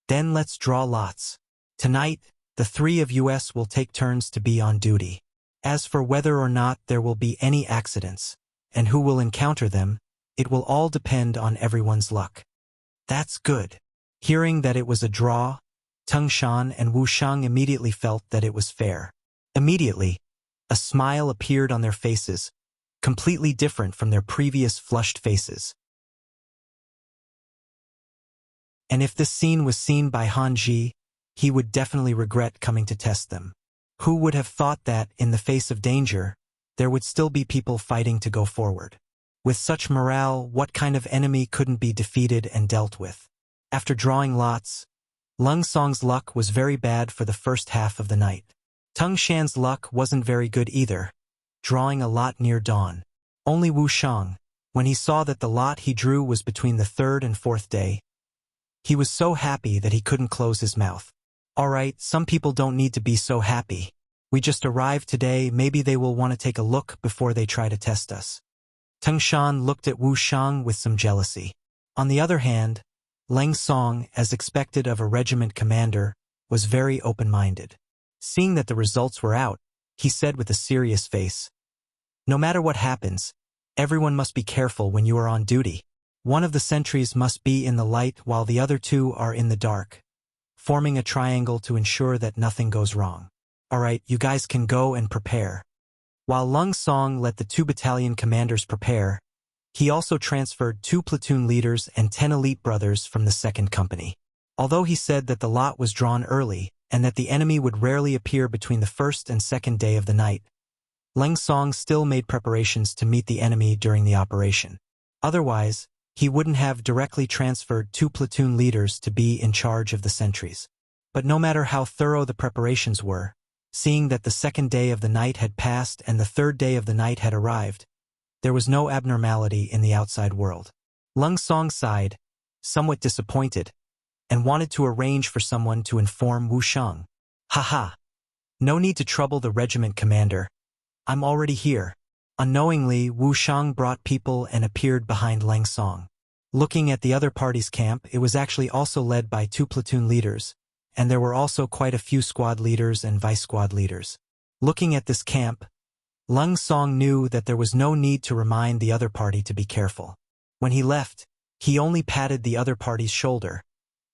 [SPEAKER 1] "Then let's draw lots. Tonight, the three of us will take turns to be on duty. As for whether or not there will be any accidents, and who will encounter them, it will all depend on everyone's luck." "That's good." Hearing that it was a draw, Tung Shan and Wu Shang immediately felt that it was fair. Immediately, a smile appeared on their faces, completely different from their previous flushed faces. And if this scene was seen by Han Ji, he would definitely regret coming to test them. Who would have thought that, in the face of danger, there would still be people fighting to go forward? With such morale, what kind of enemy couldn't be defeated and dealt with? After drawing lots, Leng Song's luck was very bad for the first half of the night. Tung Shan's luck wasn't very good either, drawing a lot near dawn. Only Wu Shang, when he saw that the lot he drew was between the third and fourth day, he was so happy that he couldn't close his mouth. "Alright, some people don't need to be so happy. We just arrived today, maybe they will want to take a look before they try to test us." Tung Shan looked at Wu Shang with some jealousy. On the other hand, Leng Song, as expected of a regiment commander, was very open-minded. Seeing that the results were out, he said with a serious face, "No matter what happens, everyone must be careful when you are on duty. One of the sentries must be in the light while the other two are in the dark, forming a triangle to ensure that nothing goes wrong. Alright, you guys can go and prepare." While Leng Song let the 2 battalion commanders prepare, he also transferred 2 platoon leaders and 10 elite brothers from the 2nd company. Although he said that the lot was drawn early, and that the enemy would rarely appear between the first and second day of the night, Leng Song still made preparations to meet the enemy during the operation. Otherwise, he wouldn't have directly transferred 2 platoon leaders to be in charge of the sentries. But no matter how thorough the preparations were, seeing that the second day of the night had passed and the third day of the night had arrived, there was no abnormality in the outside world. Leng Song sighed, somewhat disappointed, and wanted to arrange for someone to inform Wu Shang. "Haha. No need to trouble the regiment commander. I'm already here." Unknowingly, Wu Shang brought people and appeared behind Leng Song. Looking at the other party's camp, it was actually also led by 2 platoon leaders, and there were also quite a few squad leaders and vice-squad leaders. Looking at this camp, Leng Song knew that there was no need to remind the other party to be careful. When he left, he only patted the other party's shoulder.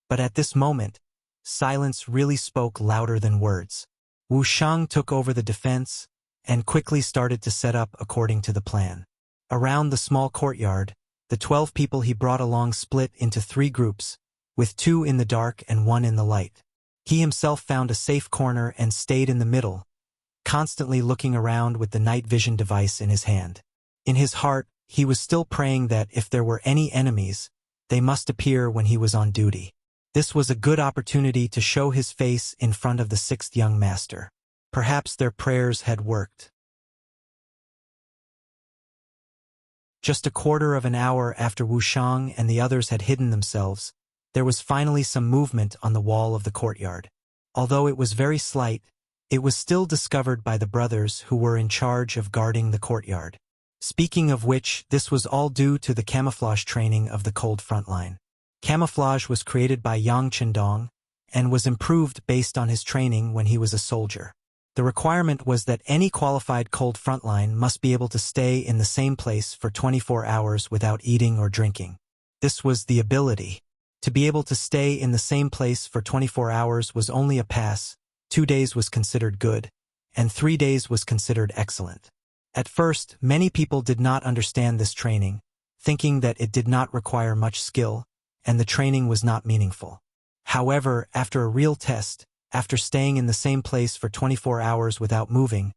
[SPEAKER 1] But at this moment, silence really spoke louder than words. Wu Shang took over the defense and quickly started to set up according to the plan. Around the small courtyard, the 12 people he brought along split into 3 groups, with 2 in the dark and 1 in the light. He himself found a safe corner and stayed in the middle, constantly looking around with the night vision device in his hand. In his heart, he was still praying that if there were any enemies, they must appear when he was on duty. This was a good opportunity to show his face in front of the 6th young master. Perhaps their prayers had worked. Just a quarter of an hour after Wu Shang and the others had hidden themselves, there was finally some movement on the wall of the courtyard. Although it was very slight, it was still discovered by the brothers who were in charge of guarding the courtyard. Speaking of which, this was all due to the camouflage training of the cold front line. Camouflage was created by Yang Qindong and was improved based on his training when he was a soldier. The requirement was that any qualified cold frontline must be able to stay in the same place for 24 hours without eating or drinking. This was the ability. To be able to stay in the same place for 24 hours was only a pass, 2 days was considered good, and 3 days was considered excellent. At first, many people did not understand this training, thinking that it did not require much skill, and the training was not meaningful. However, after a real test, after staying in the same place for 24 hours without moving,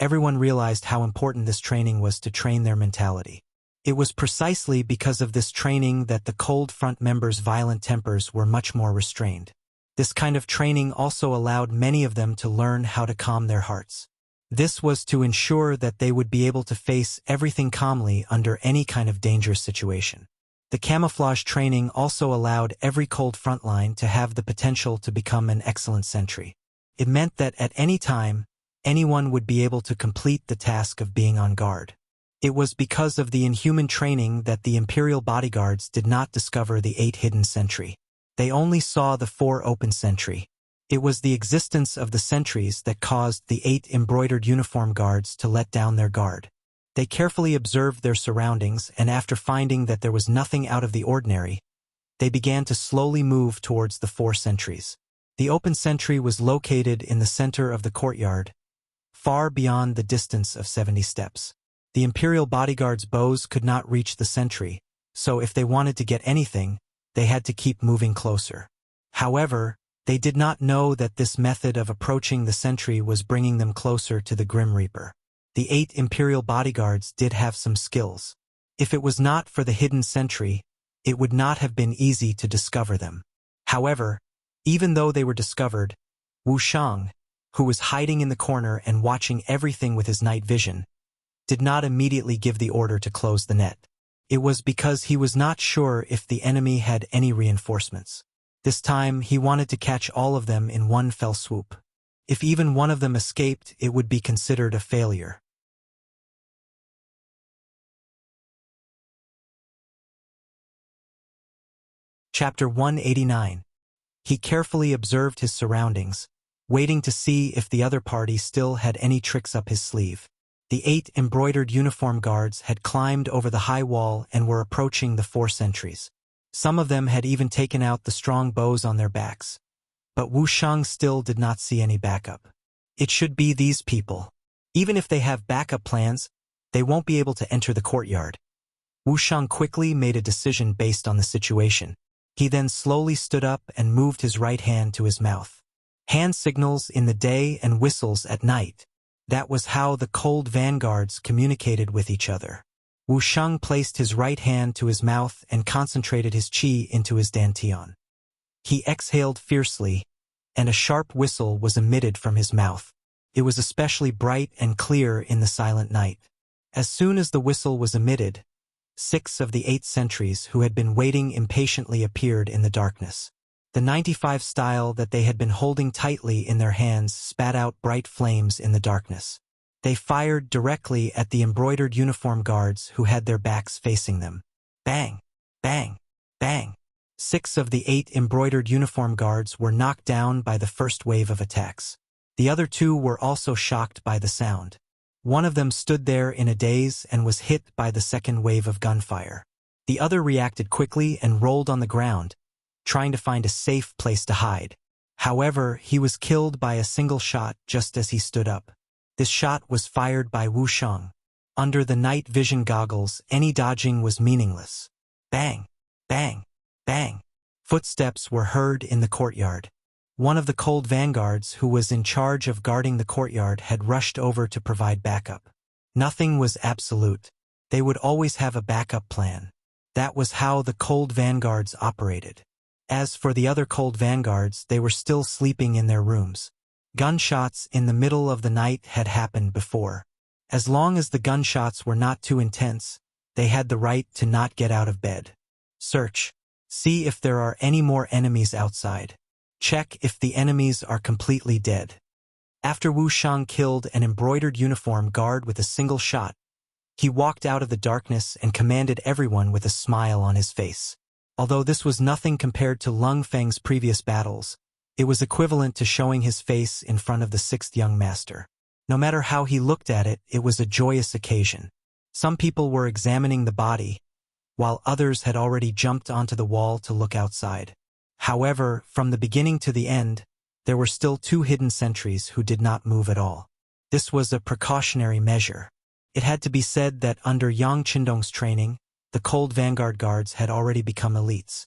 [SPEAKER 1] everyone realized how important this training was to train their mentality. It was precisely because of this training that the cold front members' violent tempers were much more restrained. This kind of training also allowed many of them to learn how to calm their hearts. This was to ensure that they would be able to face everything calmly under any kind of dangerous situation. The camouflage training also allowed every cold front line to have the potential to become an excellent sentry. It meant that at any time, anyone would be able to complete the task of being on guard. It was because of the inhuman training that the imperial bodyguards did not discover the 8 hidden sentry. They only saw the 4 open sentry. It was the existence of the sentries that caused the 8 embroidered uniform guards to let down their guard. They carefully observed their surroundings, and after finding that there was nothing out of the ordinary, they began to slowly move towards the 4 sentries. The open sentry was located in the center of the courtyard, far beyond the distance of 70 steps. The imperial bodyguards' bows could not reach the sentry, so if they wanted to get anything, they had to keep moving closer. However, they did not know that this method of approaching the sentry was bringing them closer to the Grim Reaper. The 8 imperial bodyguards did have some skills. If it was not for the hidden sentry, it would not have been easy to discover them. However, even though they were discovered, Wuxia, who was hiding in the corner and watching everything with his night vision, did not immediately give the order to close the net. It was because he was not sure if the enemy had any reinforcements. This time, he wanted to catch all of them in one fell swoop. If even one of them escaped, it would be considered a failure. Chapter 189. He carefully observed his surroundings, waiting to see if the other party still had any tricks up his sleeve. The 8 embroidered uniform guards had climbed over the high wall and were approaching the 4 sentries. Some of them had even taken out the strong bows on their backs. But Wuxia still did not see any backup. It should be these people. Even if they have backup plans, they won't be able to enter the courtyard. Wuxia quickly made a decision based on the situation. He then slowly stood up and moved his right hand to his mouth. Hand signals in the day and whistles at night. That was how the cold vanguards communicated with each other. Wuxia placed his right hand to his mouth and concentrated his qi into his dantian. He exhaled fiercely, and a sharp whistle was emitted from his mouth. It was especially bright and clear in the silent night. As soon as the whistle was emitted, 6 of the 8 sentries who had been waiting impatiently appeared in the darkness. The 95 style that they had been holding tightly in their hands spat out bright flames in the darkness. They fired directly at the embroidered uniform guards who had their backs facing them. Bang! Bang! Bang! 6 of the 8 embroidered uniform guards were knocked down by the first wave of attacks. The other 2 were also shocked by the sound. One of them stood there in a daze and was hit by the second wave of gunfire. The other reacted quickly and rolled on the ground, trying to find a safe place to hide. However, he was killed by a single shot just as he stood up. This shot was fired by Wuxia. Under the night vision goggles, any dodging was meaningless. Bang! Bang! Bang! Footsteps were heard in the courtyard. One of the cold vanguards who was in charge of guarding the courtyard had rushed over to provide backup. Nothing was absolute. They would always have a backup plan. That was how the cold vanguards operated. As for the other cold vanguards, they were still sleeping in their rooms. Gunshots in the middle of the night had happened before. As long as the gunshots were not too intense, they had the right to not get out of bed. Search. See if there are any more enemies outside. Check if the enemies are completely dead. After Wuxia killed an embroidered uniform guard with a single shot, he walked out of the darkness and commanded everyone with a smile on his face. Although this was nothing compared to Lung Feng's previous battles, it was equivalent to showing his face in front of the 6th young master. No matter how he looked at it, it was a joyous occasion. Some people were examining the body, while others had already jumped onto the wall to look outside. However, from the beginning to the end, there were still 2 hidden sentries who did not move at all. This was a precautionary measure. It had to be said that under Yang Qindong's training, the cold vanguard guards had already become elites.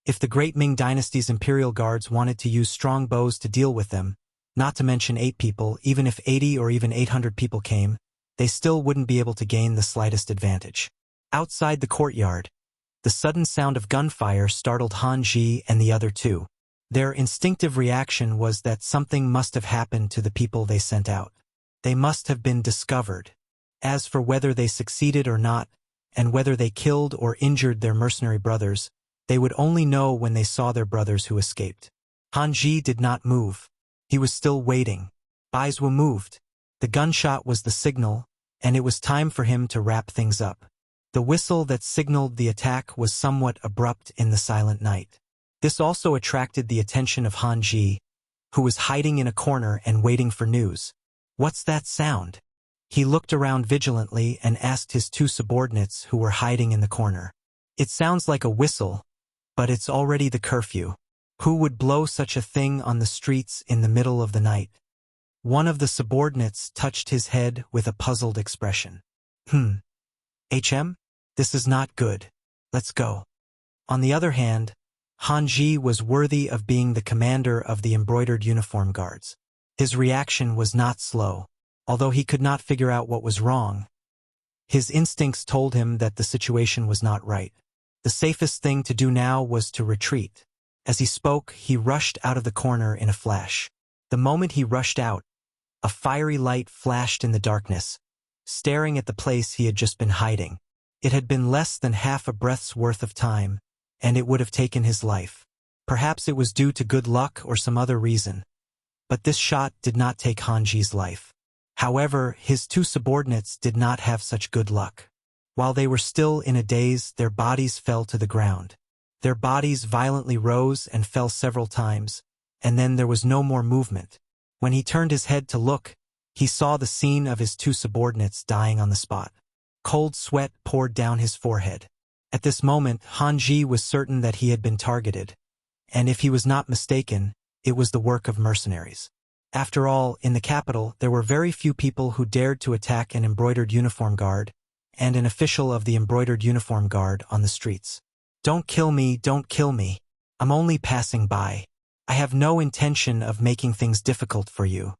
[SPEAKER 1] If the Great Ming Dynasty's imperial guards wanted to use strong bows to deal with them, not to mention 8 people, even if 80 or even 800 people came, they still wouldn't be able to gain the slightest advantage. Outside the courtyard, the sudden sound of gunfire startled Han Ji and the other 2. Their instinctive reaction was that something must have happened to the people they sent out. They must have been discovered. As for whether they succeeded or not, and whether they killed or injured their mercenary brothers, they would only know when they saw their brothers who escaped. Han Ji did not move. He was still waiting. Baizhou moved. The gunshot was the signal, and it was time for him to wrap things up. The whistle that signaled the attack was somewhat abrupt in the silent night. This also attracted the attention of Han Ji, who was hiding in a corner and waiting for news. "What's that sound?" He looked around vigilantly and asked his two subordinates who were hiding in the corner. "It sounds like a whistle, but it's already the curfew. Who would blow such a thing on the streets in the middle of the night?" One of the subordinates touched his head with a puzzled expression. HM? This is not good. Let's go." On the other hand, Han Ji was worthy of being the commander of the embroidered uniform guards. His reaction was not slow. Although he could not figure out what was wrong, his instincts told him that the situation was not right. The safest thing to do now was to retreat. As he spoke, he rushed out of the corner in a flash. The moment he rushed out, a fiery light flashed in the darkness, staring at the place he had just been hiding. It had been less than half a breath's worth of time, and it would have taken his life. Perhaps it was due to good luck or some other reason. But this shot did not take Han Ji's life. However, his two subordinates did not have such good luck. While they were still in a daze, their bodies fell to the ground. Their bodies violently rose and fell several times, and then there was no more movement. When he turned his head to look, he saw the scene of his two subordinates dying on the spot. Cold sweat poured down his forehead. At this moment, Han Ji was certain that he had been targeted, and if he was not mistaken, it was the work of mercenaries. After all, in the capital, there were very few people who dared to attack an embroidered uniform guard and an official of the embroidered uniform guard on the streets. "Don't kill me, don't kill me. I'm only passing by. I have no intention of making things difficult for you."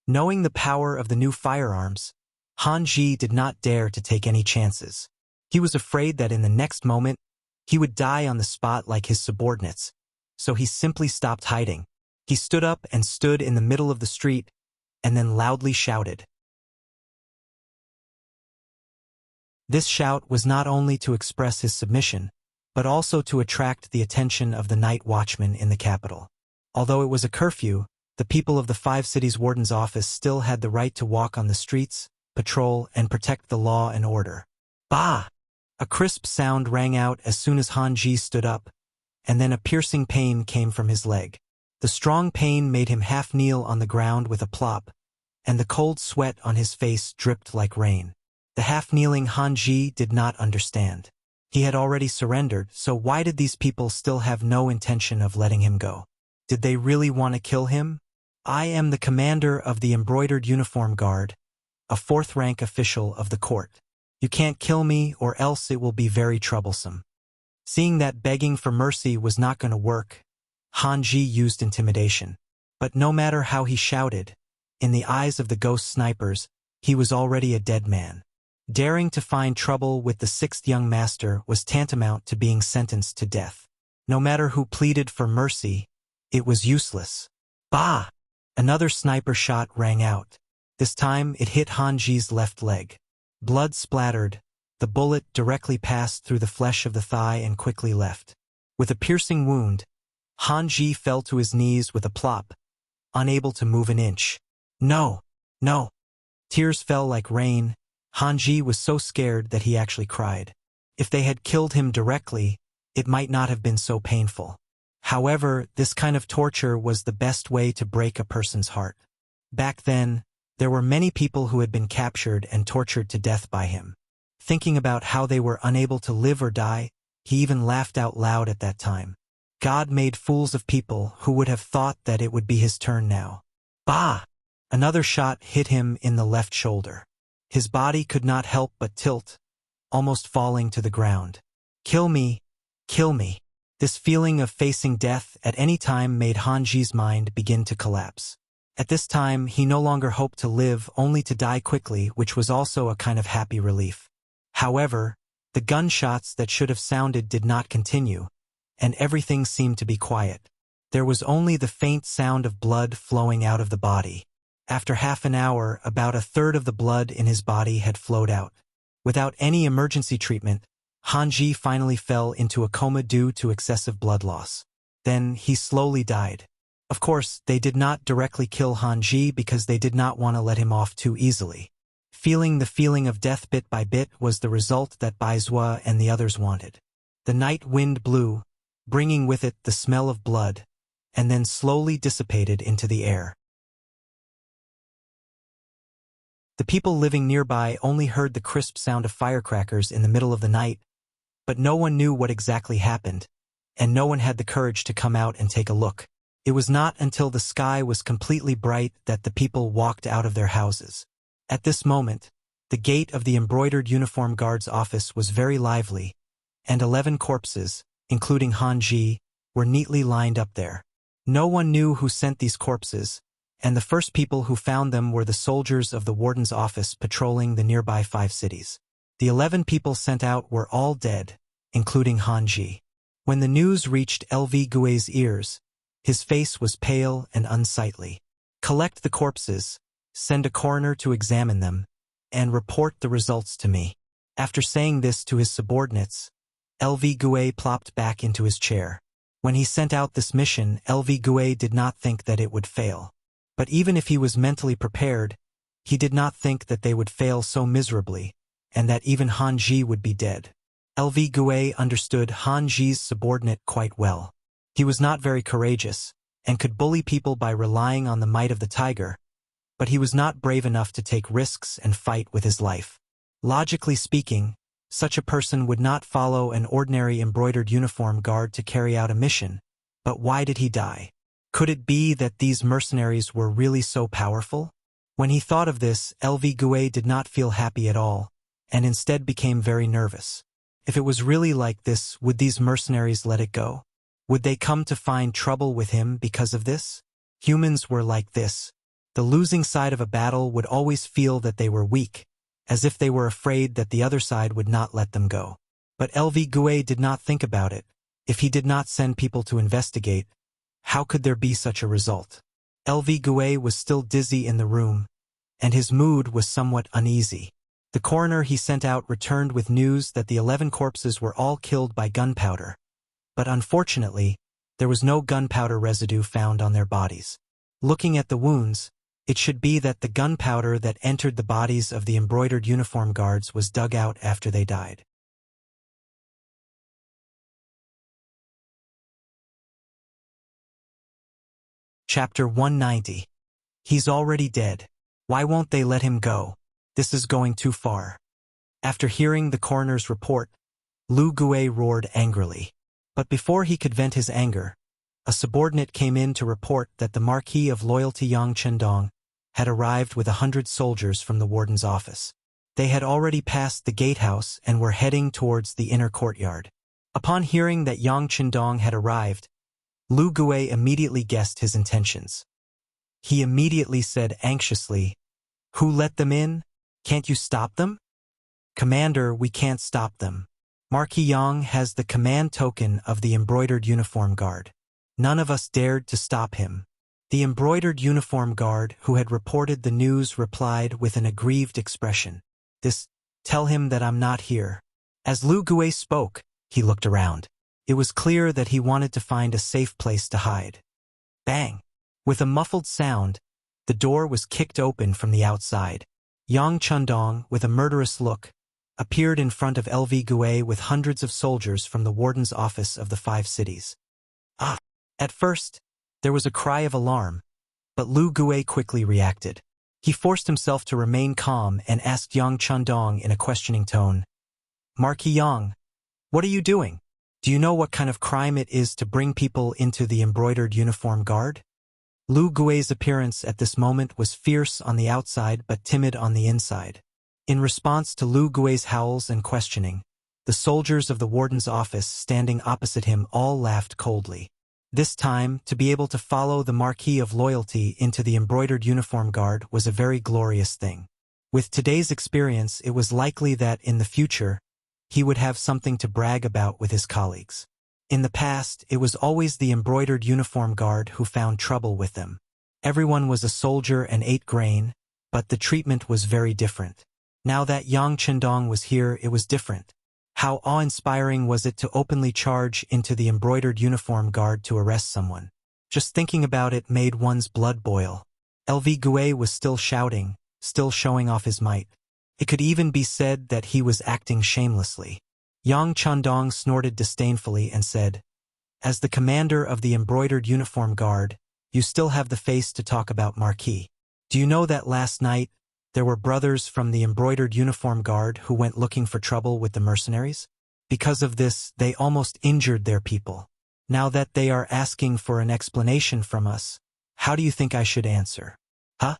[SPEAKER 1] Knowing the power of the new firearms, Han Ji did not dare to take any chances. He was afraid that in the next moment, he would die on the spot like his subordinates, so he simply stopped hiding. He stood up and stood in the middle of the street, and then loudly shouted. This shout was not only to express his submission, but also to attract the attention of the night watchmen in the capital. Although it was a curfew, the people of the 5 cities warden's office still had the right to walk on the streets, patrol, and protect the law and order. Bah! A crisp sound rang out as soon as Han Ji stood up, and then a piercing pain came from his leg. The strong pain made him half kneel on the ground with a plop, and the cold sweat on his face dripped like rain. The half-kneeling Han Ji did not understand. He had already surrendered, so why did these people still have no intention of letting him go? Did they really want to kill him? "I am the commander of the embroidered uniform guard, a 4th-rank official of the court. You can't kill me or else it will be very troublesome." Seeing that begging for mercy was not going to work, Han Ji used intimidation. But no matter how he shouted, in the eyes of the ghost snipers, he was already a dead man. Daring to find trouble with the 6th young master was tantamount to being sentenced to death. No matter who pleaded for mercy, it was useless. Bah! Another sniper shot rang out. This time it hit Han Ji's left leg. Blood splattered. The bullet directly passed through the flesh of the thigh and quickly left. With a piercing wound, Han Ji fell to his knees with a plop, unable to move an inch. No! No! Tears fell like rain. Han Ji was so scared that he actually cried. If they had killed him directly, it might not have been so painful. However, this kind of torture was the best way to break a person's heart. Back then, there were many people who had been captured and tortured to death by him. Thinking about how they were unable to live or die, he even laughed out loud at that time. God made fools of people who would have thought that it would be his turn now. Bah! Another shot hit him in the left shoulder. His body could not help but tilt, almost falling to the ground. Kill me! Kill me! This feeling of facing death at any time made Han Ji's mind begin to collapse. At this time, he no longer hoped to live, only to die quickly, which was also a kind of happy relief. However, the gunshots that should have sounded did not continue, and everything seemed to be quiet. There was only the faint sound of blood flowing out of the body. After half an hour, about a third of the blood in his body had flowed out. Without any emergency treatment, Han Ji finally fell into a coma due to excessive blood loss. Then he slowly died. Of course, they did not directly kill Han Ji because they did not want to let him off too easily. Feeling the feeling of death bit by bit was the result that Bai Zhua and the others wanted. The night wind blew, bringing with it the smell of blood, and then slowly dissipated into the air. The people living nearby only heard the crisp sound of firecrackers in the middle of the night, but no one knew what exactly happened, and no one had the courage to come out and take a look. It was not until the sky was completely bright that the people walked out of their houses. At this moment, the gate of the embroidered uniform guard's office was very lively, and 11 corpses, including Han Ji, were neatly lined up there. No one knew who sent these corpses, and the first people who found them were the soldiers of the warden's office patrolling the nearby 5 cities. The 11 people sent out were all dead, including Han Ji. When the news reached LV Gui's ears, his face was pale and unsightly. Collect the corpses, send a coroner to examine them, and report the results to me. After saying this to his subordinates, LV Gui plopped back into his chair. When he sent out this mission, LV Gui did not think that it would fail. But even if he was mentally prepared, he did not think that they would fail so miserably, and that even Han Ji would be dead. LV Gui understood Han Ji's subordinate quite well. He was not very courageous, and could bully people by relying on the might of the tiger, but he was not brave enough to take risks and fight with his life. Logically speaking, such a person would not follow an ordinary embroidered uniform guard to carry out a mission. But why did he die? Could it be that these mercenaries were really so powerful? When he thought of this, LV Gui did not feel happy at all, and instead became very nervous. If it was really like this, would these mercenaries let it go? Would they come to find trouble with him because of this? Humans were like this. The losing side of a battle would always feel that they were weak, as if they were afraid that the other side would not let them go. But LV Gui did not think about it. If he did not send people to investigate, how could there be such a result? LV Gui was still dizzy in the room, and his mood was somewhat uneasy. The coroner he sent out returned with news that the 11 corpses were all killed by gunpowder. But unfortunately, there was no gunpowder residue found on their bodies. Looking at the wounds, it should be that the gunpowder that entered the bodies of the embroidered uniform guards was dug out after they died. Chapter 190. He's already dead. Why won't they let him go? This is going too far. After hearing the coroner's report, Lu Gui roared angrily. But before he could vent his anger, a subordinate came in to report that the Marquis of Loyalty Yang Chendong had arrived with 100 soldiers from the warden's office. They had already passed the gatehouse and were heading towards the inner courtyard. Upon hearing that Yang Chendong had arrived, Lu Gui immediately guessed his intentions. He immediately said anxiously, "Who let them in? Can't you stop them?" "Commander, we can't stop them. Marquis Yang has the command token of the embroidered uniform guard. None of us dared to stop him." The embroidered uniform guard who had reported the news replied with an aggrieved expression. Tell him that I'm not here." As Lu Gui spoke, he looked around. It was clear that he wanted to find a safe place to hide. Bang! With a muffled sound, the door was kicked open from the outside. Yang Chendong, with a murderous look, appeared in front of LV Gui with hundreds of soldiers from the warden's office of the 5 cities. Ah! At first, there was a cry of alarm, but Lu Gui quickly reacted. He forced himself to remain calm and asked Yang Chendong in a questioning tone, "Marquis Yang, what are you doing? Do you know what kind of crime it is to bring people into the embroidered uniform guard?" Lu Gui's appearance at this moment was fierce on the outside but timid on the inside. In response to Lu Gui's howls and questioning, the soldiers of the warden's office standing opposite him all laughed coldly. This time, to be able to follow the Marquis of Loyalty into the embroidered uniform guard was a very glorious thing. With today's experience, it was likely that, in the future, he would have something to brag about with his colleagues. In the past, it was always the embroidered uniform guard who found trouble with them. Everyone was a soldier and ate grain, but the treatment was very different. Now that Yang Chendong was here, it was different. How awe-inspiring was it to openly charge into the embroidered uniform guard to arrest someone. Just thinking about it made one's blood boil. LV Gue was still shouting, still showing off his might. It could even be said that he was acting shamelessly. Yang Chandong snorted disdainfully and said, "As the commander of the embroidered uniform guard, you still have the face to talk about Marquis. Do you know that last night, there were brothers from the embroidered uniform guard who went looking for trouble with the mercenaries? Because of this, they almost injured their people. Now that they are asking for an explanation from us, how do you think I should answer?" Huh?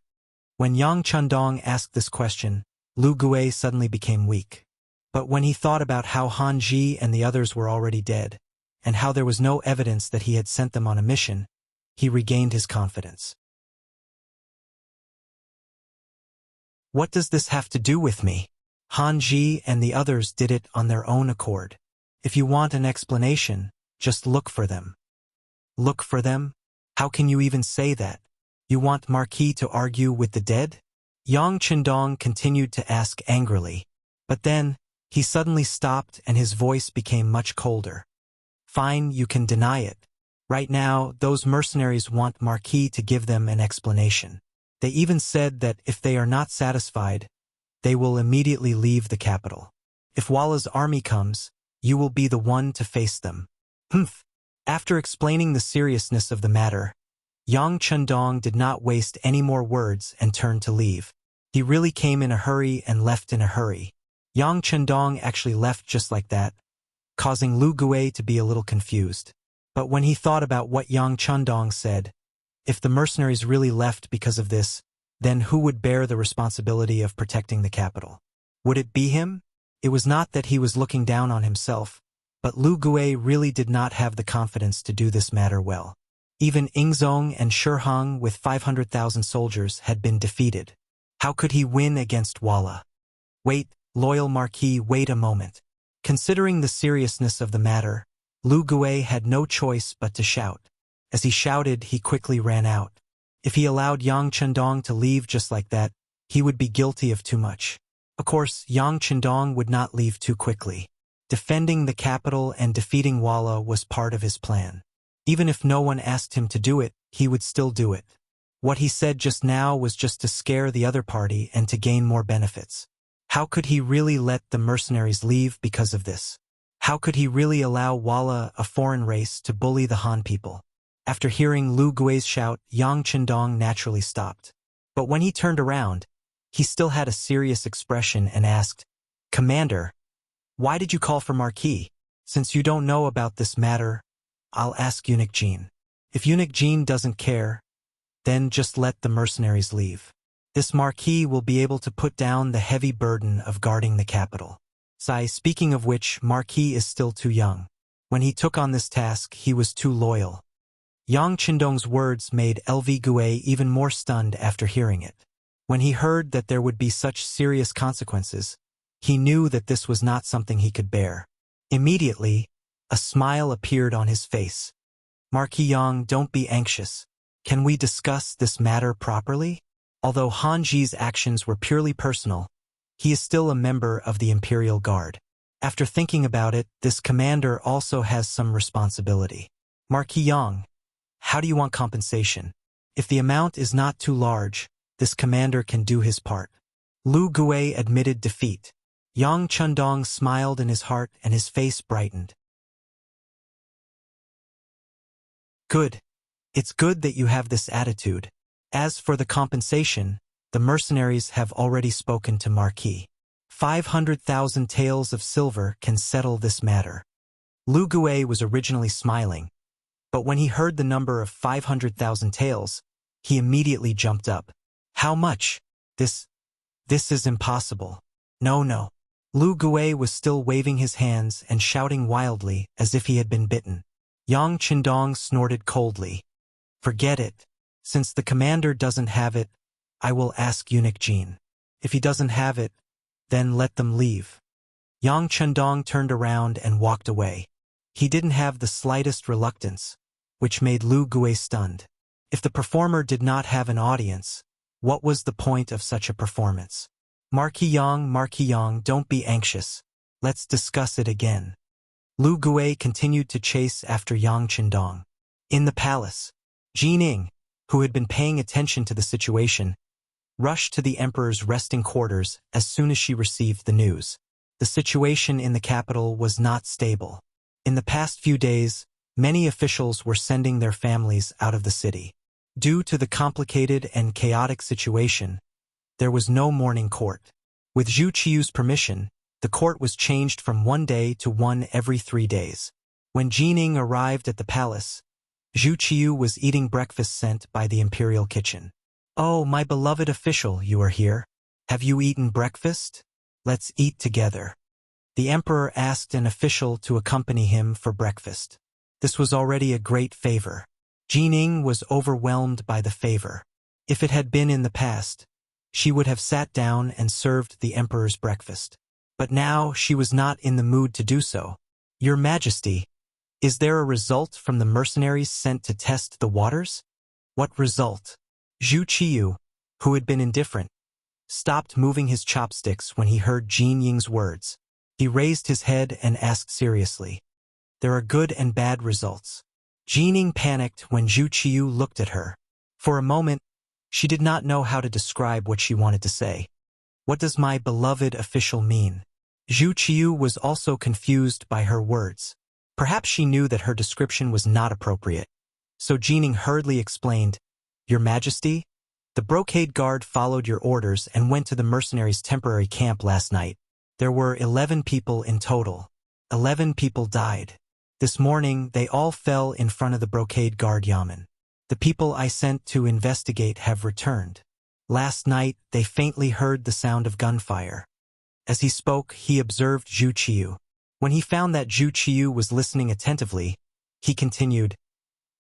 [SPEAKER 1] When Yang Chandong asked this question, Lu Gue suddenly became weak. But when he thought about how Han Ji and the others were already dead, and how there was no evidence that he had sent them on a mission, he regained his confidence. What does this have to do with me? Han Ji and the others did it on their own accord. If you want an explanation, just look for them. Look for them? How can you even say that? You want Marquis to argue with the dead? Yang Chandong continued to ask angrily. But then, he suddenly stopped and his voice became much colder. Fine, you can deny it. Right now, those mercenaries want Marquis to give them an explanation. They even said that if they are not satisfied, they will immediately leave the capital. If Walla's army comes, you will be the one to face them. Humph. After explaining the seriousness of the matter, Yang Chandong did not waste any more words and turned to leave. He really came in a hurry and left in a hurry. Yang Chandong actually left just like that, causing Lu Gue to be a little confused. But when he thought about what Yang Chandong said, if the mercenaries really left because of this, then who would bear the responsibility of protecting the capital? Would it be him? It was not that he was looking down on himself, but Lu Gue really did not have the confidence to do this matter well. Even Ingzong and Shihang with 500,000 soldiers had been defeated. How could he win against Walla? Wait, loyal Marquis, wait a moment. Considering the seriousness of the matter, Lu Gue had no choice but to shout. As he shouted, he quickly ran out. If he allowed Yang Chandong to leave just like that, he would be guilty of too much. Of course, Yang Chandong would not leave too quickly. Defending the capital and defeating Walla was part of his plan. Even if no one asked him to do it, he would still do it. What he said just now was just to scare the other party and to gain more benefits. How could he really let the mercenaries leave because of this? How could he really allow Walla, a foreign race, to bully the Han people? After hearing Lu Gui's shout, Yang Chandong naturally stopped. But when he turned around, he still had a serious expression and asked, "Commander, why did you call for Marquis? Since you don't know about this matter, I'll ask Eunuch Jean. If Eunuch Jean doesn't care, then just let the mercenaries leave. This Marquis will be able to put down the heavy burden of guarding the capital." Speaking of which, Marquis is still too young. When he took on this task, he was too loyal. Yang Chandong's words made LV Gue even more stunned after hearing it. When he heard that there would be such serious consequences, he knew that this was not something he could bear. Immediately, a smile appeared on his face. "Marquis Yang, don't be anxious. Can we discuss this matter properly?" Although Han Ji's actions were purely personal, he is still a member of the Imperial Guard. After thinking about it, this commander also has some responsibility. "Marquis Yang, how do you want compensation? If the amount is not too large, this commander can do his part." Lu Gue admitted defeat. Yang Chandong smiled in his heart and his face brightened. "Good. It's good that you have this attitude. As for the compensation, the mercenaries have already spoken to Marquis. 500,000 taels of silver can settle this matter." Lu Gue was originally smiling, but when he heard the number of 500,000 taels, he immediately jumped up. "How much? This is impossible. No. Lu Gue was still waving his hands and shouting wildly as if he had been bitten. Yang Chandong snorted coldly. "Forget it. Since the commander doesn't have it, I will ask Eunuch Jean. If he doesn't have it, then let them leave." Yang Chandong turned around and walked away. He didn't have the slightest reluctance, which made Lu Gue stunned. If the performer did not have an audience, what was the point of such a performance? Marquis Yang, don't be anxious. Let's discuss it again." Lu Gue continued to chase after Yang Chandong. In the palace, Jining, who had been paying attention to the situation, rushed to the emperor's resting quarters as soon as she received the news. The situation in the capital was not stable. In the past few days, many officials were sending their families out of the city. Due to the complicated and chaotic situation, there was no morning court. With Zhu Qiu's permission, the court was changed from 1 day to one every 3 days. When Jining arrived at the palace, Zhu Qiu was eating breakfast sent by the imperial kitchen. "Oh, my beloved official, you are here. Have you eaten breakfast? Let's eat together." The emperor asked an official to accompany him for breakfast. This was already a great favor. Jining was overwhelmed by the favor. If it had been in the past, she would have sat down and served the emperor's breakfast. But now she was not in the mood to do so. "Your Majesty, is there a result from the mercenaries sent to test the waters?" "What result?" Zhu Qiu, who had been indifferent, stopped moving his chopsticks when he heard Jinying's words. He raised his head and asked seriously, "There are good and bad results." Jining panicked when Zhu Qiu looked at her. For a moment, she did not know how to describe what she wanted to say. "What does my beloved official mean?" Zhu Qiu was also confused by her words. Perhaps she knew that her description was not appropriate. So Jining hurriedly explained, "Your Majesty, the brocade guard followed your orders and went to the mercenaries' temporary camp last night. There were 11 people in total. 11 people died. This morning, they all fell in front of the brocade guard yamen. The people I sent to investigate have returned. Last night, they faintly heard the sound of gunfire." As he spoke, he observed Zhu Qiu. When he found that Zhu Qiu was listening attentively, he continued,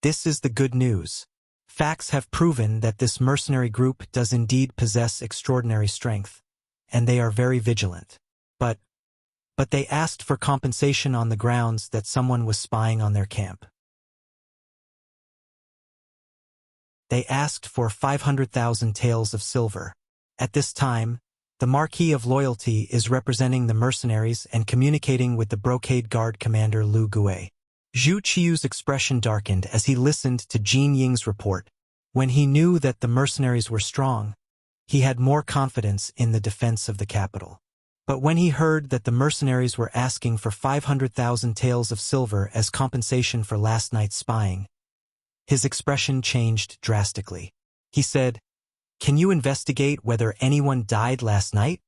[SPEAKER 1] "This is the good news. Facts have proven that this mercenary group does indeed possess extraordinary strength, and they are very vigilant. But they asked for compensation on the grounds that someone was spying on their camp. They asked for 500,000 taels of silver. At this time, the Marquis of Loyalty is representing the mercenaries and communicating with the brocade guard commander Lu Gue." Zhu Qiu's expression darkened as he listened to Jin Ying's report. When he knew that the mercenaries were strong, he had more confidence in the defense of the capital. But when he heard that the mercenaries were asking for 500,000 taels of silver as compensation for last night's spying, his expression changed drastically. He said, "Can you investigate whether anyone died last night?"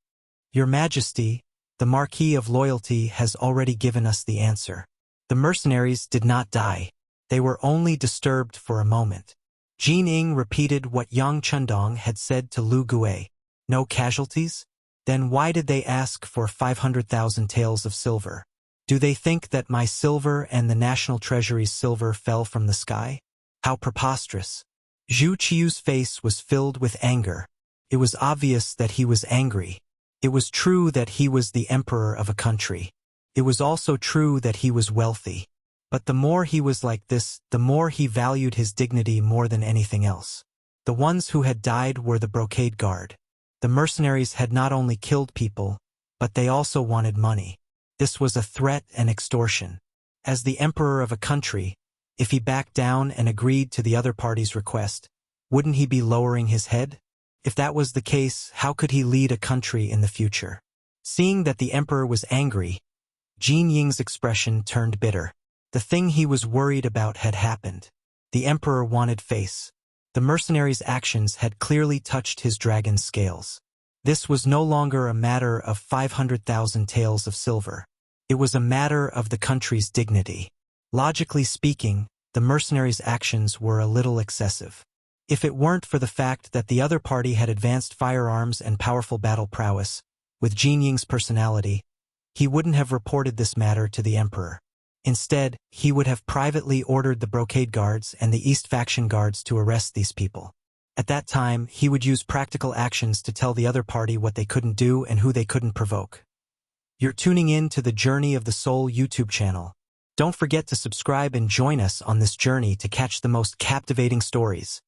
[SPEAKER 1] "Your Majesty, the Marquis of Loyalty has already given us the answer. The mercenaries did not die. They were only disturbed for a moment." Jining repeated what Yang Chundong had said to Lu Gue. "No casualties? Then why did they ask for 500,000 taels of silver? Do they think that my silver and the National Treasury's silver fell from the sky? How preposterous." Zhu Qiu's face was filled with anger. It was obvious that he was angry. It was true that he was the emperor of a country. It was also true that he was wealthy. But the more he was like this, the more he valued his dignity more than anything else. The ones who had died were the brocade guard. The mercenaries had not only killed people, but they also wanted money. This was a threat and extortion. As the emperor of a country, if he backed down and agreed to the other party's request, wouldn't he be lowering his head? If that was the case, how could he lead a country in the future? Seeing that the emperor was angry, Jin Ying's expression turned bitter. The thing he was worried about had happened. The emperor wanted face. The mercenaries' actions had clearly touched his dragon's scales. This was no longer a matter of 500,000 taels of silver. It was a matter of the country's dignity. Logically speaking, the mercenaries' actions were a little excessive. If it weren't for the fact that the other party had advanced firearms and powerful battle prowess, with Jin Ying's personality, he wouldn't have reported this matter to the emperor. Instead, he would have privately ordered the brocade guards and the East faction guards to arrest these people. At that time, he would use practical actions to tell the other party what they couldn't do and who they couldn't provoke. You're tuning in to the Journey of the Soul YouTube channel. Don't forget to subscribe and join us on this journey to catch the most captivating stories.